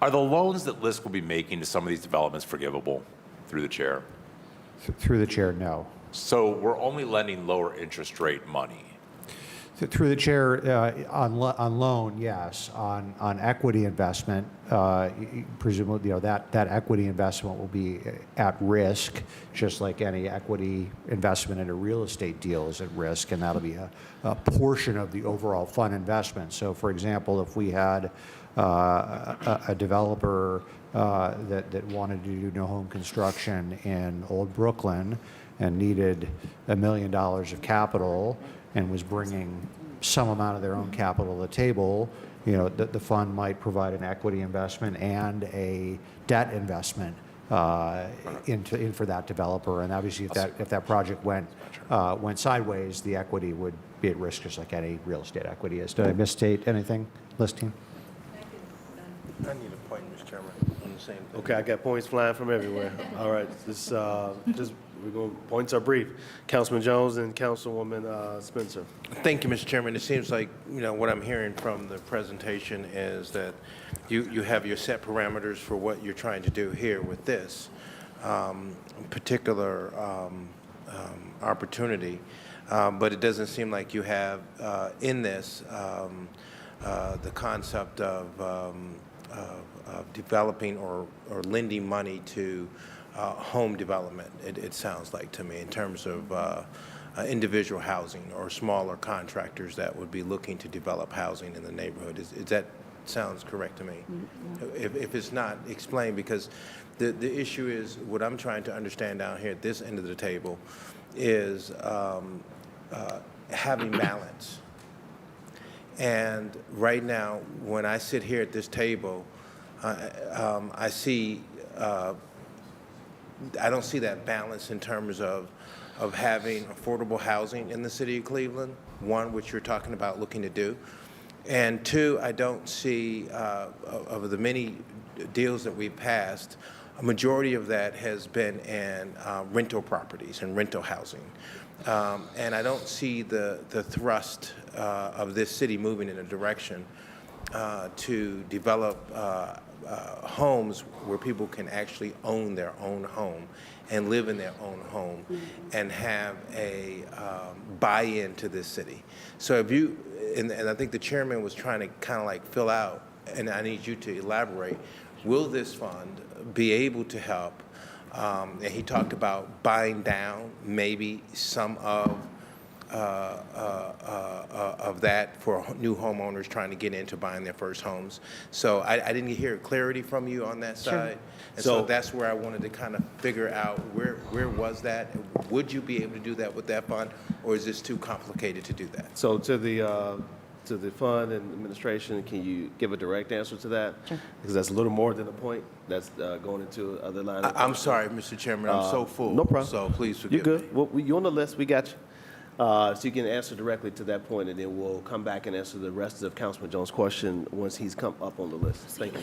Are the loans that Lisk will be making to some of these developments forgivable through the chair? Through the chair, no. So we're only lending lower interest rate money. Through the chair, on loan, yes. On equity investment, presumably, that equity investment will be at risk, just like any equity investment in a real estate deal is at risk, and that'll be a portion of the overall fund investment. So, for example, if we had a developer that wanted to do no home construction in Old Brooklyn and needed $1 million of capital, and was bringing some amount of their own capital to the table, the fund might provide an equity investment and a debt investment in for that developer. And obviously, if that project went sideways, the equity would be at risk, just like any real estate equity is. Did I misstate anything, List team? I need a point, Mr. Chairman, on the same thing. Okay, I got points flying from everywhere. All right, points are brief. Councilman Jones and Councilwoman Spencer. Thank you, Mr. Chairman. It seems like, what I'm hearing from the presentation is that you have your set parameters for what you're trying to do here with this particular opportunity, but it doesn't seem like you have in this the concept of developing or lending money to home development, it sounds like to me, in terms of individual housing or smaller contractors that would be looking to develop housing in the neighborhood. Is that sounds correct to me? If it's not, explain, because the issue is, what I'm trying to understand down here at this end of the table is having balance. And right now, when I sit here at this table, I see I don't see that balance in terms of having affordable housing in the city of Cleveland, one, which you're talking about looking to do, and two, I don't see, of the many deals that we've passed, a majority of that has been in rental properties and rental housing. And I don't see the thrust of this city moving in a direction to develop homes where people can actually own their own home and live in their own home and have a buy-in to this city. So if you, and I think the chairman was trying to kind of like fill out, and I need you to elaborate, will this fund be able to help? And he talked about buying down maybe some of that for new homeowners trying to get into buying their first homes. So I didn't hear clarity from you on that side. And so that's where I wanted to kind of figure out where was that? Would you be able to do that with that fund, or is this too complicated to do that? So to the fund and administration, can you give a direct answer to that? Sure. Because that's a little more than a point. That's going into other line. I'm sorry, Mr. Chairman, I'm so full. No problem. So please forgive You're me. good. Well, you on the list. We got you. So you can answer directly to that point, and then we'll come back and answer the rest of Councilman Jones' question once he's come up on the list. Thank you.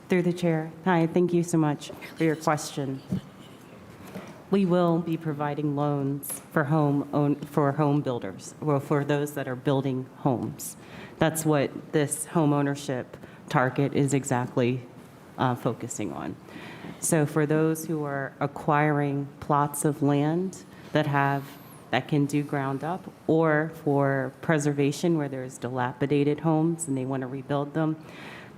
Through the chair. Hi, thank you so much for your question. We will be providing loans for home builders, or for those that are building homes. That's what this home ownership target is exactly focusing on. So for those who are acquiring plots of land that can do ground up, or for preservation where there's dilapidated homes and they want to rebuild them,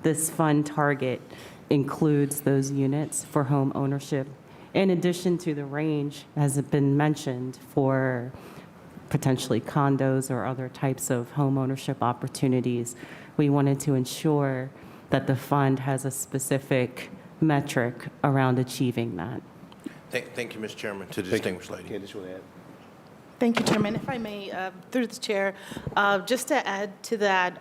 this fund target includes those units for home ownership, in addition to the range, as has been mentioned, for potentially condos or other types of home ownership opportunities. We wanted to ensure that the fund has a specific metric around achieving that. Thank you, Mr. Chairman, to the distinguished lady. Candace, you want to add? Thank you, Chairman. If I may, through the chair, just to add to that,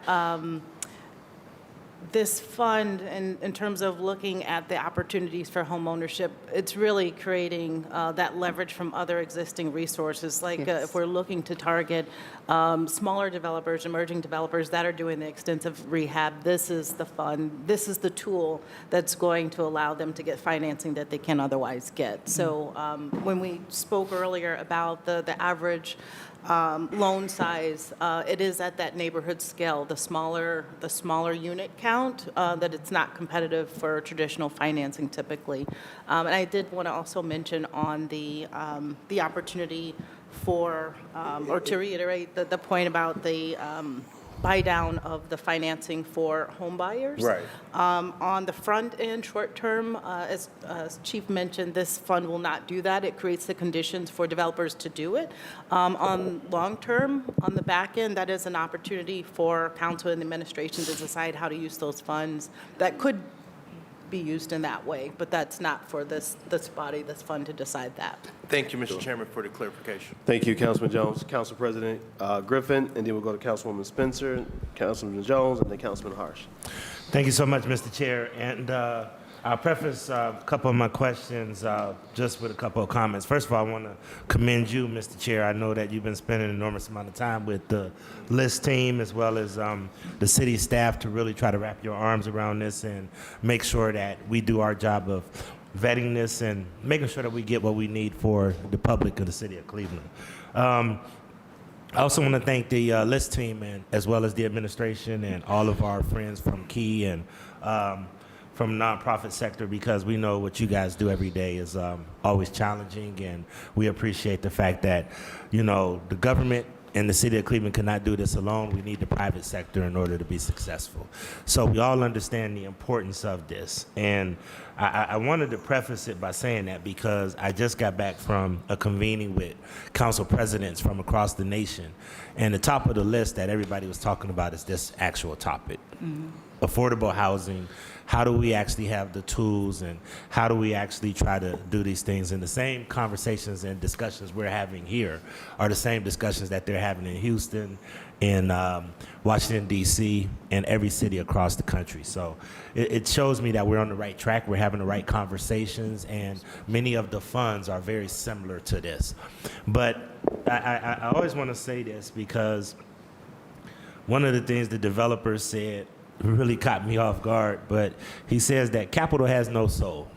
this fund, in terms of looking at the opportunities for home ownership, it's really creating that leverage from other existing resources. Like if we're looking to target smaller developers, emerging developers that are doing the extensive rehab, this is the fund, this is the tool that's going to allow them to get financing that they can otherwise get. So when we spoke earlier about the average loan size, it is at that neighborhood scale, the smaller unit count, that it's not competitive for traditional financing typically. And I did want to also mention on the opportunity for, or to reiterate the point about the buy down of the financing for home buyers. Right. On the front end, short term, as Chief mentioned, this fund will not do that. It creates the conditions for developers to do it. On long term, on the back end, that is an opportunity for council and the administration to decide how to use those funds that could be used in that way, but that's not for this body, this fund, to decide that. Thank you, Mr. Chairman, for the clarification. Thank you, Councilman Jones. Council President Griffin, and then we'll go to Councilwoman Spencer, Councilman Jones, and then Councilman Harsh. Thank you so much, Mr. Chair. And I'll preface a couple of my questions just with a couple of comments. First of all, I want to commend you, Mr. Chair. I know that you've been spending an enormous amount of time with the LIST team as well as the city staff to really try to wrap your arms around this and make sure that we do our job of vetting this and making sure that we get what we need for the public of the city of Cleveland. I also want to thank the LIST team and as well as the administration and all of our friends from Key and from nonprofit sector, because we know what you guys do every day is always challenging, and we appreciate the fact that, you know, the government and the city of Cleveland cannot do this alone. We need the private sector in order to be successful. So we all understand the importance of this. And I wanted to preface it by saying that because I just got back from a convening with council presidents from across the nation. And the top of the list that everybody was talking about is this actual topic. Affordable housing. How do we actually have the tools, and how do we actually try to do these things? And the same conversations and discussions we're having here are the same discussions that they're having in Houston, in Washington, D.C., and every city across the country. So it shows me that we're on the right track. We're having the right conversations, and many of the funds are very similar to this. But I always want to say this because one of the things the developers said really caught me off guard, but he says that capital has no soul.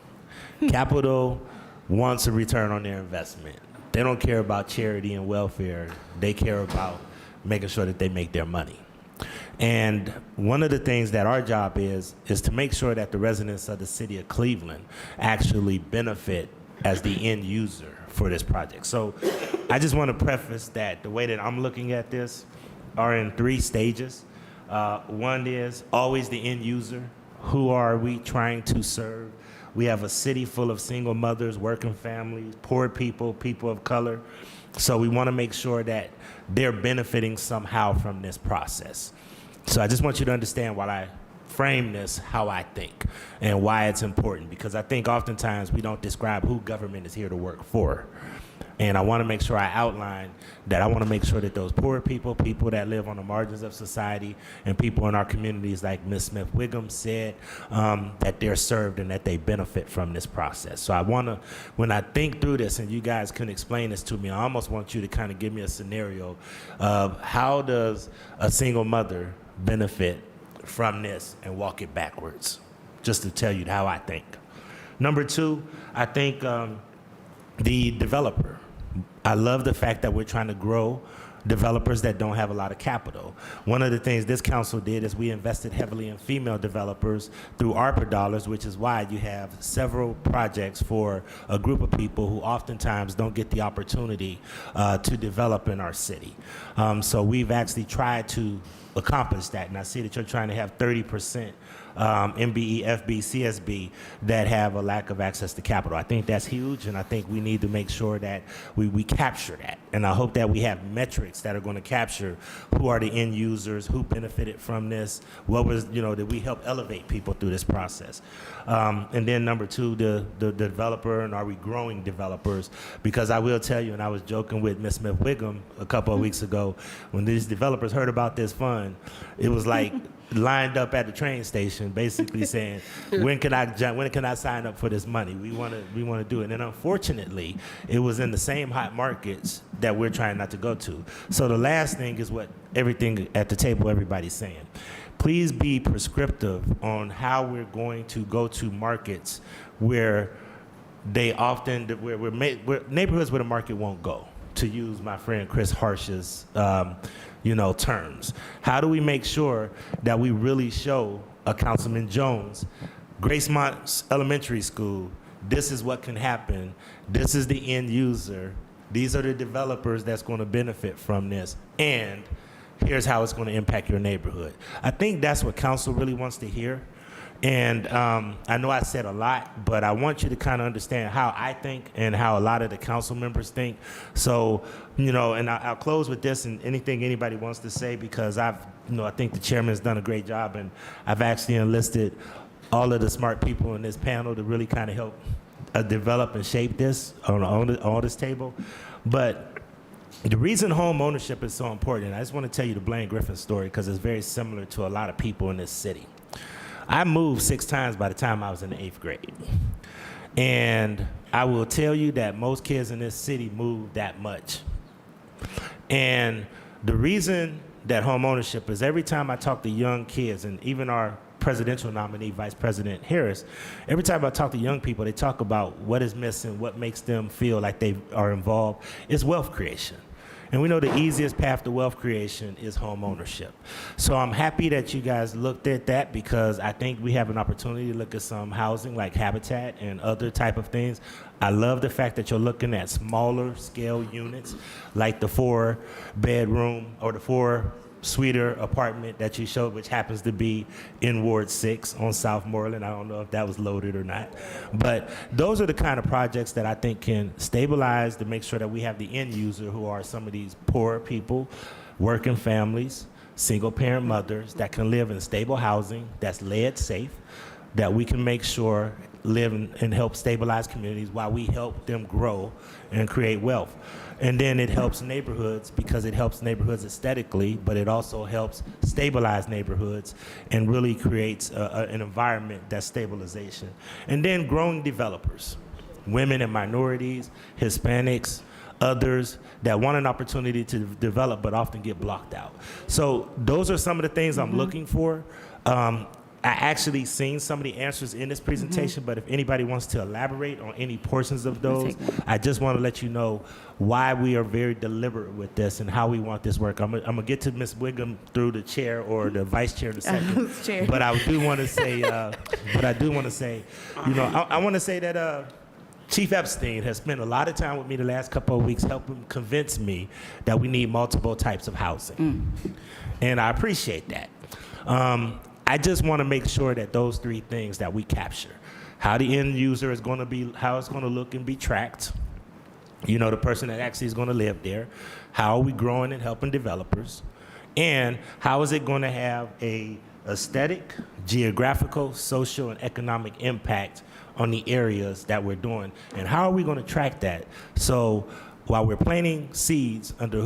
Capital wants a return on their investment. They don't care about charity and welfare. They care about making sure that they make their money. And one of the things that our job is to make sure that the residents of the city of Cleveland actually benefit as the end user for this project. So I just want to preface that the way that I'm looking at this are in 3 stages. One is always the end user. Who are we trying to serve? We have a city full of single mothers, working families, poor people, people of color. So we want to make sure that they're benefiting somehow from this process. So I just want you to understand while I frame this how I think and why it's important, because I think oftentimes we don't describe who government is here to work for. And I want to make sure I outline that I want to make sure that those poor people, people that live on the margins of society, and people in our communities, like Ms. Smith-Wiggum said, that they're served and that they benefit from this process. So I want to, when I think through this, and you guys can explain this to me, I almost want you to kind of give me a scenario of how does a single mother benefit from this and walk it backwards, just to tell you how I think. Number 2, I think the developer. I love the fact that we're trying to grow developers that don't have a lot of capital. One of the things this council did is we invested heavily in female developers through ARPA dollars, which is why you have several projects for a group of people who oftentimes don't get the opportunity to develop in our city. So we've actually tried to accomplish that, and I see that you're trying to have 30% MBE, FB, CSB that have a lack of access to capital. I think that's huge, and I think we need to make sure that we capture that. And I hope that we have metrics that are going to capture who are the end users, who benefited from this, what was, did we help elevate people through this process? And then number 2, the developer, and are we growing developers? Because I will tell you, and I was joking with Ms. Smith-Wiggum a couple of weeks ago, when these developers heard about this fund, it was like lined up at the train station, basically saying, when can I sign up for this money? We want to do it. And unfortunately, it was in the same hot markets that we're trying not to go to. So the last thing is what everything at the table, everybody's saying. Please be prescriptive on how we're going to go to markets where they often, where neighborhoods where the market won't go, to use my friend Chris Harsh's terms. How do we make sure that we really show a Councilman Jones, Gracemont Elementary School, this is what can happen, this is the end user, these are the developers that's going to benefit from this, and here's how it's going to impact your neighborhood. I think that's what council really wants to hear. And I know I said a lot, but I want you to kind of understand how I think and how a lot of the council members think. So, and I'll close with this and anything anybody wants to say, because I think the chairman's done a great job, and I've actually enlisted all of the smart people in this panel to really kind of help develop and shape this on this table. But the reason home ownership is so important, and I just want to tell you the Blaine Griffin story because it's very similar to a lot of people in this city. I moved 6 times by the time I was in the 8th grade. And I will tell you that most kids in this city move that much. And the reason that home ownership is, every time I talk to young kids, and even our presidential nominee, Vice President Harris, every time I talk to young people, they talk about what is missing, what makes them feel like they are involved, is wealth creation. And we know the easiest path to wealth creation is home ownership. So I'm happy that you guys looked at that, because I think we have an opportunity to look at some housing like Habitat and other type of things. I love the fact that you're looking at smaller scale units like the 4-bedroom or the 4-suiter apartment that you showed, which happens to be in Ward 6 on South Moreland. I don't know if that was loaded or not. But those are the kind of projects that I think can stabilize to make sure that we have the end user, who are some of these poor people, working families, single parent mothers that can live in stable housing that's lead safe, that we can make sure live and help stabilize communities while we help them grow and create wealth. And then it helps neighborhoods, because it helps neighborhoods aesthetically, but it also helps stabilize neighborhoods and really creates an environment that's stabilization. And then growing developers, women and minorities, Hispanics, others that want an opportunity to develop but often get blocked out. So those are some of the things I'm looking for. I actually seen some of the answers in this presentation, but if anybody wants to elaborate on any portions of those, I just want to let you know why we are very deliberate with this and how we want this work. I'm gonna get to Ms. Wiggum through the chair or the vice chair in a second. Chair. But I do want to say, you know, I want to say that Chief Epstein has spent a lot of time with me the last couple of weeks helping convince me that we need multiple types of housing. And I appreciate that. I just want to make sure that those three things that we capture, how the end user is going to be, how it's going to look and be tracked, you know, the person that actually is going to live there, how are we growing and helping developers, and how is it going to have a aesthetic, geographical, social, and economic impact on the areas that we're doing, and how are we going to track that? So while we're planting seeds under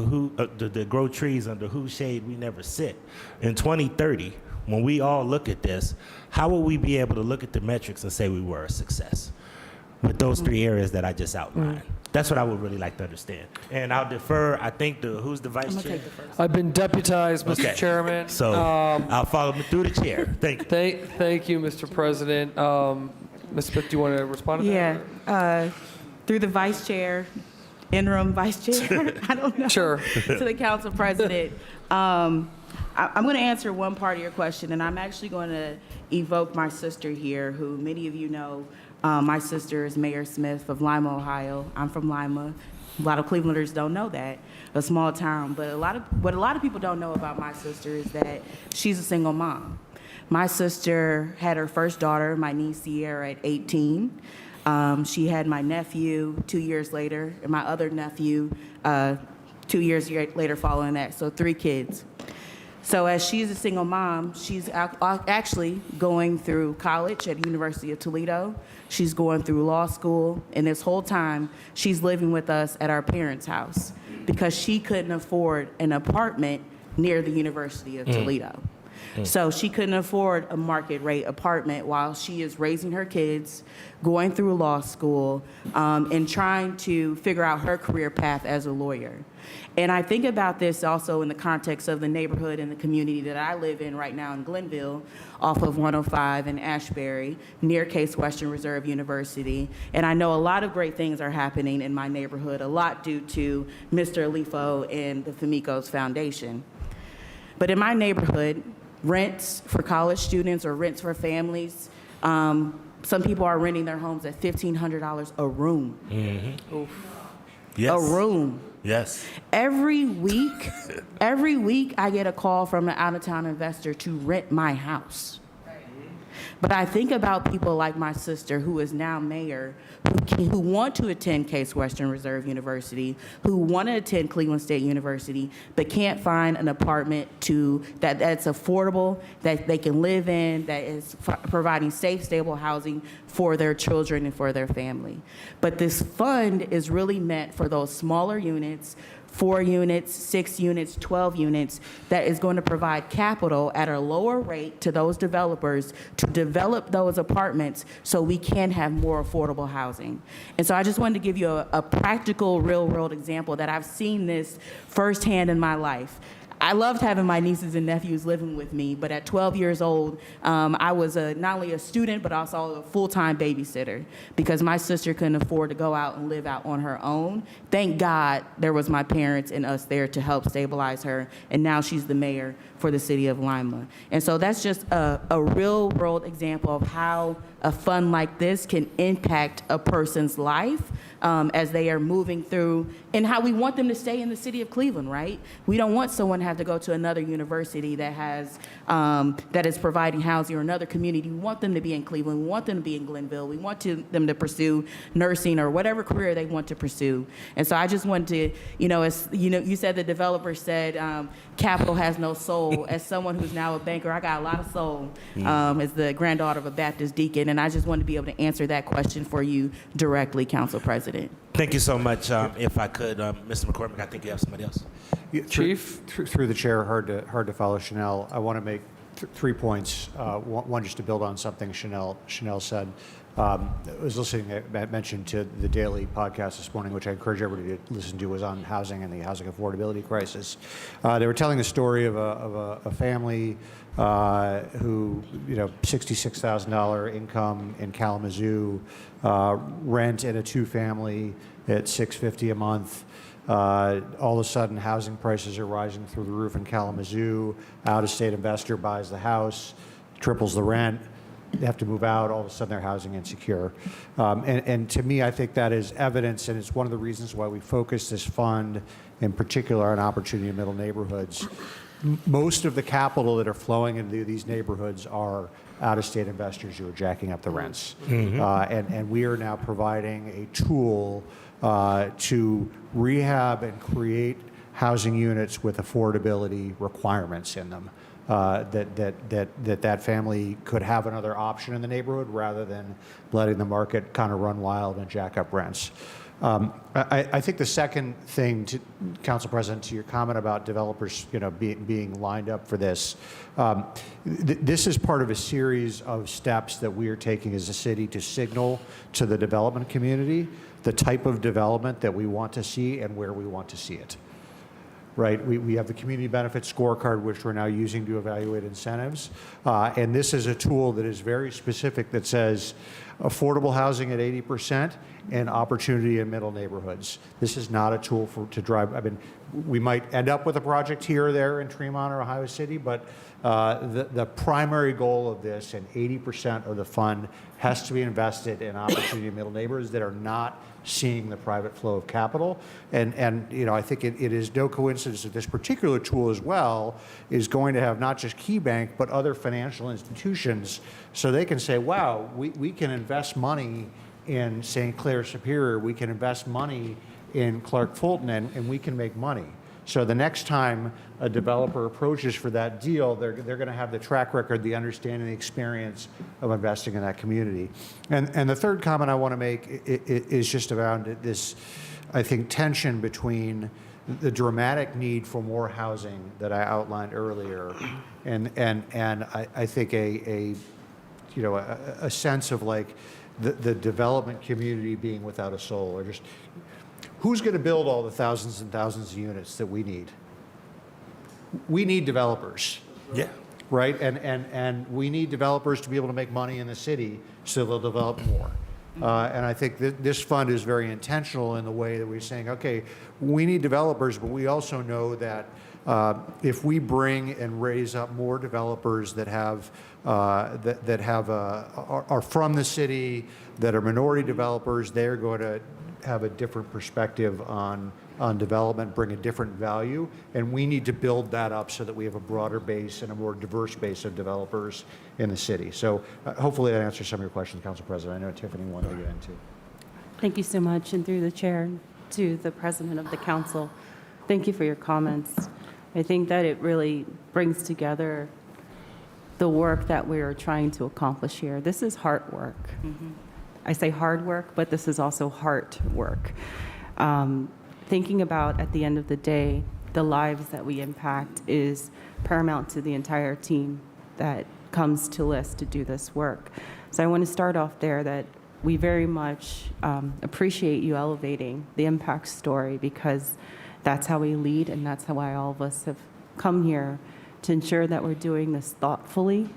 to grow trees under whose shade we never sit, in 2030, when we all look at this, how will we be able to look at the metrics and say we were a success with those three areas that I just outlined? That's what I would really like to understand. And I'll defer, I think, who's the vice chair? I've been deputized, Mr. Chairman. So I'll follow through the chair. Thank you. Thank you, Mr. President. Ms. Smith, do you want to respond to that? Yeah, through the vice chair, interim vice chair, I don't know. Sure. To the council president. I'm going to answer one part of your question, and I'm actually going to evoke my sister here, who many of you know. My sister is Mayor Smith of Lima, Ohio. I'm from Lima. A lot of Clevelanders don't know that, a small town. But what a lot of people don't know about my sister is that she's a single mom. My sister had her first daughter, my niece Sierra, at 18. She had my nephew 2 years later, and my other nephew 2 years later following that, so 3 kids. So as she's a single mom, she's actually going through college at University of Toledo. She's going through law school, and this whole time, she's living with us at our parents' house because she couldn't afford an apartment near the University of Toledo. So she couldn't afford a market rate apartment while she is raising her kids, going through law school, and trying to figure out her career path as a lawyer. And I think about this also in the context of the neighborhood and the community that I live in right now in Glenville, off of 105 in Ashbury, near Case Western Reserve University. And I know a lot of great things are happening in my neighborhood, a lot due to Mr. Alifo and the Famicos Foundation. But in my neighborhood, rents for college students or rents for families, some people are renting their homes at $1,500 a room. Yes. A room. Yes. Every week I get a call from an out-of-town investor to rent my house. But I think about people like my sister, who is now mayor, who want to attend Case Western Reserve University, who want to attend Cleveland State University, but can't find an apartment that's affordable, that they can live in, that is providing safe, stable housing for their children and for their family. But this fund is really meant for those smaller units, 4 units, 6 units, 12 units, that is going to provide capital at a lower rate to those developers to develop those apartments so we can have more affordable housing. And so I just wanted to give you a practical, real-world example that I've seen this firsthand in my life. I loved having my nieces and nephews living with me, but at 12 years old, I was not only a student, but also a full-time babysitter because my sister couldn't afford to go out and live out on her own. Thank God there was my parents and us there to help stabilize her, and now she's the mayor for the city of Lima. And so that's just a real-world example of how a fund like this can impact a person's life as they are moving through, and how we want them to stay in the city of Cleveland, right? We don't want someone to have to go to another university that has that is providing housing, or another community. We want them to be in Cleveland. We want them to be in Glenville. We want them to pursue nursing or whatever career they want to pursue. And so I just wanted to, you said the developer said capital has no soul. As someone who's now a banker, I got a lot of soul as the granddaughter of a Baptist deacon, and I just wanted to be able to answer that question for you directly, Council President. Thank you so much. If I could, Mr. McCormick, I think you have somebody else. Chief? Through the chair, hard to follow Chanel. I want to make 3 points. One, just to build on something Chanel said. I was listening, I mentioned to the Daily podcast this morning, which I encourage everybody to listen to, was on housing and the housing affordability crisis. They were telling the story of a family who, $66,000 income in Kalamazoo, rent in a two-family at $650 a month. All of a sudden, housing prices are rising through the roof in Kalamazoo. Out-of-state investor buys the house, triples the rent. They have to move out. All of a sudden, they're housing insecure. And to me, I think that is evidence, and it's one of the reasons why we focus this fund in particular on opportunity in middle neighborhoods. Most of the capital that are flowing into these neighborhoods are out-of-state investors who are jacking up the rents. And we are now providing a tool to rehab and create housing units with affordability requirements in them. That family could have another option in the neighborhood rather than letting the market kind of run wild and jack up rents. I think the second thing, Council President, to your comment about developers, being lined up for this, this is part of a series of steps that we are taking as a city to signal to the development community the type of development that we want to see and where we want to see it. Right, we have the community benefit scorecard, which we're now using to evaluate incentives. And this is a tool that is very specific that says affordable housing at 80% and opportunity in middle neighborhoods. This is not a tool to drive, we might end up with a project here or there in Tremont or Ohio City, but the primary goal of this, and 80% of the fund has to be invested in opportunity in middle neighborhoods that are not seeing the private flow of capital. And I think it is no coincidence that this particular tool as well is going to have not just KeyBank, but other financial institutions, so they can say, wow, we can invest money in St. Clair Superior, we can invest money in Clark Fulton, and we can make money. So the next time a developer approaches for that deal, they're going to have the track record, the understanding, the experience of investing in that community. And the third comment I want to make is just around this, I think, tension between the dramatic need for more housing that I outlined earlier, and I think a sense of like the development community being without a soul, or just who's going to build all the thousands and thousands of units that we need? We need developers. Yeah. Right? And we need developers to be able to make money in the city, so they'll develop more. And I think that this fund is very intentional in the way that we're saying, okay, we need developers, but we also know that if we bring and raise up more developers that have are from the city, that are minority developers, they're going to have a different perspective on development, bring a different value, and we need to build that up so that we have a broader base and a more diverse base of developers in the city. So hopefully that answers some of your questions, Council President. I know Tiffany wanted to get into. Thank you so much, and through the chair to the President of the Council, thank you for your comments. I think that it really brings together the work that we're trying to accomplish here. This is hard work. I say hard work, but this is also heart work. Thinking about, at the end of the day, the lives that we impact is paramount to the entire team that comes to LIST to do this work. So I want to start off there that we very much appreciate you elevating the impact story, because that's how we lead, and that's how all of us have come here to ensure that we're doing this thoughtfully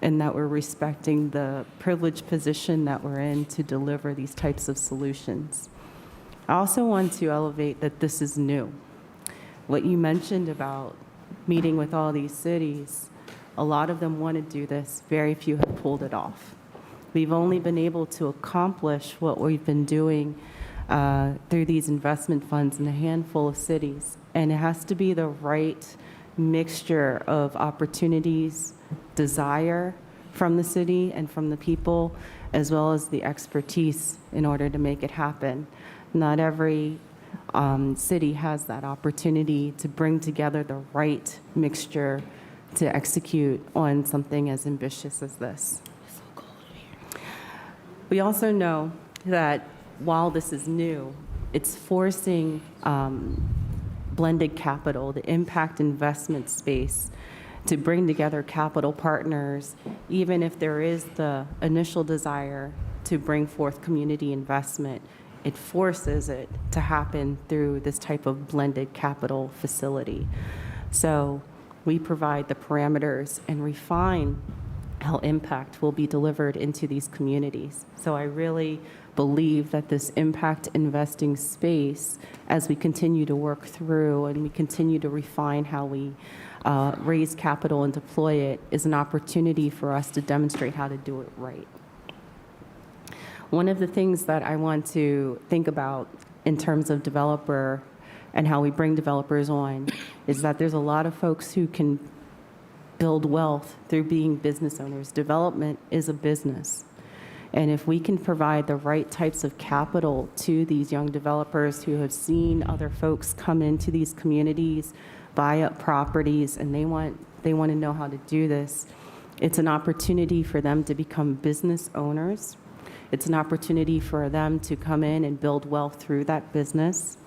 and that we're respecting the privileged position that we're in to deliver these types of solutions. I also want to elevate that this is new. What you mentioned about meeting with all these cities, a lot of them want to do this. Very few have pulled it off. We've only been able to accomplish what we've been doing through these investment funds in a handful of cities. And it has to be the right mixture of opportunities, desire from the city and from the people, as well as the expertise in order to make it happen. Not every city has that opportunity to bring together the right mixture to execute on something as ambitious as this. We also know that while this is new, it's forcing blended capital, the impact investment space, to bring together capital partners, even if there is the initial desire to bring forth community investment, it forces it to happen through this type of blended capital facility. So we provide the parameters and refine how impact will be delivered into these communities. So I really believe that this impact investing space, as we continue to work through and we continue to refine how we raise capital and deploy it, is an opportunity for us to demonstrate how to do it right. One of the things that I want to think about in terms of developer and how we bring developers on is that there's a lot of folks who can build wealth through being business owners. Development is a business. And if we can provide the right types of capital to these young developers who have seen other folks come into these communities, buy up properties, and they want to know how to do this, it's an opportunity for them to become business owners. It's an opportunity for them to come in and build wealth through that business.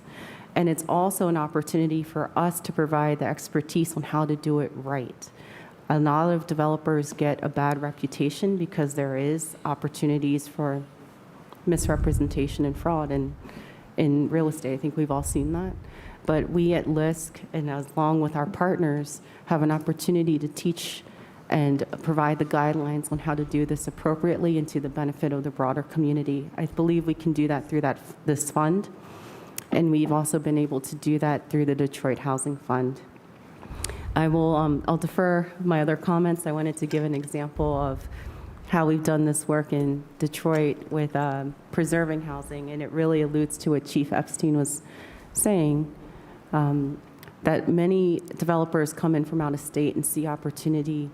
And it's also an opportunity for us to provide the expertise on how to do it right. A lot of developers get a bad reputation because there is opportunities for misrepresentation and fraud in real estate. I think we've all seen that. But we at LISC, and along with our partners, have an opportunity to teach and provide the guidelines on how to do this appropriately and to the benefit of the broader community. I believe we can do that through this fund, and we've also been able to do that through the Detroit Housing Fund. I'll defer my other comments. I wanted to give an example of how we've done this work in Detroit with preserving housing, and it really alludes to what Chief Epstein was saying, that many developers come in from out of state and see opportunity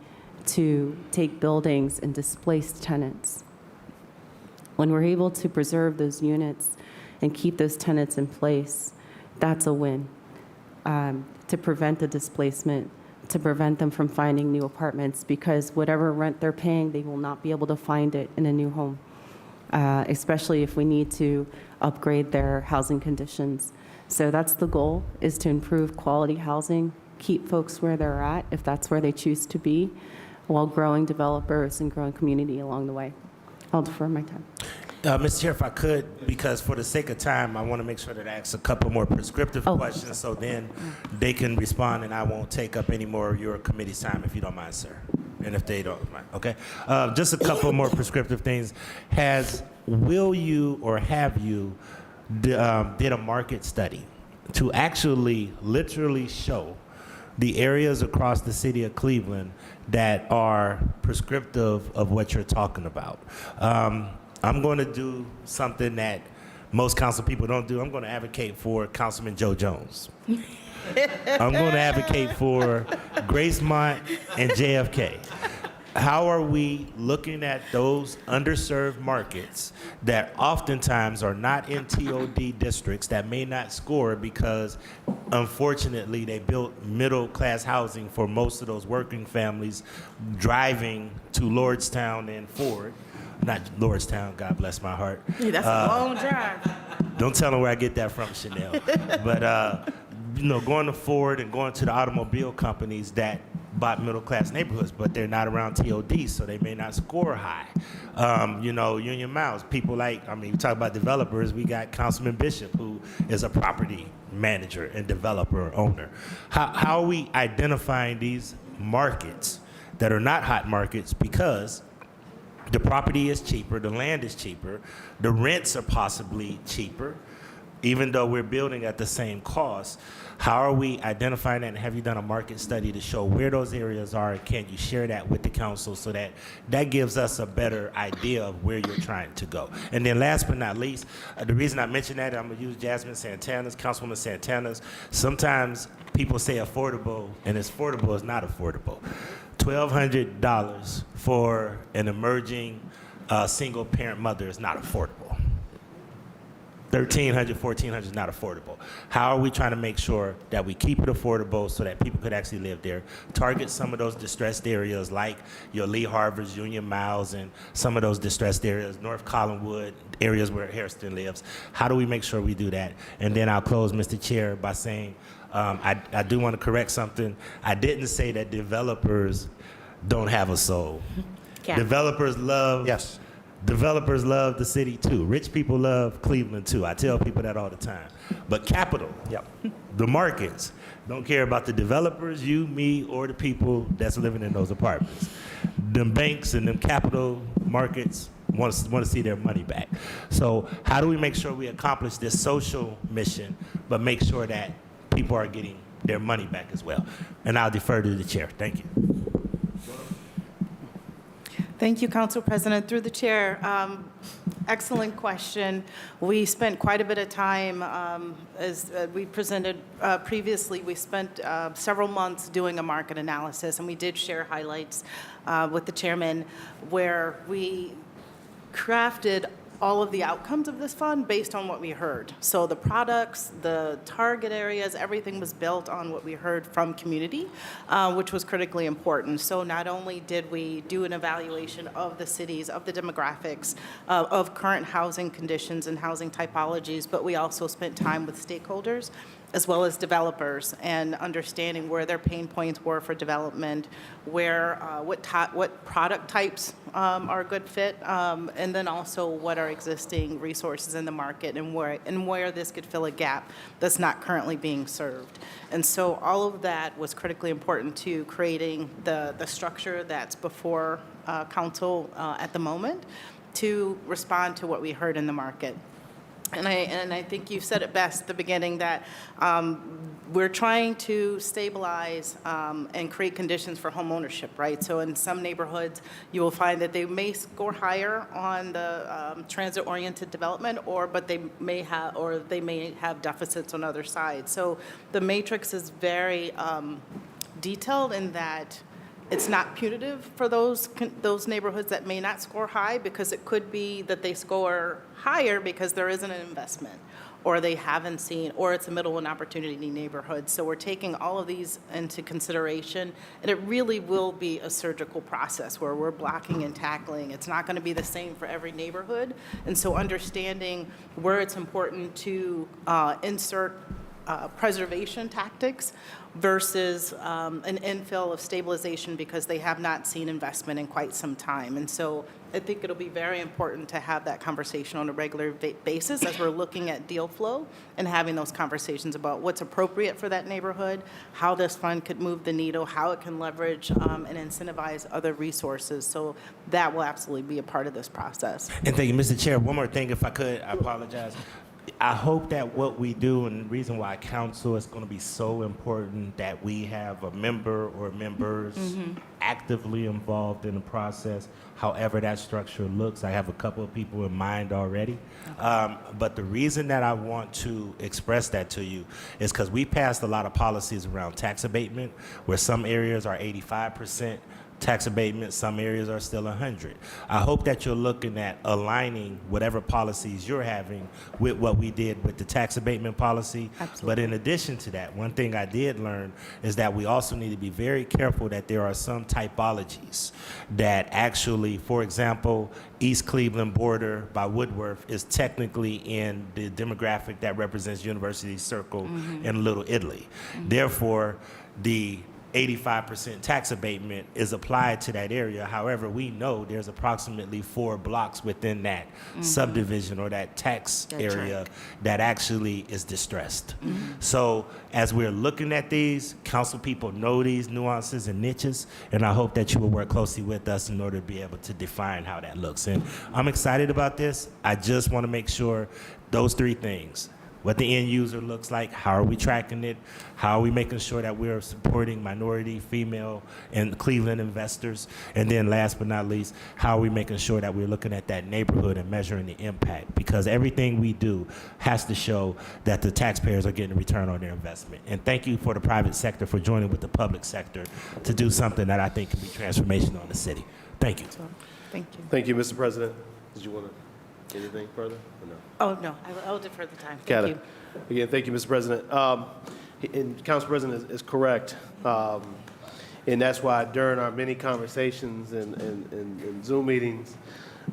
to take buildings and displace tenants. When we're able to preserve those units and keep those tenants in place, that's a win. To prevent the displacement, to prevent them from finding new apartments, because whatever rent they're paying, they will not be able to find it in a new home, especially if we need to upgrade their housing conditions. So that's the goal, is to improve quality housing, keep folks where they're at, if that's where they choose to be, while growing developers and growing community along the way. I'll defer my time. Mr. Chair, if I could, because for the sake of time, I want to make sure that I ask a couple more prescriptive questions, so then they can respond and I won't take up any more of your committee's time, if you don't mind, sir. And if they don't mind, okay? Just a couple more prescriptive things. Will you or have you did a market study to actually literally show the areas across the city of Cleveland that are prescriptive of what you're talking about? I'm going to do something that most council people don't do. I'm going to advocate for Councilman Joe Jones. I'm going to advocate for Gracemont and JFK. How are we looking at those underserved markets that oftentimes are not in TOD districts, that may not score because, unfortunately, they built middle-class housing for most of those working families driving to Lordstown and Ford? Not Lordstown, God bless my heart. Yeah, that's a long drive. Don't tell them where I get that from, Chanel. But, going to Ford and going to the automobile companies that bought middle-class neighborhoods, but they're not around TOD, so they may not score high. Union Miles, people we talk about developers, we got Councilman Bishop, who is a property manager and developer owner. How are we identifying these markets that are not hot markets because the property is cheaper, the land is cheaper, the rents are possibly cheaper, even though we're building at the same cost? How are we identifying that, and have you done a market study to show where those areas are? Can you share that with the council so that gives us a better idea of where you're trying to go? And then last but not least, the reason I mention that, I'm going to use Jasmine Santana's, Councilwoman Santana's. Sometimes people say affordable, and affordable is not affordable. $1,200 for an emerging single-parent mother is not affordable. $1,300, $1,400 is not affordable. How are we trying to make sure that we keep it affordable so that people could actually live there? Target some of those distressed areas like your Lee Harvard's, Union Miles, and some of those distressed areas, North Collinwood, areas where Hairston lives. How do we make sure we do that? And then I'll close, Mr. Chair, by saying I do want to correct something. I didn't say that developers don't have a soul. Yeah. Developers love Developers love the city too. Rich people love Cleveland too. I tell people that all the time. But capital, the markets, don't care about the developers, you, me, or the people that's living in those apartments. Them banks and them capital markets want to see their money back. So how do we make sure we accomplish this social mission, but make sure that people are getting their money back as well? And I'll defer to the chair. Thank you. Thank you, Council President. Through the chair, excellent question. We spent quite a bit of time, as we presented previously, we spent several months doing a market analysis, and we did share highlights with the chairman where we crafted all of the outcomes of this fund based on what we heard. So the products, the target areas, everything was built on what we heard from community, which was critically important. So not only did we do an evaluation of the cities, of the demographics, of current housing conditions and housing typologies, but we also spent time with stakeholders as well as developers and understanding where their pain points were for development, where what product types are a good fit, and then also what are existing resources in the market and where this could fill a gap that's not currently being served. And so all of that was critically important to creating the structure that's before council at the moment to respond to what we heard in the market. And I think you said it best at the beginning that we're trying to stabilize and create conditions for home ownership, right? So in some neighborhoods, you will find that they may score higher on the transit-oriented development, but they may have deficits on other sides. So the matrix is very detailed in that it's not punitive for those neighborhoods that may not score high, because it could be that they score higher because there isn't an investment, or they haven't seen, or it's a middle and opportunity neighborhood. So we're taking all of these into consideration, and it really will be a surgical process where we're blocking and tackling. It's not going to be the same for every neighborhood, and so understanding where it's important to insert preservation tactics versus an infill of stabilization because they have not seen investment in quite some time. And so I think it'll be very important to have that conversation on a regular basis as we're looking at deal flow and having those conversations about what's appropriate for that neighborhood, how this fund could move the needle, how it can leverage and incentivize other resources. So that will absolutely be a part of this process. And thank you, Mr. Chair. One more thing, if I could, I apologize. I hope that what we do, and the reason why council is going to be so important, that we have a member or members actively involved in the process, however that structure looks. I have a couple of people in mind already. But the reason that I want to express that to you is because we passed a lot of policies around tax abatement, where some areas are 85% tax abatement, some areas are still 100. I hope that you're looking at aligning whatever policies you're having with what we did with the tax abatement policy. Absolutely. But in addition to that, one thing I did learn is that we also need to be very careful that there are some typologies that actually, for example, East Cleveland border by Woodworth is technically in the demographic that represents University Circle and Little Italy. Therefore, the 85% tax abatement is applied to that area. However, we know there's approximately 4 blocks within that subdivision or that tax area that actually is distressed. So as we're looking at these, council people know these nuances and niches, and I hope that you will work closely with us in order to be able to define how that looks. And I'm excited about this. I just want to make sure those 3 things: what the end user looks like, how are we tracking it, how are we making sure that we're supporting minority, female, and Cleveland investors, and then last but not least, how are we making sure that we're looking at that neighborhood and measuring the impact, because everything we do has to show that the taxpayers are getting a return on their investment. And thank you for the private sector for joining with the public sector to do something that I think can be transformational in the city. Thank you. Thank you. Thank you, Mr. President. Did you want to, anything further or no? Oh, no, I will defer the time. Got Thank it. you. Again, thank you, Mr. President. And Council President is correct. And that's why during our many conversations and Zoom meetings,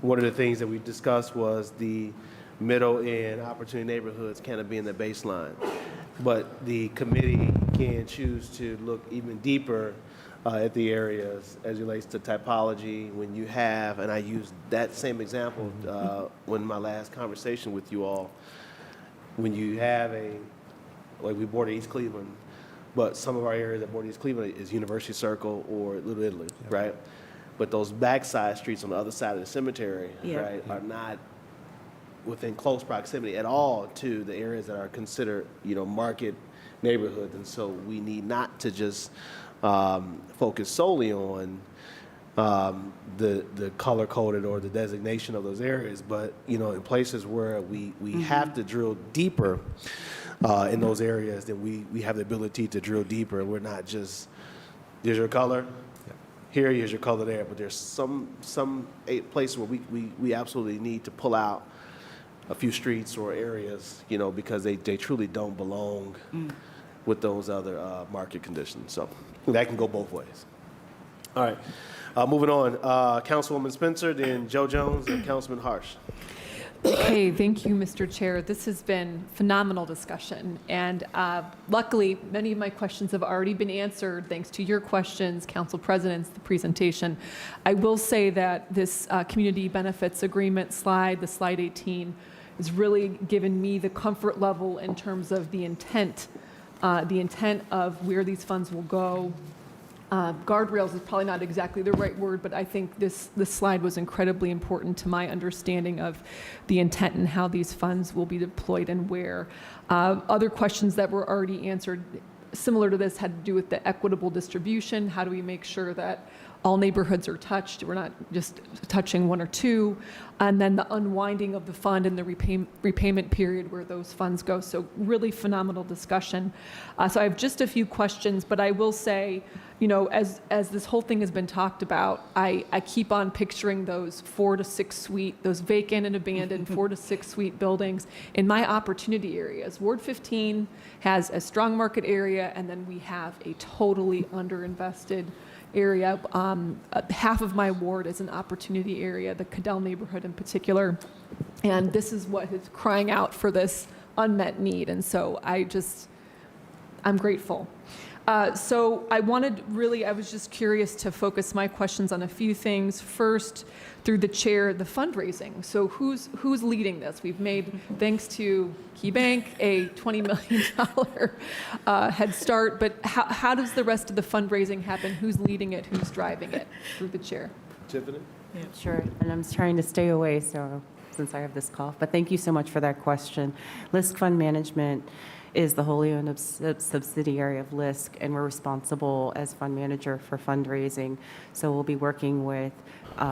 one of the things that we discussed was the middle and opportunity neighborhoods kind of being the baseline. But the committee can choose to look even deeper at the areas as it relates to typology. When you have, and I used that same example when my last conversation with you all, when you have like we border East Cleveland, but some of our areas that border East Cleveland is University Circle or Little Italy, right? But those backside streets on the other side of the cemetery, right, are not within close proximity at all to the areas that are considered, market neighborhoods. And so we need not to just focus solely on the color-coded or the designation of those areas, but, in places where we have to drill deeper in those areas, then we have the ability to drill deeper. We're not just, here's your color, here's your color there, but there's some place where we absolutely need to pull out a few streets or areas, because they truly don't belong with those other market conditions. So that can go both ways. All right, moving on. Councilwoman Spencer, then Joe Jones, and Councilman Harsh. Okay, thank you, Mr. Chair. This has been phenomenal discussion, and luckily, many of my questions have already been answered thanks to your questions, Council President's, the presentation. I will say that this community benefits agreement slide, the slide 18, has really given me the comfort level in terms of the intent of where these funds will go. Guardrails is probably not exactly the right word, but I think this slide was incredibly important to my understanding of the intent and how these funds will be deployed and where. Other questions that were already answered similar to this had to do with the equitable distribution. How do we make sure that all neighborhoods are touched? We're not just touching one or two. And then the unwinding of the fund and the repayment period where those funds go. So really phenomenal discussion. So I have just a few questions, but I will say, as this whole thing has been talked about, I keep on picturing those 4 to 6 suite, those vacant and abandoned 4 to 6 suite buildings in my opportunity areas. Ward 15 has a strong market area, and then we have a totally underinvested area. Half of my ward is an opportunity area, the Cadell neighborhood in particular. And this is what is crying out for this unmet need. And so I'm grateful. So I was just curious to focus my questions on a few things. First, through the chair, the fundraising. So who's leading this? We've made, thanks to KeyBank, a $20 million head start, but how does the rest of the fundraising happen? Who's leading it? Who's driving it? Through the chair. Tiffany? Yeah, sure. And I'm trying to stay away, so since I have this cough. But thank you so much for that question. LISC Fund Management is the wholly owned subsidiary of LISC, and we're responsible as fund manager for fundraising. So we'll be working with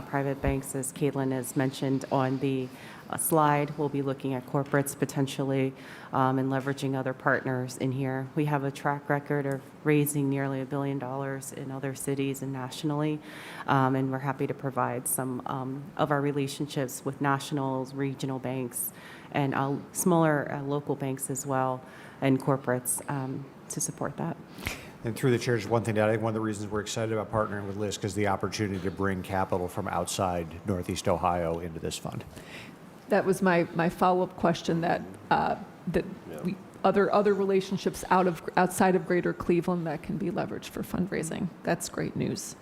private banks, as Caitlin has mentioned on the slide. We'll be looking at corporates potentially and leveraging other partners in here. We have a track record of raising nearly $1 billion in other cities and nationally, and we're happy to provide some of our relationships with nationals, regional banks, and smaller local banks as well, and corporates to support that. And through the chair, just one thing to add, I think one of the reasons we're excited about partnering with LISC is the opportunity to bring capital from outside Northeast Ohio into this fund. That was my follow-up question, that other relationships outside of Greater Cleveland that can be leveraged for fundraising. That's great news.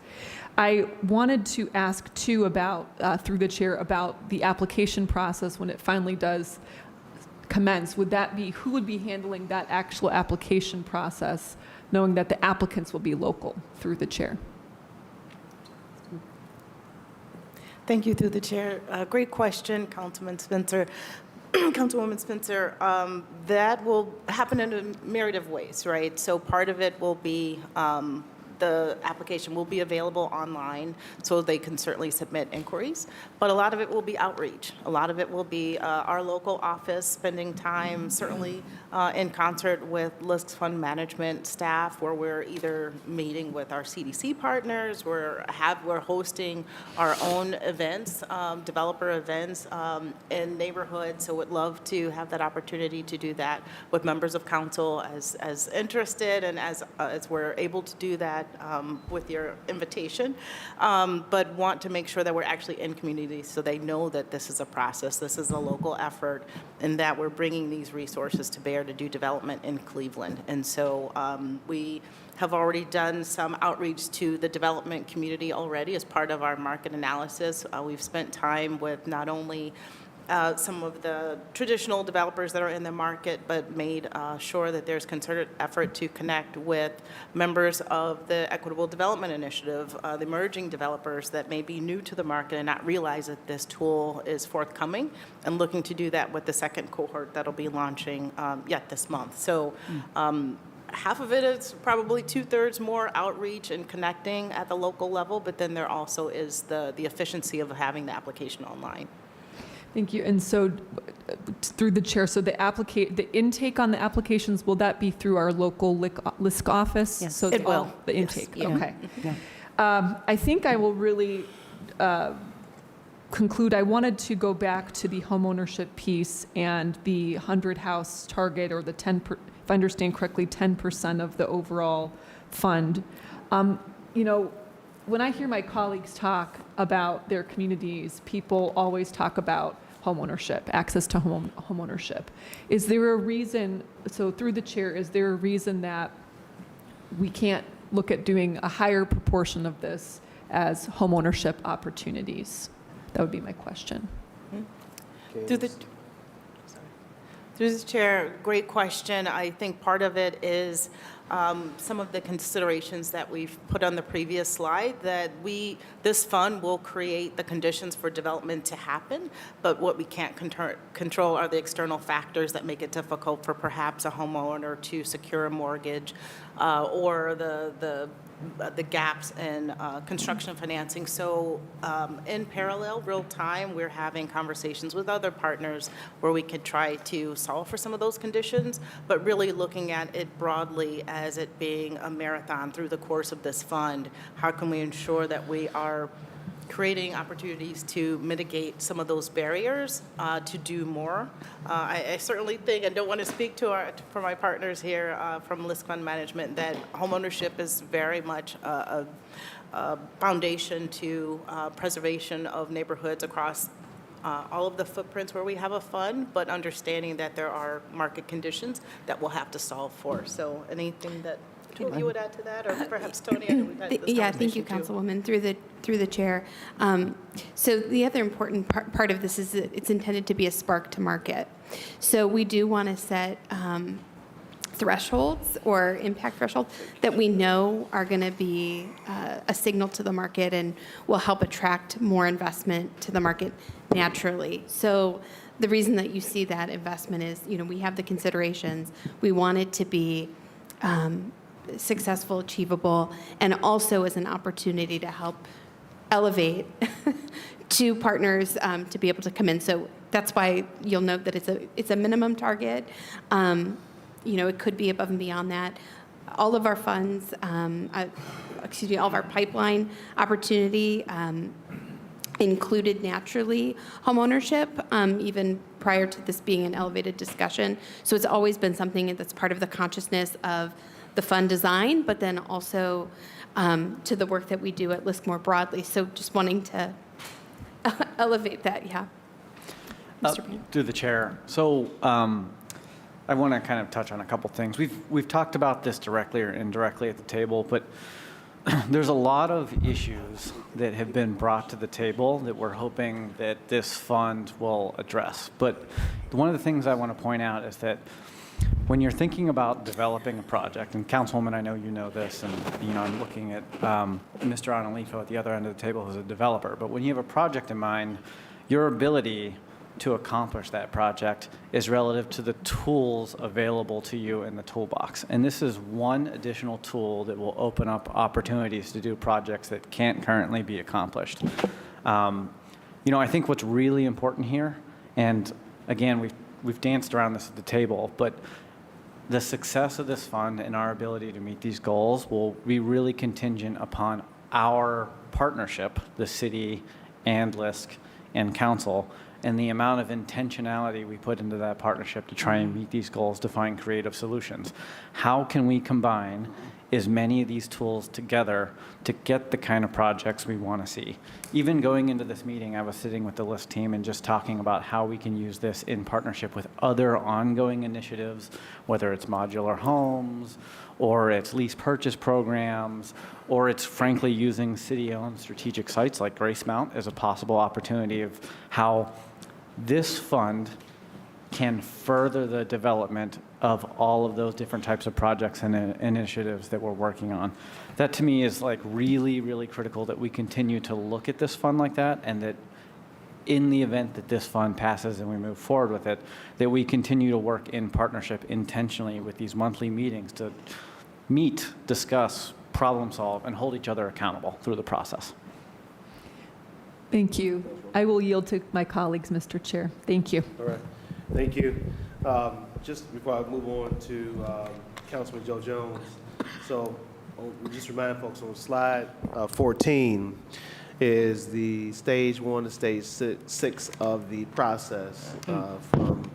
I wanted to ask too about, through the chair, about the application process when it finally does commence. Who would be handling that actual application process, knowing that the applicants will be local? Through the chair. Thank you, through the chair. Great question, Councilman Spencer. Councilwoman Spencer, that will happen in a myriad of ways, right? So part of it will be the application will be available online, so they can certainly submit inquiries. But a lot of it will be outreach. A lot of it will be our local office spending time, certainly in concert with LISC Fund Management staff, where we're either meeting with our CDC partners, we're hosting our own events, developer events in neighborhoods. So would love to have that opportunity to do that with members of council as interested, and as we're able to do that. that with your invitation, but want to make sure that we're actually in communities so they know that this is a process, this is a local effort, and that we're bringing these resources to bear to do development in Cleveland. And so we have already done some outreach to the development community already as part of our market analysis. We've spent time with not only some of the traditional developers that are in the market, but made sure that there's concerted effort to connect with members of the Equitable Development Initiative, the emerging developers that may be new to the market and not realize that this tool is forthcoming, and looking to do that with the second cohort that'll be launching yet this month. So half of it is probably 2/3 more outreach and connecting at the local level, but then there also is the efficiency of having the application online. Thank you. And so, through the chair, so the intake on the applications, will that be through our local LISC office? Yes. So It will. The intake. Yes. Okay. Yeah. I think I will really conclude. I wanted to go back to the homeownership piece and the 100 house target, or the 10%, if I understand correctly, 10% of the overall fund. When I hear my colleagues talk about their communities, people always talk about homeownership, access to homeownership. Is there a reason, so through the chair, is there a reason that we can't look at doing a higher proportion of this as homeownership opportunities? That would be my question. Through the chair, great question. I think part of it is some of the considerations that we've put on the previous slide, that this fund will create the conditions for development to happen, but what we can't control are the external factors that make it difficult for perhaps a homeowner to secure a mortgage, or the gaps in construction financing. So in parallel, real time, we're having conversations with other partners where we could try to solve for some of those conditions, but really looking at it broadly as it being a marathon through the course of this fund. How can we ensure that we are creating opportunities to mitigate some of those barriers to do more? I certainly think, and don't want to speak for my partners here from LISC Fund Management, that homeownership is very much a foundation to preservation of neighborhoods across all of the footprints where we have a fund, but understanding that there are market conditions that we'll have to solve for. So anything that you would add to that, or perhaps Tony? I know we've had this Yeah, thank you, conversation, too. Councilwoman, through the chair. So the other important part of this is that it's intended to be a spark to market. So we do want to set thresholds or impact thresholds that we know are going to be a signal to the market and will help attract more investment to the market naturally. So the reason that you see that investment is, we have the considerations. We want it to be successful, achievable, and also as an opportunity to help elevate to partners to be able to come in. So that's why you'll note that it's a minimum target. It could be above and beyond that. All of our funds, all of our pipeline opportunity included naturally homeownership, even prior to this being an elevated discussion. So it's always been something that's part of the consciousness of the fund design, but then also to the work that we do at LISC more broadly. So just wanting to elevate that, yeah. Through the chair. So I want to kind of touch on a couple things. We've talked about this directly or indirectly at the table, but there's a lot of issues that have been brought to the table that we're hoping that this fund will address. But one of the things I want to point out is that when you're thinking about developing a project, and Councilwoman, I know you know this, and I'm looking at Mr. Analifo at the other end of the table who's a developer, but when you have a project in mind, your ability to accomplish that project is relative to the tools available to you in the toolbox. And this is one additional tool that will open up opportunities to do projects that can't currently be accomplished. I think what's really important here, and again, we've danced around this at the table, but the success of this fund and our ability to meet these goals will be really contingent upon our partnership, the city and LISC and council, and the amount of intentionality we put into that partnership to try and meet these goals to find creative solutions. How can we combine as many of these tools together to get the kind of projects we want to see. Even going into this meeting, I was sitting with the LISC team and just talking about how we can use this in partnership with other ongoing initiatives, whether it's modular homes, or it's lease purchase programs, or it's frankly using city-owned strategic sites like Grace Mount as a possible opportunity of how this fund can further the development of all of those different types of projects and initiatives that we're working on. That to me is like really, really critical that we continue to look at this fund like that, and that in the event that this fund passes and we move forward with it, that we continue to work in partnership intentionally with these monthly meetings to meet, discuss, problem solve, and hold each other accountable through the process. Thank you. I will yield to my colleagues, Mr. Chair. Thank you. All right, thank you. Just before I move on to Councilman Joe Jones, so we just remind folks on slide 14 is the stage 1 to stage 6 of the process, from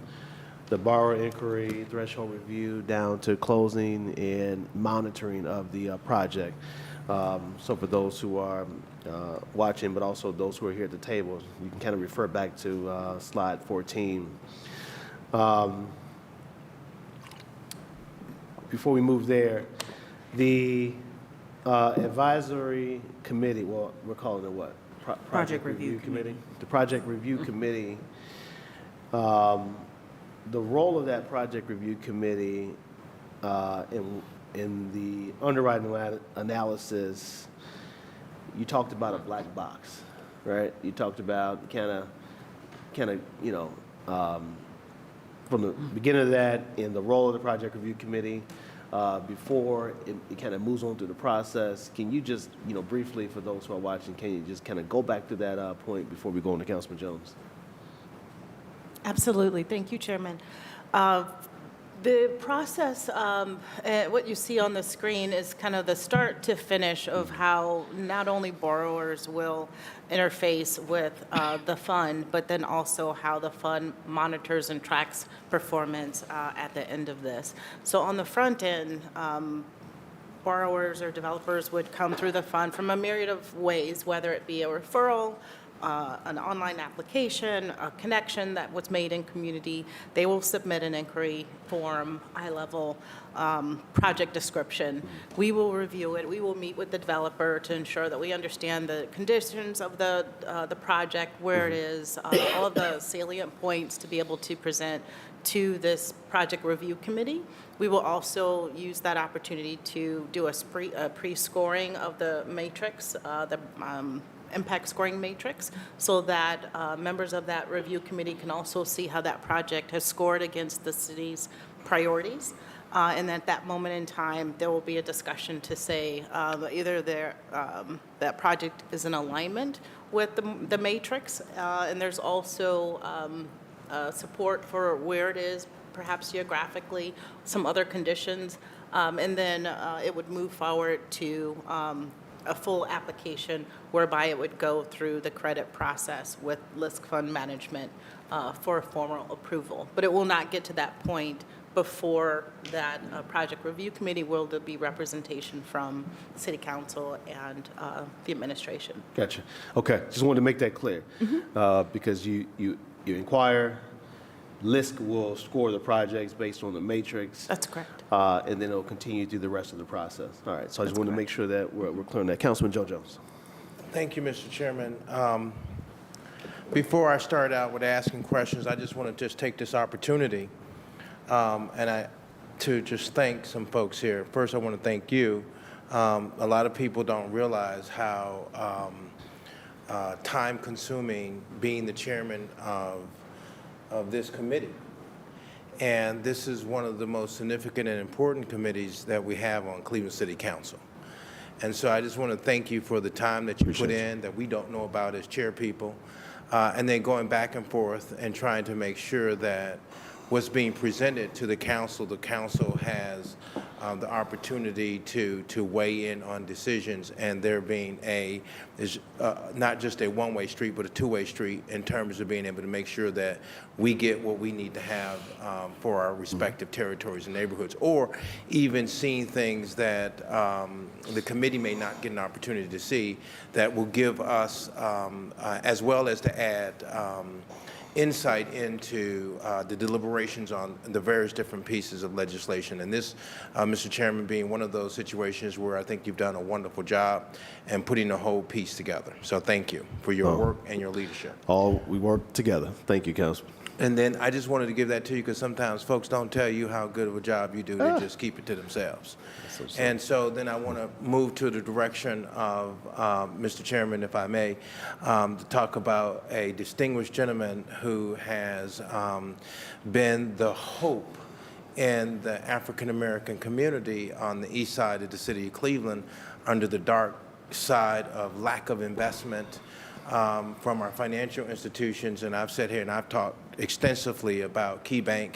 the borrower inquiry, threshold review, down to closing and monitoring of the project. So for those who are watching, but also those who are here at the table, you can kind of refer back to slide 14. Before we move there, the advisory committee, well, we're calling it what? Project Review Committee. The Project Review Committee, the role of that Project Review Committee in the underwriting analysis, you talked about a black box, right? You talked about kind of, you know, from the beginning of that in the role of the Project Review Committee, before it kind of moves on through the process. Can you just, you know, briefly, for those who are watching, can you just kind of go back to that point before we go on to Councilman Jones? Absolutely. Thank you, Chairman. The process, what you see on the screen is kind of the start to finish of how not only borrowers will interface with the fund, but then also how the fund monitors and tracks performance at the end of this. So on the front end, borrowers or developers would come through the fund from a myriad of ways, whether it be a referral, an online application, a connection that was made in community. They will submit an inquiry form, high-level project description. We will review it. We will meet with the developer to ensure that we understand the conditions of the project, where it is, all of the salient points to be able to present to this project review committee. We will also use that opportunity to do a pre-scoring of the matrix, the impact scoring matrix, so that members of that review committee can also see how that project has scored against the city's priorities. And at that moment in time, there will be a discussion to say either that project is in alignment with the matrix, and there's also support for where it is, perhaps geographically, some other conditions, and then it would move forward to a full application whereby it would go through the credit process with LISC Fund Management for a formal approval. But it will not get to that point before that project review committee will there be representation from City Council and the administration. Gotcha. Okay, just wanted to make that clear. Because you inquire, LISC will score the projects based on the matrix. That's correct. And then it'll continue through the rest of the process. All right, so I just wanted to make sure that we're clear on that. Councilman Joe Jones. Thank you, Mr. Chairman. Before I start out with asking questions, I just want to just take this opportunity to just thank some folks here. First, I want to thank you. A lot of people don't realize how time-consuming being the chairman of this committee. And this is one of the most significant and important committees that we have on Cleveland City Council. And so I just want to thank you for the time that you put in that we don't know about as chair people, and then going back and forth and trying to make sure that what's being presented to the council has the opportunity to weigh in on decisions, and there being not just a one-way street, but a two-way street in terms of being able to make sure that we get what we need to have for our respective territories and neighborhoods, or even seeing things that the committee may not get an opportunity to see that will give us, as well as to add insight into the deliberations on the various different pieces of legislation. And this, Mr. Chairman, being one of those situations where I think you've done a wonderful job in putting the whole piece together. So thank you for your work and your leadership. We work together. Thank you, Councilman. And then I just wanted to give that to you because sometimes folks don't tell you how good of a job you do. They just keep it to themselves. And so then I want to move to the direction of, Mr. Chairman, if I may, to talk about a distinguished gentleman who has been the hope in the African-American community on the east side of the city of Cleveland under the dark side of lack of investment from our financial institutions. And I've sat here and I've talked extensively about KeyBank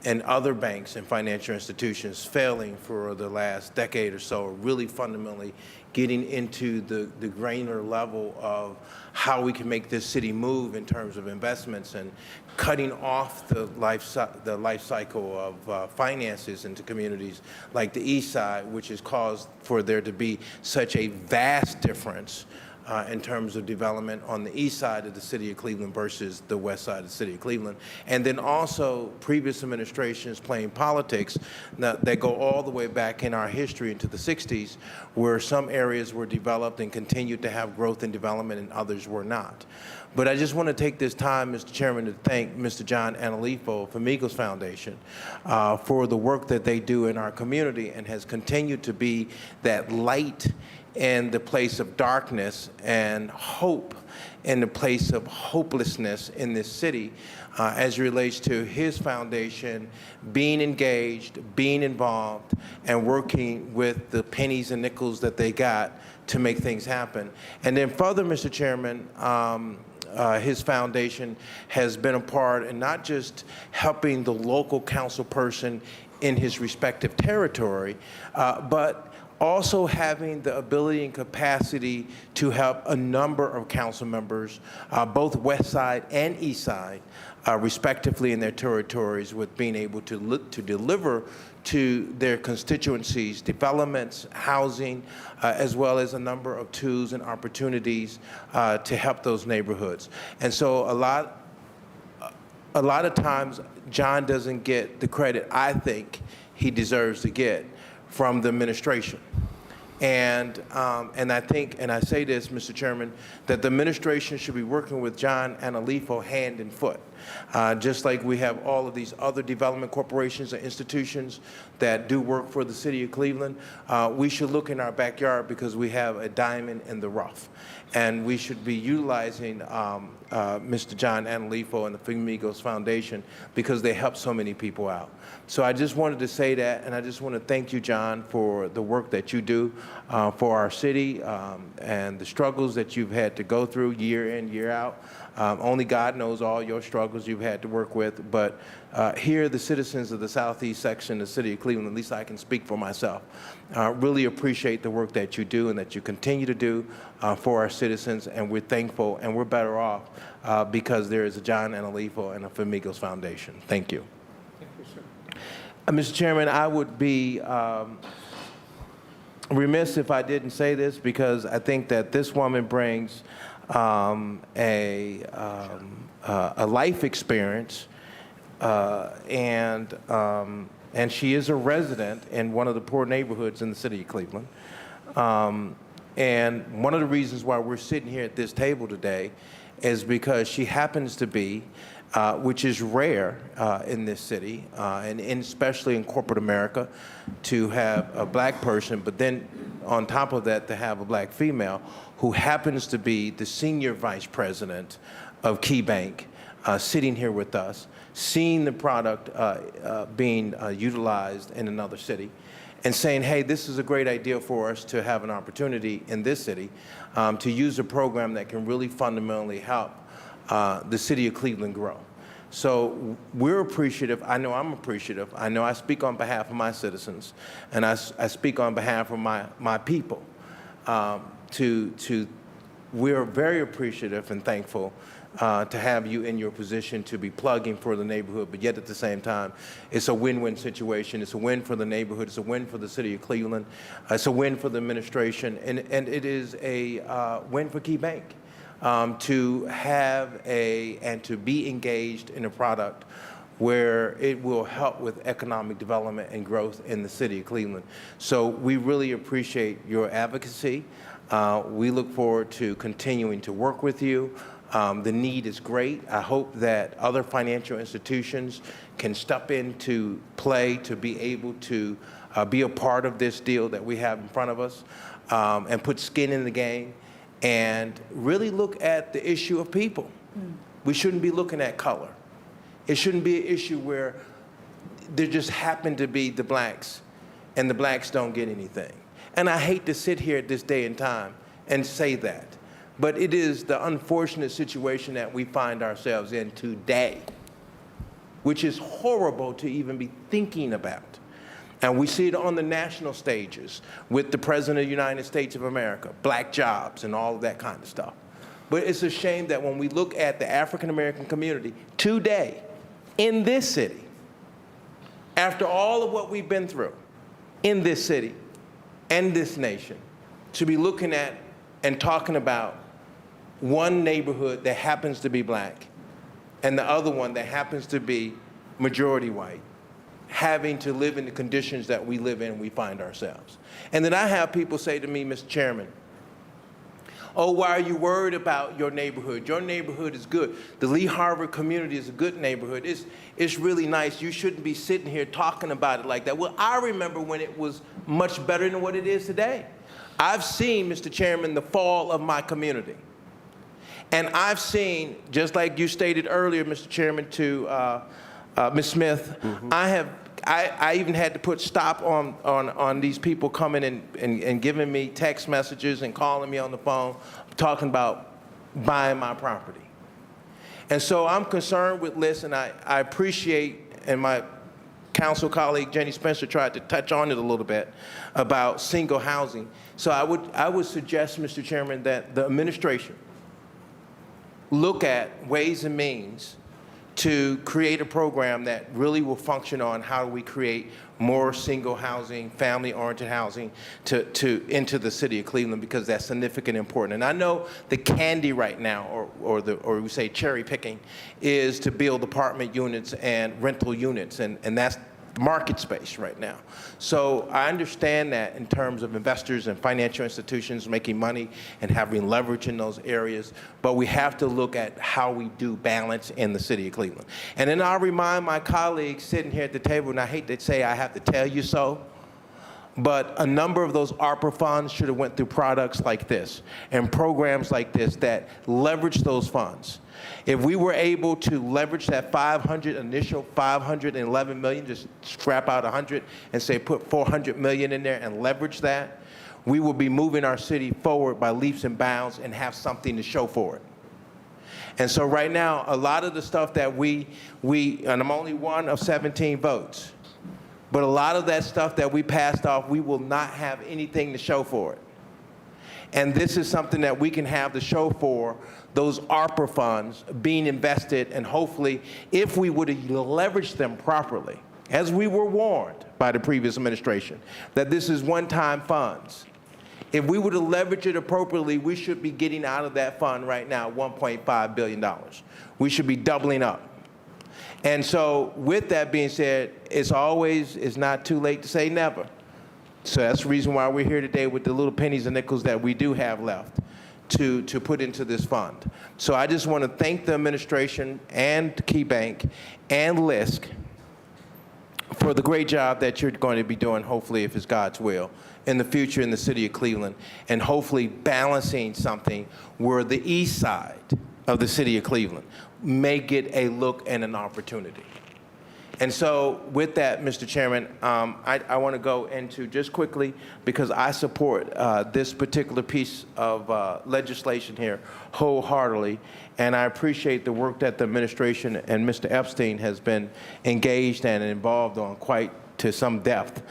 and other banks and financial institutions failing for the last decade or so, really fundamentally getting into the granular level of how we can make this city move in terms of investments and cutting off the life cycle of finances into communities like the East Side, which has caused for there to be such a vast difference in terms of development on the east side of the city of Cleveland versus the west side of the city of Cleveland. And then also previous administrations playing politics that go all the way back in our history into the 60s, where some areas were developed and continued to have growth and development and others were not. But I just want to take this time, Mr. Chairman, to thank Mr. John Analifo of Famigos Foundation for the work that they do in our community and has continued to be that light in the place of darkness and hope in the place of hopelessness in this city as it relates to his foundation being engaged, being involved, and working with the pennies and nickels that they got to make things happen. And then further, Mr. Chairman, his foundation has been a part in not just helping the local council person in his respective territory, but also having the ability and capacity to help a number of council members, both West Side and East Side, respectively in their territories, with being able to deliver to their constituencies developments, housing, as well as a number of tools and opportunities to help those neighborhoods. And so a lot of times, John doesn't get the credit I think he deserves to get from the administration. And I think, and I say this, Mr. Chairman, that the administration should be working with John Analifo hand and foot. Just like we have all of these other development corporations and institutions that do work for the city of Cleveland, we should look in our backyard because we have a diamond in the rough. And we should be utilizing Mr. John Analifo and the Famigos Foundation because they help so many people out. So I just wanted to say that, and I just want to thank you, John, for the work that you do for our city and the struggles that you've had to go through year in, year out. Only God knows all your struggles you've had to work with, but here the citizens of the southeast section of the city of Cleveland, at least I can speak for myself, really appreciate the work that you do and that you continue to do for our citizens, and we're thankful and we're better off because there is a John Analifo and a Famigos Foundation. Thank you. Thank you, sir. Mr. Chairman, I would be remiss if I didn't say this because I think that this woman brings a life experience, and she is a resident in one of the poor neighborhoods in the city of Cleveland. And one of the reasons why we're sitting here at this table today is because she happens to be, which is rare in this city, and especially in corporate America, to have a black person, but then on top of that, to have a black female who happens to be the senior vice president of KeyBank, sitting here with us, seeing the product being utilized in another city, and saying, hey, this is a great idea for us to have an opportunity in this city to use a program that can really fundamentally help the city of Cleveland grow. So we're appreciative. I know I'm appreciative. I know I speak on behalf of my citizens, and I speak on behalf of my people. We're very appreciative and thankful to have you in your position to be plugging for the neighborhood, but yet at the same time, it's a win-win situation. It's a win for the neighborhood. It's a win for the city of Cleveland. It's a win for the administration, and it is a win for Key Bank to have and to be engaged in a product where it will help with economic development and growth in the city of Cleveland. So we really appreciate your advocacy. We look forward to continuing to work with you. The need is great. I hope that other financial institutions can step into play to be able to be a part of this deal that we have in front of us and put skin in the game and really look at the issue of people. We shouldn't be looking at color. It shouldn't be an issue where there just happen to be the blacks and the blacks don't get anything. And I hate to sit here at this day and time and say that, but it is the unfortunate situation that we find ourselves in today, which is horrible to even be thinking about. And we see it on the national stages with the President of the United States of America, black jobs and all of that kind of stuff. But it's a shame that when we look at the African American community today in this city, after all of what we've been through in this city and this nation, to be looking at and talking about one neighborhood that happens to be black and the other one that happens to be majority white, having to live in the conditions that we live in, we find ourselves. And then I have people say to me, Mr. Chairman, oh, why are you worried about your neighborhood? Your neighborhood is good. The Lee Harvard community is a good neighborhood. It's really nice. You shouldn't be sitting here talking about it like that. Well, I remember when it was much better than what it is today. I've seen, Mr. Chairman, the fall of my community. And I've seen, just like you stated earlier, Mr. Chairman, to Ms. Smith, I even had to put stop on these people coming and giving me text messages and calling me on the phone, talking about buying my property. And so I'm concerned with this, and I appreciate, and my council colleague Jenny Spencer tried to touch on it a little bit, about single housing. So I would suggest, Mr. Chairman, that the administration look at ways and means to create a program that really will function on how do we create more single housing, family-oriented housing into the city of Cleveland, because that's significant and important. And I know the candy right now, or we say cherry picking, is to build apartment units and rental units, and that's market space right now. So I understand that in terms of investors and financial institutions making money and having leverage in those areas, but we have to look at how we do balance in the city of Cleveland. And then I'll remind my colleagues sitting here at the table, and I hate to say I have to tell you so, but a number of those ARPA funds should have went through products like this and programs like this that leverage those funds. If we were able to leverage that initial $511 million, just scrap out 100 and say put $400 million in there and leverage that, we will be moving our city forward by leaps and bounds and have something to show for it. And so right now, a lot of the stuff that we and I'm only one of 17 votes, but a lot of that stuff that we passed off, we will not have anything to show for it. And this is something that we can have to show for, those ARPA funds being invested, and hopefully, if we would have leveraged them properly, as we were warned by the previous administration, that this is one-time funds. If we would have leveraged it appropriately, we should be getting out of that fund right now $1.5 billion. We should be doubling up. And so with that being said, it's not too late to say never. So that's the reason why we're here today with the little pennies and nickels that we do have left to put into this fund. So I just want to thank the administration and Key Bank and LISC for the great job that you're going to be doing, hopefully, if it's God's will, in the future in the city of Cleveland, and hopefully balancing something where the east side of the city of Cleveland may get a look and an opportunity. And so with that, Mr. Chairman, I want to go into just quickly, because I support this particular piece of legislation here wholeheartedly, and I appreciate the work that the administration and Mr. Epstein has been engaged and involved on quite to some depth.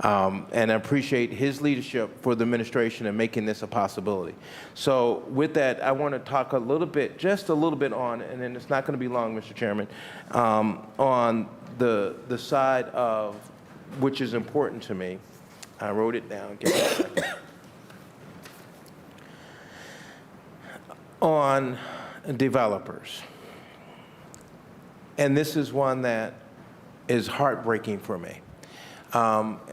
And I appreciate his leadership for the administration in making this a possibility. So with that, I want to talk a little bit, just a little bit on, and then it's not going to be long, Mr. Chairman, on the side of, which is important to me. I wrote it down. Give me a second. On developers. And this is one that is heartbreaking for me.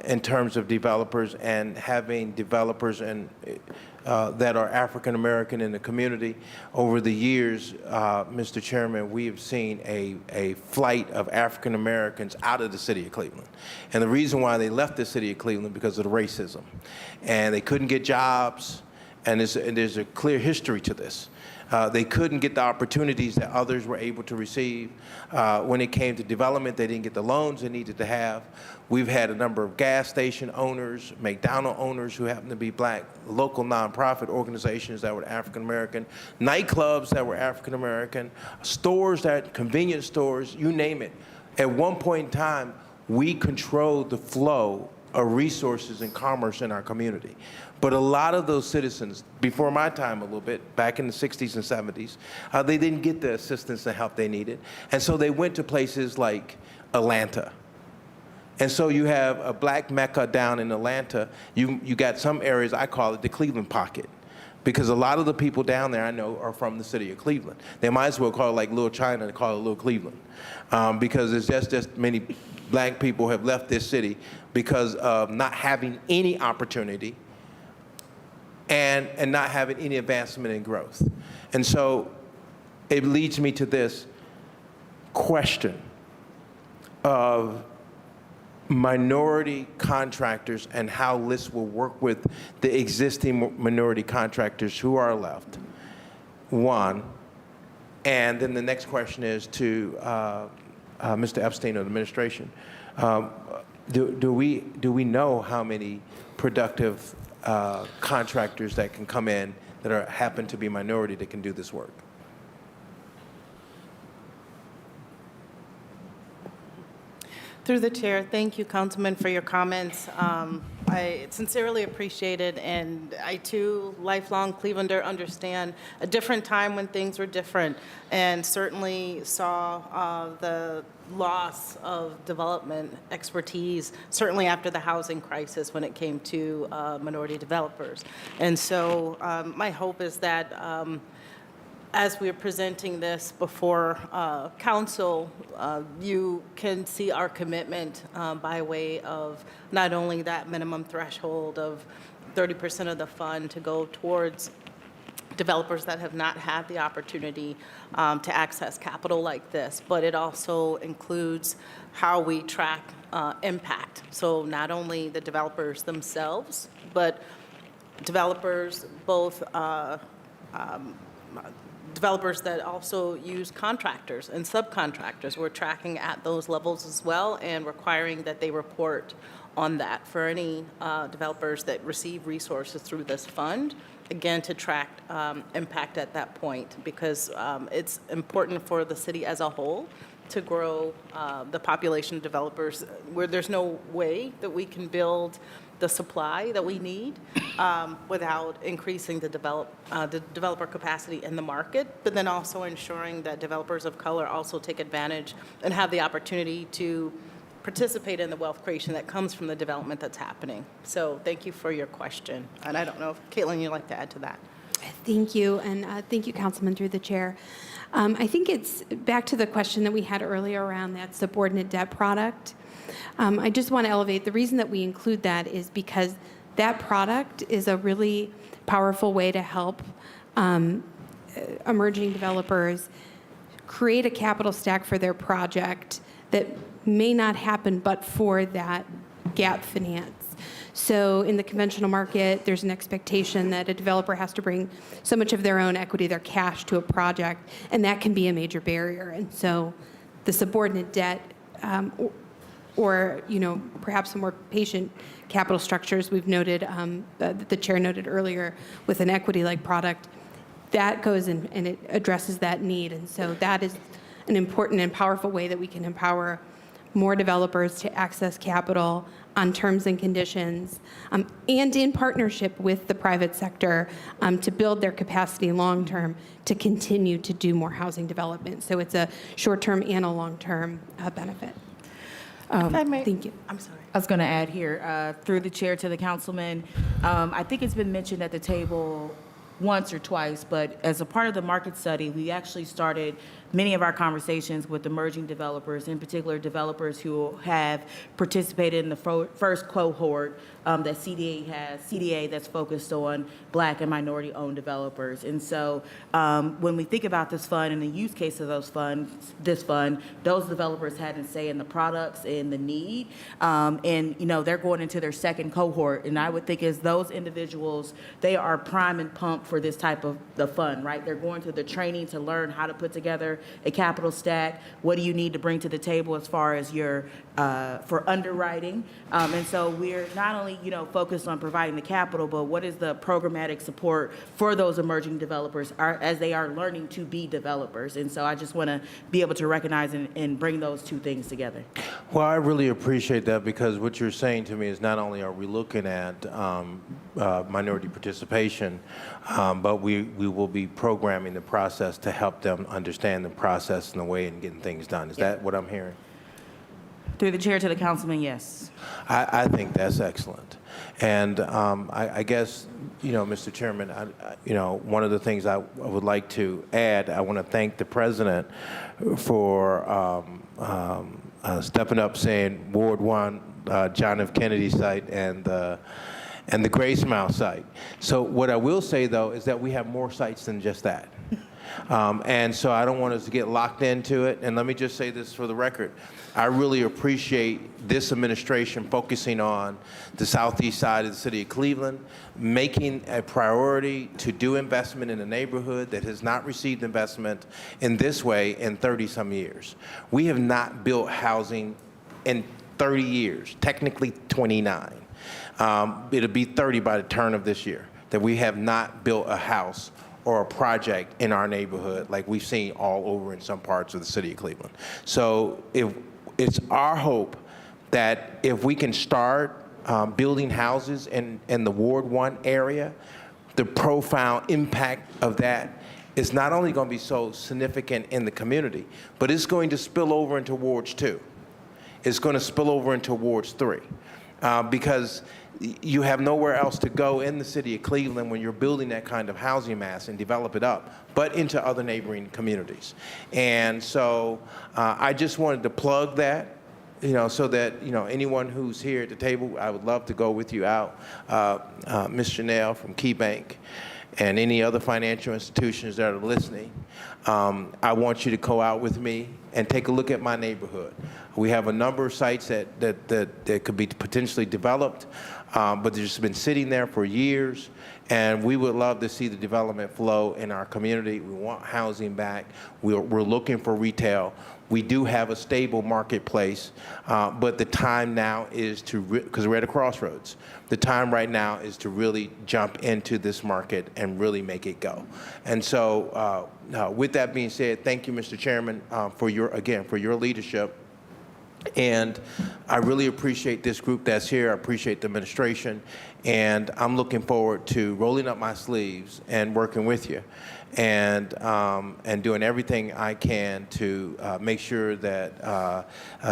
In terms of developers and having developers that are African American in the community. Over the years, Mr. Chairman, we have seen a flight of African Americans out of the city of Cleveland. And the reason why they left the city of Cleveland because of the racism. And they couldn't get jobs, and there's a clear history to this. They couldn't get the opportunities that others were able to receive. When it came to development, they didn't get the loans they needed to have. We've had a number of gas station owners, McDonald owners who happen to be black, local nonprofit organizations that were African American, nightclubs that were African American, convenience stores, you name it. At one point in time, we controlled the flow of resources and commerce in our community. But a lot of those citizens, before my time a little bit, back in the 60s and 70s, they didn't get the assistance and help they needed. And so they went to places like Atlanta. And so you have a black mecca down in Atlanta. You got some areas, I call it the Cleveland pocket. Because a lot of the people down there I know are from the city of Cleveland. They might as well call it like Little China and call it Little Cleveland. Because there's just many black people have left this city because of not having any opportunity and not having any advancement in growth. And so it leads me to this question of minority contractors and how LIST will work with the existing minority contractors who are left, one. And then the next question is to Mr. Epstein of the administration. Do we know how many productive contractors that can come in that happen to be minority that can do this work? Through the chair, thank you, Councilman, for your comments. I sincerely appreciate it, and I too, lifelong Clevelander, understand a different time when things were different, and certainly saw the loss of development expertise, certainly after the housing crisis when it came to minority developers. And so my hope is that as we are presenting this before council, you can see our commitment by way of not only that minimum threshold of 30% of the fund to go towards developers that have not had the opportunity to access capital like this, but it also includes how we track impact. So not only the developers themselves, but developers both developers that also use contractors and subcontractors. We're tracking at those levels as well and requiring that they report on that for any developers that receive resources through this fund, again, to track impact at that point, because it's important for the city as a whole to grow the population of developers, where there's no way that we can build the supply that we need without increasing the developer capacity in the market, but then also ensuring that developers of color also take advantage and have the opportunity to participate in the wealth creation that comes from the development that's happening. So thank you for your question. And I don't know if, Caitlin, you'd like to add to that. Thank you, and thank you, Councilman, through the chair. I think it's back to the question that we had earlier around that subordinate debt product. I just want to elevate, the reason that we include that is because that product is a really powerful way to help emerging developers create a capital stack for their project that may not happen but for that gap finance. So in the conventional market, there's an expectation that a developer has to bring so much of their own equity, their cash, to a project, and that can be a major barrier. And so the subordinate debt or perhaps some more patient capital structures we've noted, that the chair noted earlier with an equity-like product, that goes in and it addresses that need. And so that is an important and powerful way that we can empower more developers to access capital on terms and conditions, and in partnership with the private sector to build their capacity long-term to continue to do more housing development. So it's a short-term and a long-term benefit. Thank you. I'm sorry. I was going to add here, through the chair to the councilman, I think it's been mentioned at the table once or twice, but as a part of the market study, we actually started many of our conversations with emerging developers, in particular developers who have participated in the first cohort that CDA that's focused on Black and minority-owned developers. And so when we think about this fund and the use case of this fund, those developers had to say in the products and the need, and they're going into their second cohort. And I would think as those individuals, they are prime and pump for this type of the fund, right? They're going through the training to learn how to put together a capital stack. What do you need to bring to the table as far as your for underwriting? And so we're not only focused on providing the capital, but what is the programmatic support for those emerging developers as they are learning to be developers? And so I just want to be able to recognize and bring those two things together. Well, I really appreciate that, because what you're saying to me is not only are we looking at minority participation, but we will be programming the process to help them understand the process and the way and getting things done. Is that what I'm hearing? Through the chair to the councilman, yes. I think that's excellent. And I guess, Mr. Chairman, one of the things I would like to add, I want to thank the president for stepping up, saying Ward 1, John F. Kennedy site, and the Graysmile site. So what I will say, though, is that we have more sites than just that. And so I don't want us to get locked into it. And let me just say this for the record. I really appreciate this administration focusing on the southeast side of the city of Cleveland, making a priority to do investment in a neighborhood that has not received investment in this way in 30-some years. We have not built housing in 30 years, technically 29. It'll be 30 by the turn of this year, that we have not built a house or a project in our neighborhood like we've seen all over in some parts of the city of Cleveland. So it's our hope that if we can start building houses in the Ward 1 area, the profound impact of that is not only going to be so significant in the community, but it's going to spill over into Wards 2. It's going to spill over into Wards 3. Because you have nowhere else to go in the city of Cleveland when you're building that kind of housing mass and develop it up, but into other neighboring communities. And so I just wanted to plug that, so that, anyone who's here at the table, I would love to go with you out. Ms. Chanel from KeyBank and any other financial institutions that are listening, I want you to go out with me and take a look at my neighborhood. We have a number of sites that could be potentially developed, but they've just been sitting there for years, and we would love to see the development flow in our community. We want housing back. We're looking for retail. We do have a stable marketplace, but the time now is to, because we're at a crossroads, the time right now is to really jump into this market and really make it go. And so with that being said, thank you, Mr. Chairman, for your leadership. And I really appreciate this group that's here. I appreciate the administration. And I'm looking forward to rolling up my sleeves and working with you and doing everything I can to make sure that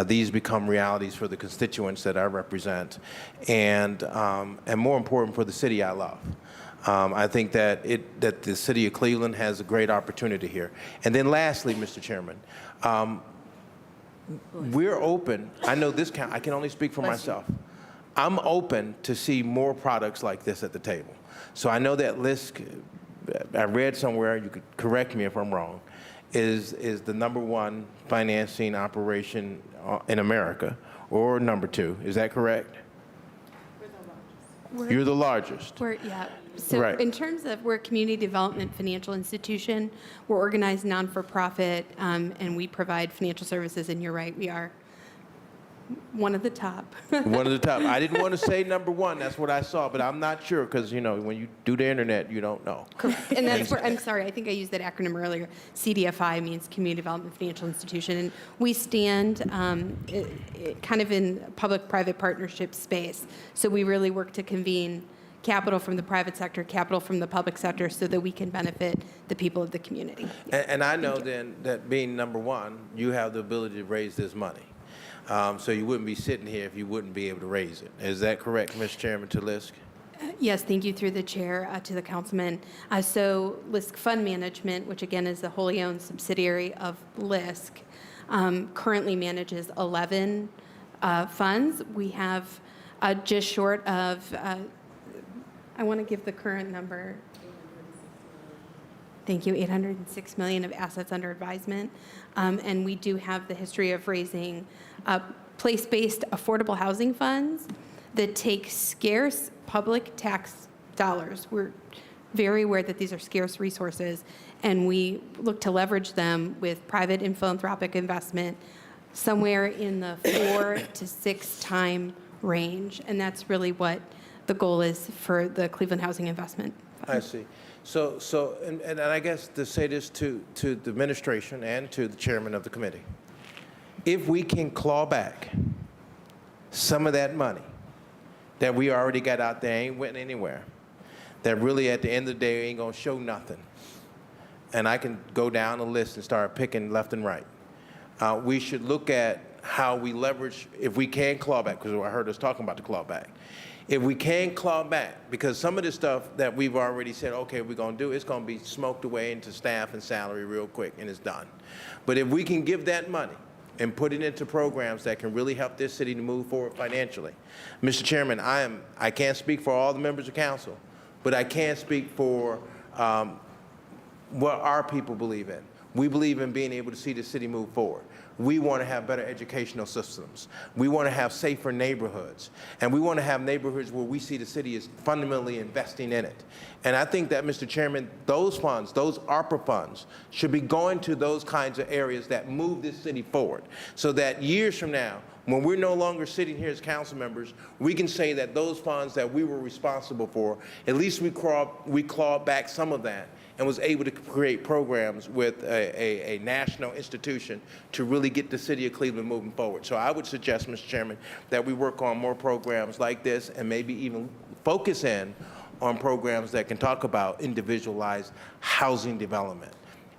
these become realities for the constituents that I represent and more important, for the city I love. I think that the city of Cleveland has a great opportunity here. And then lastly, Mr. Chairman, we're open. I know this I can only speak for myself. I'm open to see more products like this at the table. So I know that LISC, I read somewhere, you could correct me if I'm wrong, is the #1 financing operation in America, or #2. Is that correct? You're the largest. Yeah. So Right. in terms of, we're a community development financial institution. We're organized non-for-profit, and we provide financial services. And you're right, we are one of the top. One of the top. I didn't want to say number one. That's what I saw, but I'm not sure because, you know, when you do the internet, you don't know. Correct. And that's where, I'm sorry, I think I used that acronym earlier. CDFI means Community Development Financial Institution. And we stand kind of in public-private partnership space. So we really work to convene capital from the private sector, capital from the public sector, so that we can benefit the people of the community. And I know then that being number one, you have the ability to raise this money. So you wouldn't be sitting here if you wouldn't be able to raise it. Is that correct, Mr. Chairman, to Lisk? Yes, thank you through the chair to the councilman. So LISC Fund Management, which again is a wholly owned subsidiary of LISC, currently manages 11 funds. We have just short of, I want to give the current number. Thank you, 806 million of assets under advisement. And we do have the history of raising place-based affordable housing funds that take scarce public tax dollars. We're very aware that these are scarce resources, and we look to leverage them with private and philanthropic investment somewhere in the 4 to 6 time range. And that's really what the goal is for the Cleveland Housing Investment. I see. So, and I guess to say this to the administration and to the chairman of the committee, if we can claw back some of that money that we already got out there, ain't went anywhere, that really at the end of the day ain't gonna show nothing, and I can go down the list and start picking left and right, we should look at how we leverage, if we can claw back, because I heard us talking about the claw back. If we can claw back, because some of the stuff that we've already said, okay, we're going to do, it's going to be smoked away into staff and salary real quick, and it's done. But if we can give that money and put it into programs that can really help this city to move forward financially. Mr. Chairman, I can't speak for all the members of council, but I can speak for what our people believe in. We believe in being able to see the city move forward. We want to have better educational systems. We want to have safer neighborhoods. And we want to have neighborhoods where we see the city is fundamentally investing in it. And I think that, Mr. Chairman, those funds, those ARPA funds, should be going to those kinds of areas that move this city forward, so that years from now, when we're no longer sitting here as council members, we can say that those funds that we were responsible for, at least we clawed back some of that and was able to create programs with a national institution to really get the city of Cleveland moving forward. So I would suggest, Mr. Chairman, that we work on more programs like this and maybe even focus in on programs that can talk about individualized housing development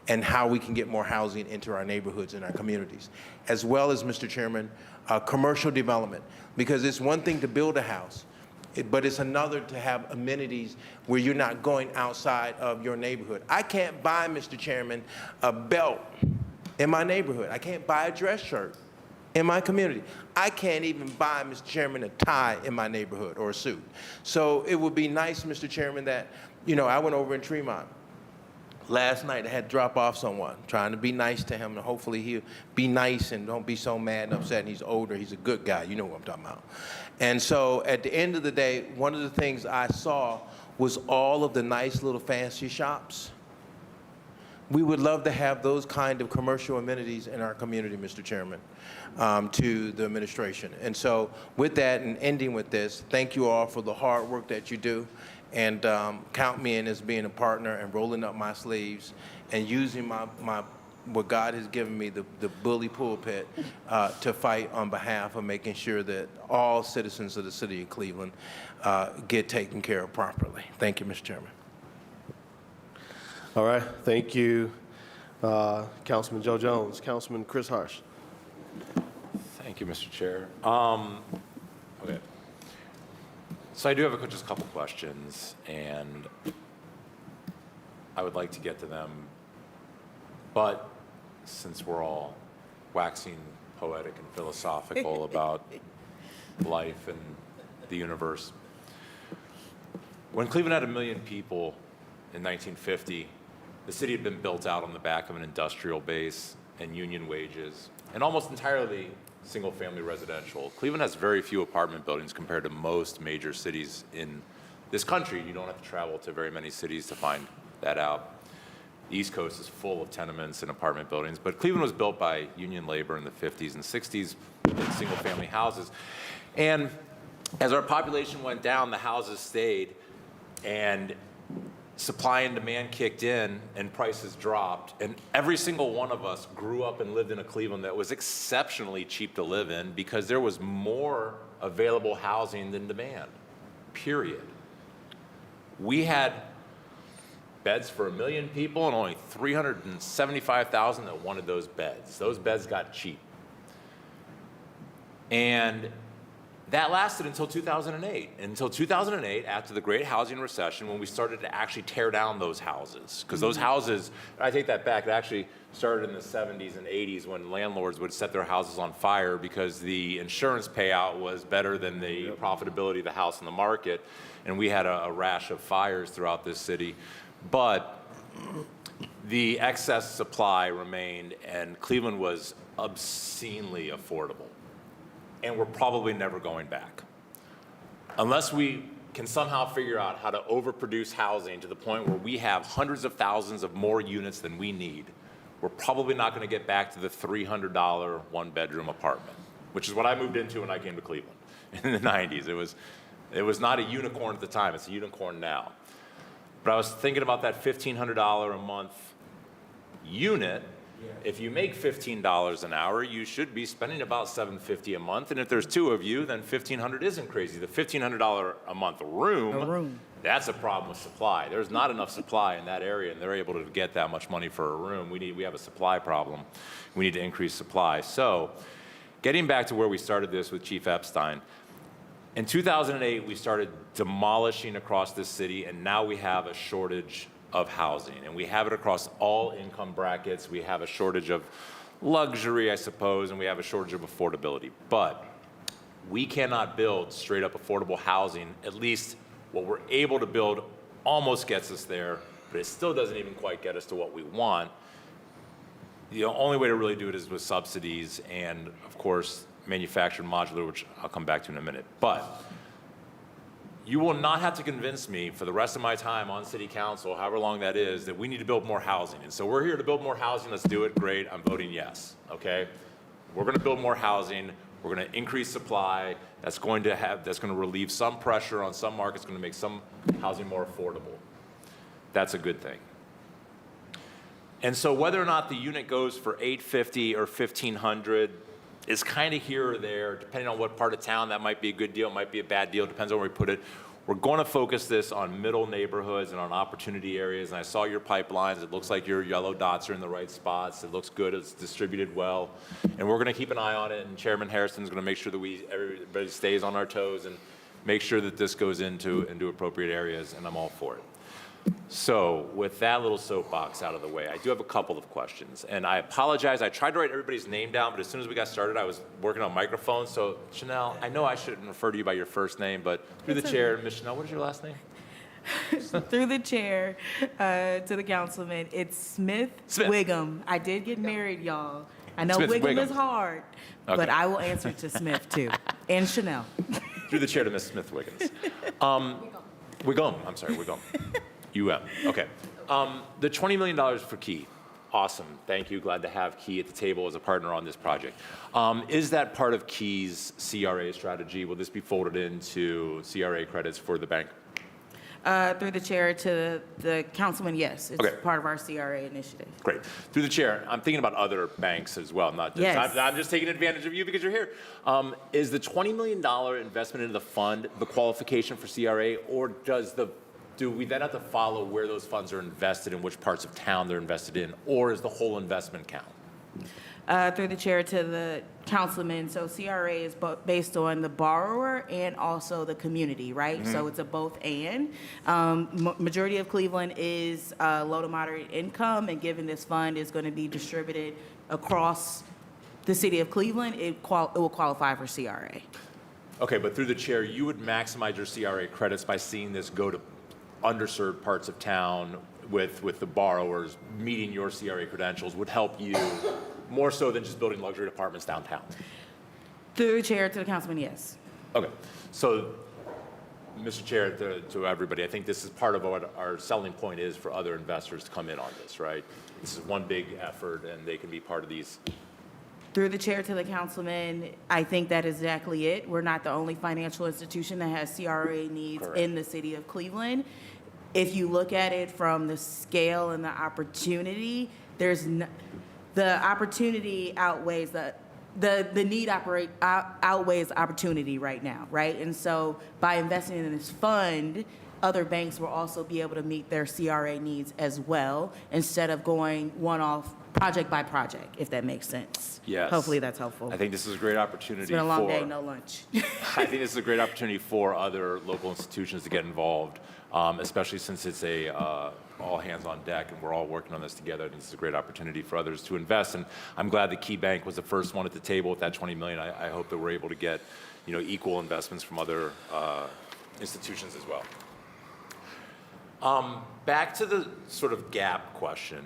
and how we can get more housing into our neighborhoods and our communities, as well as, Mr. Chairman, commercial development. Because it's one thing to build a house, but it's another to have amenities where you're not going outside of your neighborhood. I can't buy, Mr. Chairman, a belt in my neighborhood. I can't buy a dress shirt in my community. I can't even buy, Mr. Chairman, a tie in my neighborhood or a suit. So it would be nice, Mr. Chairman, that, you know, I went over in Tremont last night. I had to drop off someone, trying to be nice to him, and hopefully he'll be nice and don't be so mad and upset. And he's older. He's a good guy. You know what I'm talking about. And so at the end of the day, one of the things I saw was all of the nice little fancy shops. We would love to have those kind of commercial amenities in our community, Mr. Chairman, to the administration. And so with that, and ending with this, thank you all for the hard work that you do. And count me in as being a partner and rolling up my sleeves and using what God has given me, the bully pulpit, to fight on behalf of making sure that all citizens of the city of Cleveland get taken care of properly. Thank you, Mr. Chairman. All right, thank you, Councilman Joe Jones. Councilman Chris Harsh. Thank you, Mr. Chair. Okay. So I do have just a couple questions, and I would like to get to them. But since we're all waxing poetic and philosophical about life and the universe, when Cleveland had 1 million people in 1950, the city had been built out on the back of an industrial base and union wages, and almost entirely single-family residential. Cleveland has very few apartment buildings compared to most major cities in this country. You don't have to travel to very many cities to find that out. East Coast is full of tenements and apartment buildings, but Cleveland was built by union labor in the 50s and 60s in single-family houses. And as our population went down, the houses stayed, and supply and demand kicked in and prices dropped, and every single one of us grew up and lived in a Cleveland that was exceptionally cheap to live in because there was more available housing than demand, period. We had beds for 1 million people and only 375,000 that wanted those beds. Those beds got cheap. And that lasted until 2008. Until 2008, after the great housing recession, when we started to actually tear down those houses. Because those houses, I take that back, it actually started in the 70s and 80s when landlords would set their houses on fire because the insurance payout was better than the profitability of the house in the market. And we had a rash of fires throughout this city. But the excess supply remained, and Cleveland was obscenely affordable. And we're probably never going back. Unless we can somehow figure out how to overproduce housing to the point where we have hundreds of thousands of more units than we need, we're probably not going to get back to the $300 one-bedroom apartment, which is what I moved into when I came to Cleveland in the 90s. It was not a unicorn at the time. It's a unicorn now. But I was thinking about that $1,500 a month unit. If you make $15 an hour, you should be spending about $750 a month. And if there's two of you, then $1,500 isn't crazy. The $1,500 a month room, that's a problem with supply. There's not enough supply in that area, and they're able to get that much money for a room. We have a supply problem. We need to increase supply. So getting back to where we started this with Chief Epstein, in 2008, we started demolishing across this city, and now we have a shortage of housing, and we have it across all income brackets. We have a shortage of luxury, I suppose, and we have a shortage of affordability. But we cannot build straight up affordable housing. At least what we're able to build almost gets us there, but it still doesn't even quite get us to what we want. The only way to really do it is with subsidies and, of course, manufactured modular, which I'll come back to in a minute. But you will not have to convince me for the rest of my time on city council, however long that is, that we need to build more housing. And so we're here to build more housing. Let's do it. Great. I'm voting yes. Okay? We're going to build more housing. We're going to increase supply. That's going to relieve some pressure on some markets, going to make some housing more affordable. That's a good thing. And so whether or not the unit goes for $850 or $1,500 is kind of here or there, depending on what part of town. That might be a good deal, it might be a bad deal, depends on where we put it. We're going to focus this on middle neighborhoods and on opportunity areas. And I saw your pipelines. It looks like your yellow dots are in the right spots. It looks good. It's distributed well. And we're going to keep an eye on it. And Chairman Harrison's going to make sure that everybody stays on our toes and make sure that this goes into appropriate areas. And I'm all for it. So with that little soapbox out of the way, I do have a couple of questions. And I apologize. I tried to write everybody's name down, but as soon as we got started, I was working on microphones. So Chanel, I know I shouldn't refer to you by your first name, but through the chair, Ms. Chanel, what is your last name? Through the chair to the councilman, it's Smith Wiggum. I did get married, y'all. I know Wiggum is hard, but I will answer to Smith too, and Chanel. Through the chair to Ms. Smith Wiggins. Wiggum, I'm sorry, Wiggum. Okay. The $20 million for Key. Awesome. Thank you. Glad to have Key at the table as a partner on this project. Is that part of Key's CRA strategy? Will this be folded into CRA credits for the bank? Through the chair to the councilman, yes. It's part of our CRA initiative. Great. Through the chair, I'm thinking about other banks as well. Not just, I'm just taking advantage of you because you're here. Is the $20 million investment into the fund the qualification for CRA, or do we then have to follow where those funds are invested and which parts of town they're invested in, or is the whole investment count? Through the chair to the councilman, so CRA is based on the borrower and also the community, right? Mm-hmm. So it's a both and. Majority of Cleveland is low to moderate income, and given this fund is going to be distributed across the city of Cleveland, it will qualify for CRA. Okay, but through the chair, you would maximize your CRA credits by seeing this go to underserved parts of town with the borrowers. Meeting your CRA credentials would help you more so than just building luxury apartments downtown. Through the chair to the councilman, yes. Okay, so Mr. Chair, to everybody, I think this is part of what our selling point is for other investors to come in on this, right? This is one big effort, and they can be part of these. Through the chair to the councilman, I think that is exactly it. We're not the only financial institution that has CRA needs in the city of Cleveland. If you look at it from the scale and the opportunity, the opportunity outweighs the need outweighs opportunity right now, right? And so by investing in this fund, other banks will also be able to meet their CRA needs as well, instead of going one-off project by project, if that makes sense. Yes. Hopefully that's helpful. I think this is a great opportunity It's been a long day, no lunch. I think this is a great opportunity for other local institutions to get involved, especially since it's a all hands on deck and we're all working on this together. I think this is a great opportunity for others to invest. And I'm glad that KeyBank was the first one at the table with that $20 million. I hope that we're able to get, equal investments from other institutions as well. Back to the sort of gap question.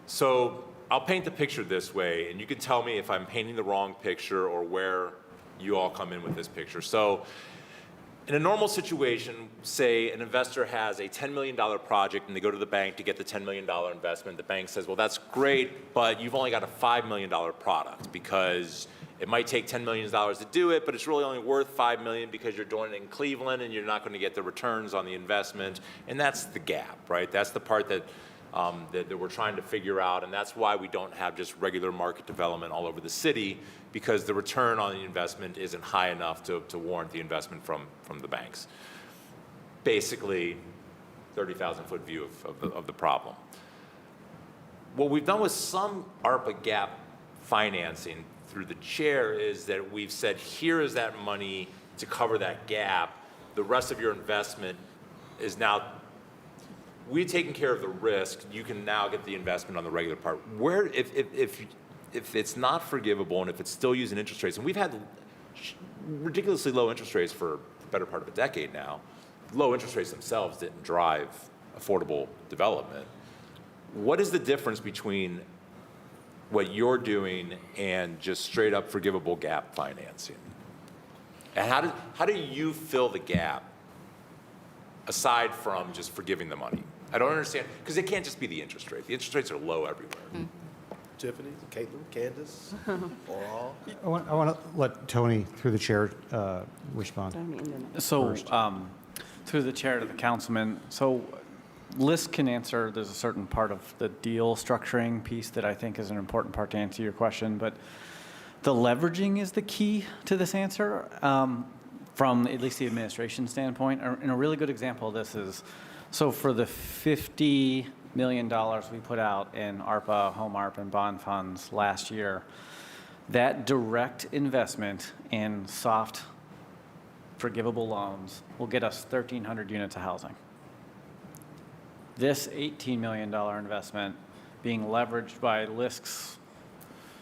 So I'll paint the picture this way, and you can tell me if I'm painting the wrong picture or where you all come in with this picture. So in a normal situation, say an investor has a $10 million project and they go to the bank to get the $10 million investment. The bank says, well, that's great, but you've only got a $5 million product because it might take $10 million to do it, but it's really only worth $5 million because you're doing it in Cleveland and you're not going to get the returns on the investment. And that's the gap, right? That's the part that we're trying to figure out, and that's why we don't have just regular market development all over the city, because the return on the investment isn't high enough to warrant the investment from the banks. Basically, 30,000-foot view of the problem. What we've done with some ARPA gap financing through the chair is that we've said, here is that money to cover that gap. The rest of your investment is now, we've taken care of the risk. You can now get the investment on the regular part. Where, if it's not forgivable and if it's still using interest rates, and we've had ridiculously low interest rates for the better part of a decade now, low interest rates themselves didn't drive affordable development. What is the difference between what you're doing and just straight up forgivable gap financing? And how do you fill the gap aside from just forgiving the money? I don't understand, because it can't just be the interest rate. The interest rates are low everywhere. Tiffany, Caitlin, Candace, or all? I want to let Tony, through the chair, respond. So, through the chair to the councilman, so Lisk can answer, there's a certain part of the deal structuring piece that I think is an important part to answer your question, but the leveraging is the key to this answer from at least the administration standpoint. And a really good example of this is, so for the $50 million we put out in ARPA, home ARP, and bond funds last year, that direct investment in soft forgivable loans will get us 1,300 units of housing. This $18 million investment being leveraged by Lisk's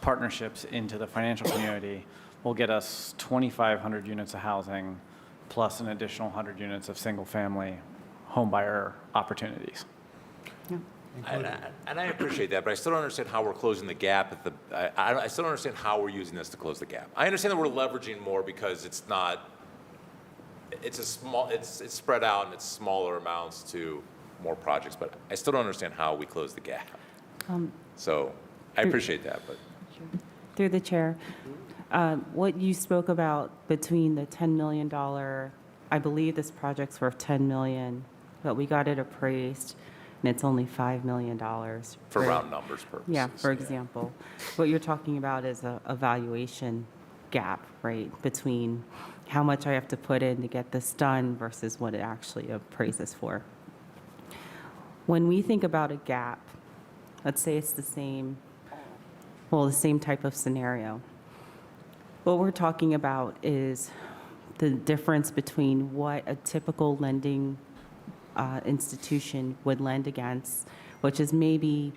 partnerships into the financial community will get us 2,500 units of housing plus an additional 100 units of single-family homebuyer opportunities. And I appreciate that, but I still don't understand how we're closing the gap. I still don't understand how we're using this to close the gap. I understand that we're leveraging more because it's spread out and it's smaller amounts to more projects, but I still don't understand how we close the gap. So I appreciate that, but. Through the chair, what you spoke about between the $10 million, I believe this project's worth $10 million, but we got it appraised and it's only $5 million. For round numbers purposes. Yeah, for example. What you're talking about is a valuation gap, right, between how much I have to put in to get this done versus what it actually appraises for. When we think about a gap, let's say it's the same type of scenario. What we're talking about is the difference between what a typical lending institution would lend against, which is maybe,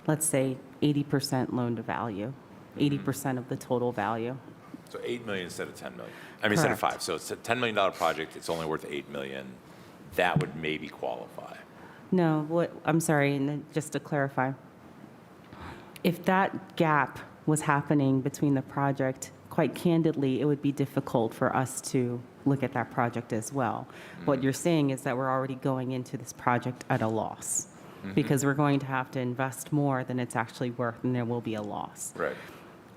let's say, 80% loan to value, 80% of the total value. So 8 million instead of 10 million. I mean, instead of 5. So it's a $10 million project. It's only worth 8 million. That would maybe qualify. No, I'm sorry, and then just to clarify, if that gap was happening between the project, quite candidly, it would be difficult for us to look at that project as well. What you're saying is that we're already going into this project at a loss because we're going to have to invest more than it's actually worth, and there will be a loss. Right.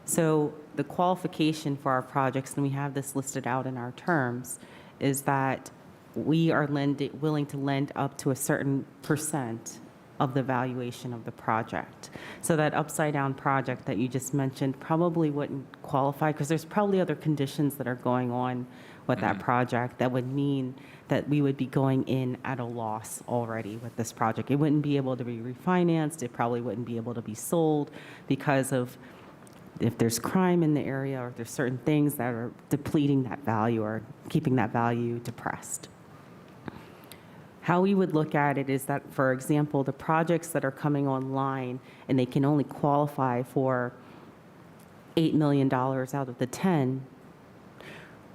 So the qualification for our projects, and we have this listed out in our terms, is that we are willing to lend up to a certain percent of the valuation of the project. So that upside down project that you just mentioned probably wouldn't qualify because there's probably other conditions that are going on with that project that would mean that we would be going in at a loss already with this project. It wouldn't be able to be refinanced. It probably wouldn't be able to be sold because of if there's crime in the area or if there's certain things that are depleting that value or keeping that value depressed. How we would look at it is that, for example, the projects that are coming online and they can only qualify for $8 million out of the 10,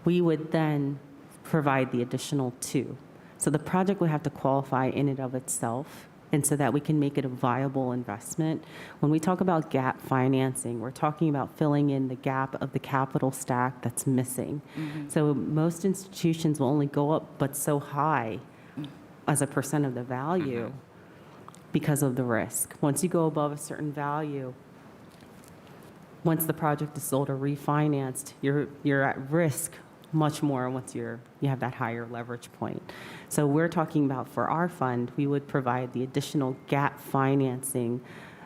we would then provide the additional 2. So the project would have to qualify in and of itself, and so that we can make it a viable investment. When we talk about gap financing, we're talking about filling in the gap of the capital stack that's missing. So most institutions will only go up but so high as a percent of the value because of the risk. Once you go above a certain value, once the project is sold or refinanced, you're at risk much more once you have that higher leverage point. So we're talking about for our fund, we would provide the additional gap financing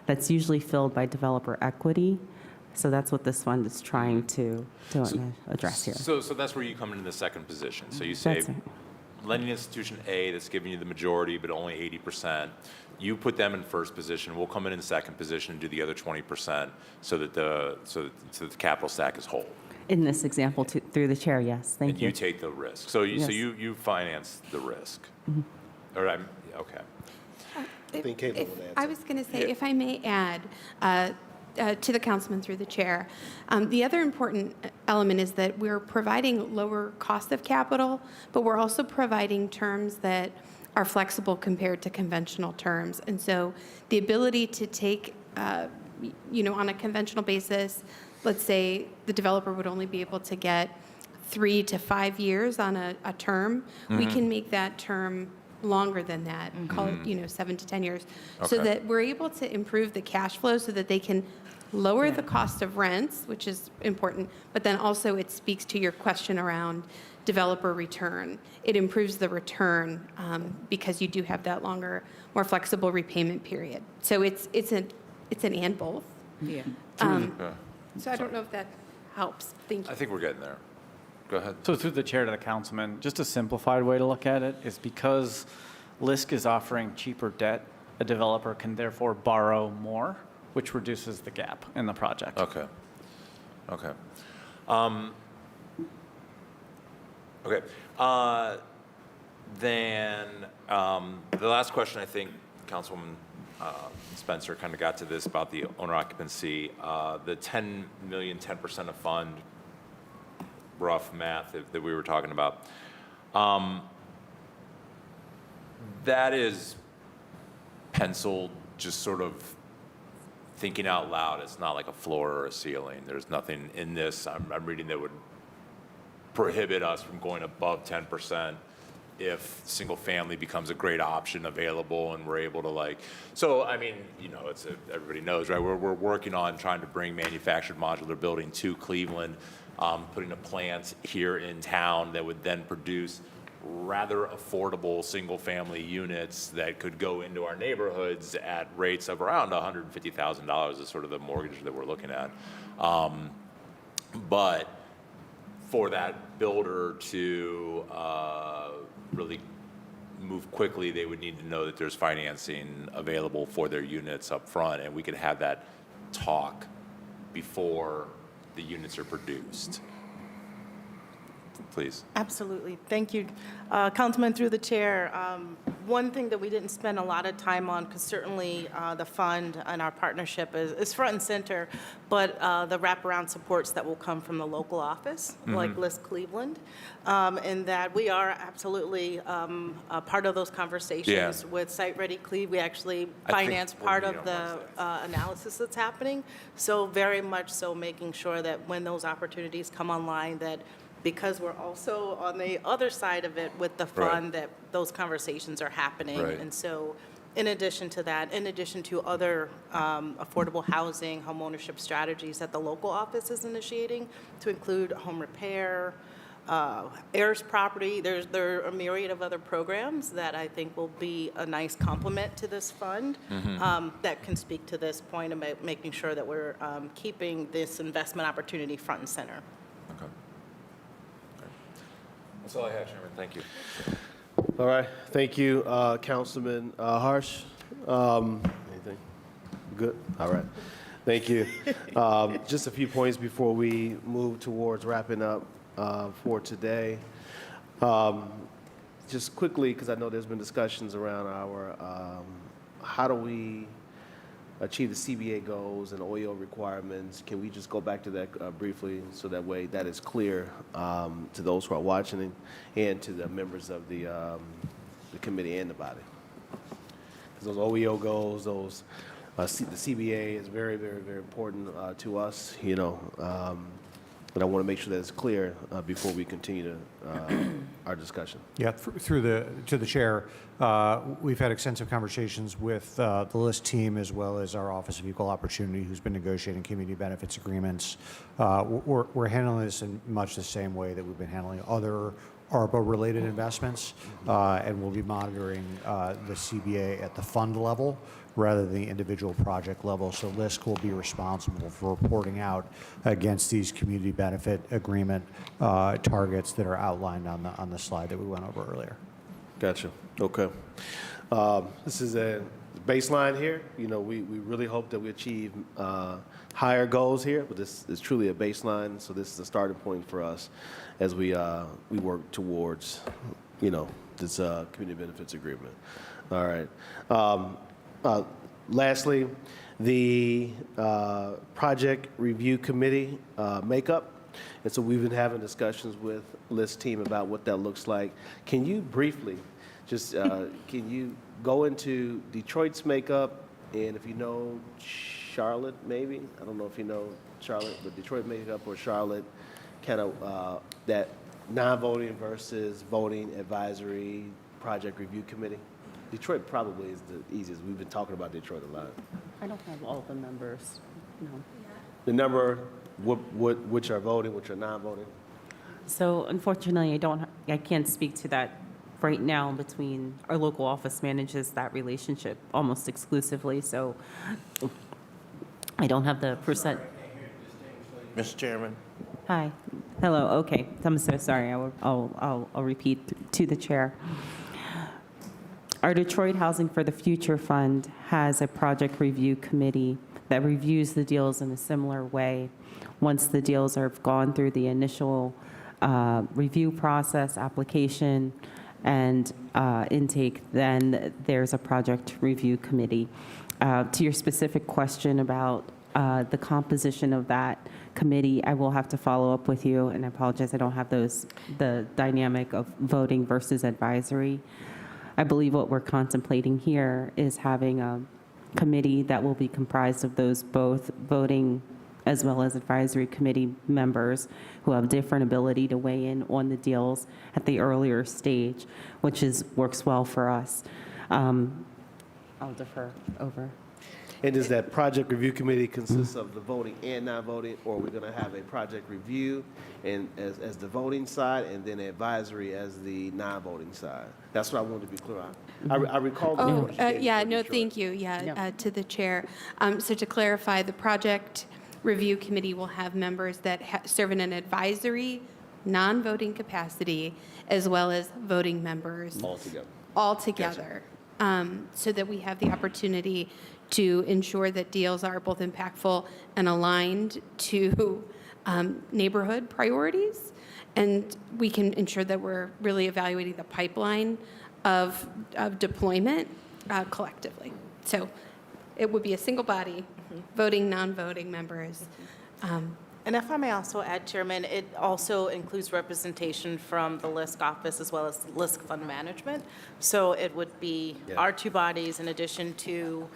that's usually filled by developer equity. So that's what this fund is trying to address here. So that's where you come into the second position. So you say, That's it. lending institution A that's giving you the majority, but only 80%, you put them in first position. We'll come in second position and do the other 20% so that the capital stack is whole. In this example, through the chair, yes, thank And you. you take the risk. So Yes. you finance the risk. Or okay. I think Caitlin will answer. I was going to say, Yeah. if I may add, to the councilman through the chair, the other important element is that we're providing lower cost of capital, but we're also providing terms that are flexible compared to conventional terms. And so the ability to take, on a conventional basis, let's say the developer would only be able to get 3 to 5 years on a term, we can make that term longer than that, call it, 7 to 10 years, so Okay. that we're able to improve the cash flow so that they can lower the cost of rents, which is important, but then also it speaks to your question around developer return. It improves the return because you do have that longer, more flexible repayment period. So it's an and both. Yeah. So I don't know if that helps. Thank you. I think we're getting there. Go ahead. So through the chair to the councilman, just a simplified way to look at it is because LISC is offering cheaper debt, a developer can therefore borrow more, which reduces the gap in the project. Okay. Then the last question, I think Councilwoman Spencer kind of got to this about the owner occupancy. The 10 million, 10% of fund, rough math that we were talking about. That is penciled, just sort of thinking out loud. It's not like a floor or a ceiling. There's nothing in this I'm reading that would prohibit us from going above 10% if single family becomes a great option available and we're able to so I mean, it's everybody knows, right? We're working on trying to bring manufactured modular building to Cleveland, putting a plant here in town that would then produce rather affordable single-family units that could go into our neighborhoods at rates of around $150,000 is sort of the mortgage that we're looking at. But for that builder to really move quickly, they would need to know that there's financing available for their units up front, and we could have that talk before the units are produced. Please. Absolutely. Thank you. Councilman, through the chair, one thing that we didn't spend a lot of time on, because certainly the fund and our partnership is front and center, but the wraparound supports that will come from the local office, like LISC Cleveland, and that we are absolutely a part of those conversations with Site Ready Cleve. We actually finance part of the analysis that's happening. So very much so making sure that when those opportunities come online, that because we're also on the other side of it with the Right. fund, that those conversations are happening. Right. And so in addition to that, in addition to other affordable housing, homeownership strategies that the local office is initiating, to include home repair, heirs property, there are a myriad of other programs that I think will be a nice complement to this fund that can speak to this point about making sure that we're keeping this investment opportunity front and center. Okay. That's all I have, Chairman. Thank you. All right, thank you, Councilman Harsh. Anything? Good? All right, thank you. Just a few points before we move towards wrapping up for today. Just quickly, because I know there's been discussions around our, how do we achieve the CBA goals and OEO requirements. Can we just go back to that briefly, so that way that is clear to those who are watching and to the members of the committee and the body? Because those OEO goals, those the CBA is very, very, very important to us, you know, and I want to make sure that it's clear before we continue our discussion. Yeah, to the chair, we've had extensive conversations with the LIST team as well as our Office of Equal Opportunity, who's been negotiating community benefits agreements. We're handling this in much the same way that we've been handling other ARPA-related investments, and we'll be monitoring the CBA at the fund level rather than the individual project level. So LISC will be responsible for reporting out against these community benefit agreement targets that are outlined on the slide that we went over earlier. Gotcha. Okay. This is a baseline here. You know, we really hope that we achieve higher goals here, but this is truly a baseline. So this is a starting point for us as we work towards, you know, this community benefits agreement. All right. Lastly, the project review committee makeup. And so we've been having discussions with LIST team about what that looks like. Can you briefly just, can you go into Detroit's makeup, and if you know Charlotte, maybe? I don't know if you know Charlotte, but Detroit makeup or Charlotte, kind of that non-voting versus voting advisory project review committee? Detroit probably is the easiest. We've been talking about Detroit a lot. I don't have all the members, no. The number, which are voting, which are non-voting? So unfortunately, I can't speak to that right now. Between our local office manages that relationship almost exclusively, so I don't have the percent. Mr. Chairman. Hi, hello, okay, I'm so sorry, I'll repeat to the chair. Our Detroit Housing for the Future Fund has a project review committee that reviews the deals in a similar way. Once the deals are gone through the initial review process, application, and intake, then there's a project review committee. To your specific question about the composition of that committee, I will have to follow up with you, and I apologize, I don't have the dynamic of voting versus advisory. I believe what we're contemplating here is having a committee that will be comprised of those both voting as well as advisory committee members who have different ability to weigh in on the deals at the earlier stage, which works well for us. I'll defer over. And does that project review committee consist of the voting and non-voting, or are we going to have a project review and as the voting side, and then advisory as the non-voting side? That's what I wanted to be clear on. I recall. Thank you. To the chair. So to clarify, the project review committee will have members that serve in an advisory, non-voting capacity, as well as voting members. All together. So that we have the opportunity to ensure that deals are both impactful and aligned to neighborhood priorities. And we can ensure that we're really evaluating the pipeline of deployment collectively. So it would be a single body, voting, non-voting members. And if I may also add, Chairman, it also includes representation from the LISC office as well as LISC Fund Management. So it would be our two bodies in addition to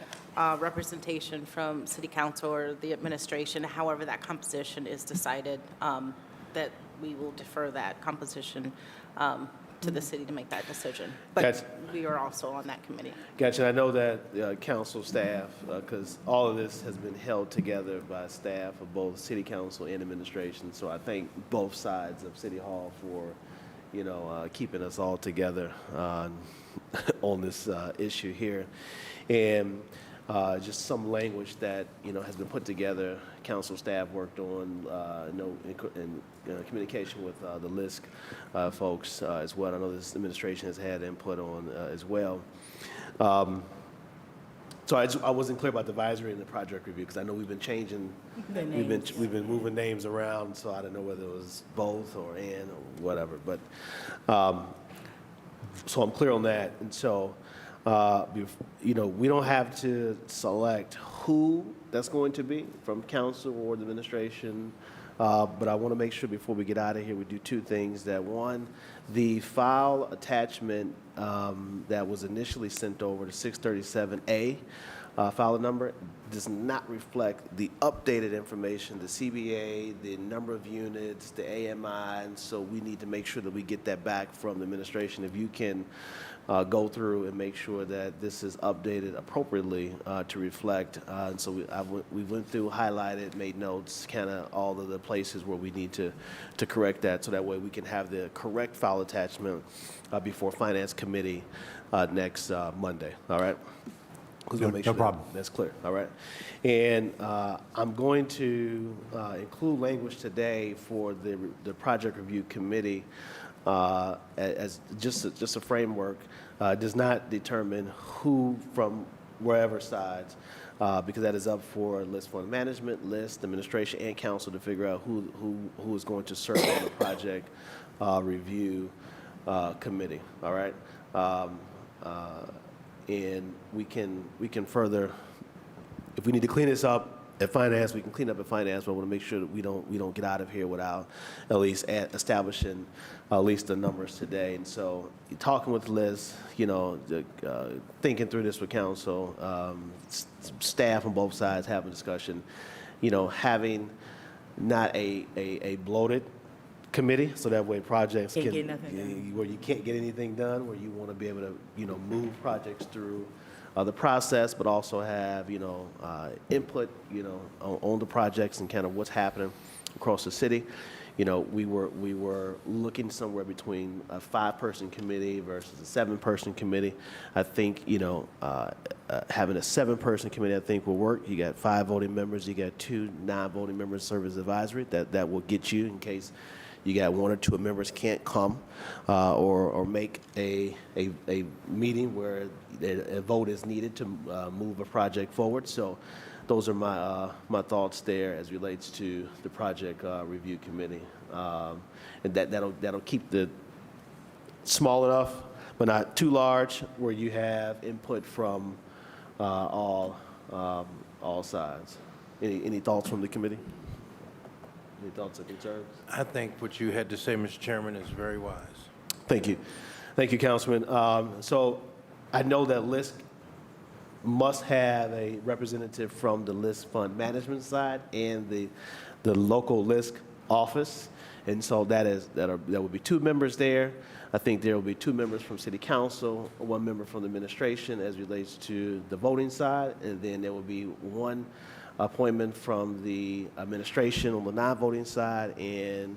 representation from City Council or the administration, however that composition is decided, that we will defer that composition to the city to make that decision. But Gotcha. we are also on that committee. Gotcha. I know that council staff, because all of this has been held together by staff of both city council and administration. So I thank both sides of City Hall for, keeping us all together on this issue here. And just some language that, has been put together, council staff worked on, in communication with the LISC folks as well. I know this administration has had input on as well. So I wasn't clear about the advisory and the project review, because I know we've been changing, we've been moving names around, so I don't know whether it was both or and or whatever. But so I'm clear on that, and so we don't have to select who that's going to be from council or the administration. But I want to make sure before we get out of here, we do two things. That one, the file attachment that was initially sent over to 637A file number does not reflect the updated information, the CBA, the number of units, the AMI, and so we need to make sure that we get that back from the administration. If you can go through and make sure that this is updated appropriately to reflect. And so we went through, highlighted, made notes, kind of all of the places where we need to correct that, so that way we can have the correct file attachment before Finance Committee next Monday. All right? No problem. That's clear. All right. And I'm going to include language today for the project review committee as just a framework. Does not determine who from wherever sides, because that is up for LISC fund management, LISC, administration, and council to figure out who is going to serve on the project review committee. All right. And we can further, if we need to clean this up at finance, we can clean up at finance, but I want to make sure that we don't get out of here without at least establishing at least the numbers today. And so, talking with Liz, thinking through this with council, staff on both sides having a discussion, having not a bloated committee, so that way projects Can't get nothing done. where you can't get anything done, where you want to be able to move projects through the process, but also have input on the projects and kind of what's happening across the city. We were looking somewhere between a 5-person committee versus a 7-person committee. I think having a 7-person committee, I think, will work. You got 5 voting members, you got 2 non-voting members serve as advisory. That will get you in case you got 1 or 2 members can't come or make a meeting where a vote is needed to move a project forward. So those are my thoughts there as relates to the project review committee, and that'll keep the small enough but not too large where you have input from all sides. Any thoughts from the committee? Any thoughts or concerns? I think what you had to say, Mr. Chairman, is very wise. Thank you. Thank you, Councilman. So I know that LISC must have a representative from the LISC fund management side and the local LISC office. And so there will be 2 members there. I think there will be 2 members from City Council, 1 member from the administration as relates to the voting side, and then there will be 1 appointment from the administration on the non-voting side, and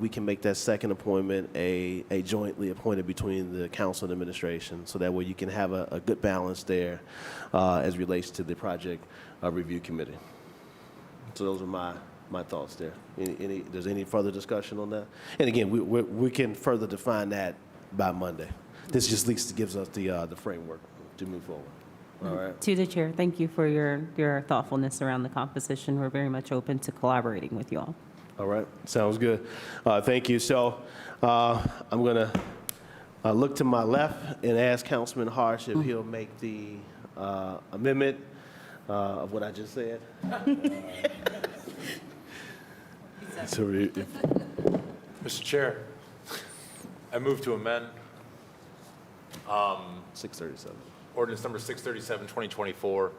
we can make that second appointment a jointly appointed between the council and administration, so that way you can have a good balance there as relates to the project review committee. So those are my thoughts there. There's any further discussion on that? And again, we can further define that by Monday. This just at least gives us the framework to move forward. All right. To the chair, thank you for your thoughtfulness around the composition. We're very much open to collaborating with you all. All right, sounds good. Thank you. So I'm going to look to my left and ask Councilman Harsh if he'll make the amendment of what I just said. Mr. Chair, I move to amend 637. Ordinance number 637, 2024,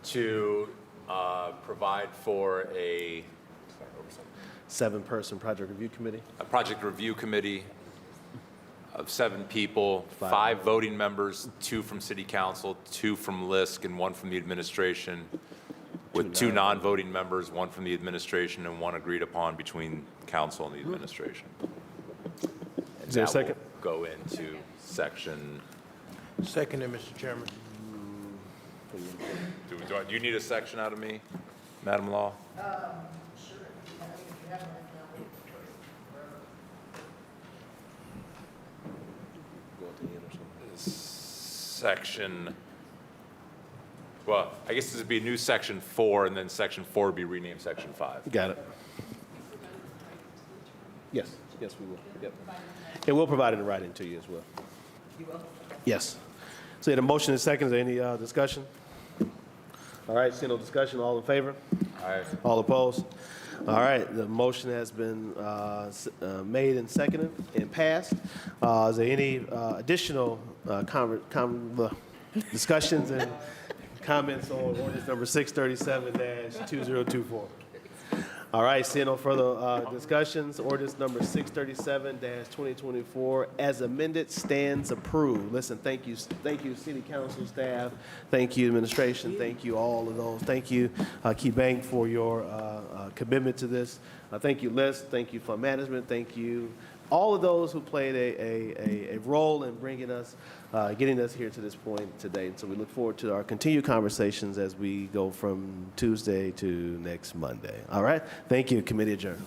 to provide for a 7-person project review committee. A project review committee of 7 people, 5 voting members, 2 from city council, 2 from LISC, and 1 from the administration, with 2 non-voting members, 1 from the administration, and 1 agreed upon between council and the administration. Is there a That second? will go into section, Seconded, Mr. Chairman. do you need a section out of me, Madam Law? Section, well, I guess this would be a new section 4, and then section 4 would be renamed section 5. Got it. Yes, yes, we will. Yep. And we'll provide it in writing to you as well. You will? Yes. So the motion is second. Is there any discussion? All right, seeing no discussion, all in favor? Aye. All opposed? All right, the motion has been made and seconded and passed. Is there any additional discussions and comments on ordinance number 637-2024? All right, seeing no further discussions, ordinance number 637-2024 as amended stands approved. Listen, thank you, city council staff, thank you, administration, thank you, all of those. Thank you, Key Bank, for your commitment to this. Thank you, Liz, thank you, fund management, thank you, all of those who played a role in bringing us, getting us here to this point today. And so we look forward to our continued conversations as we go from Tuesday to next Monday. All right? Thank you. Committee adjourned.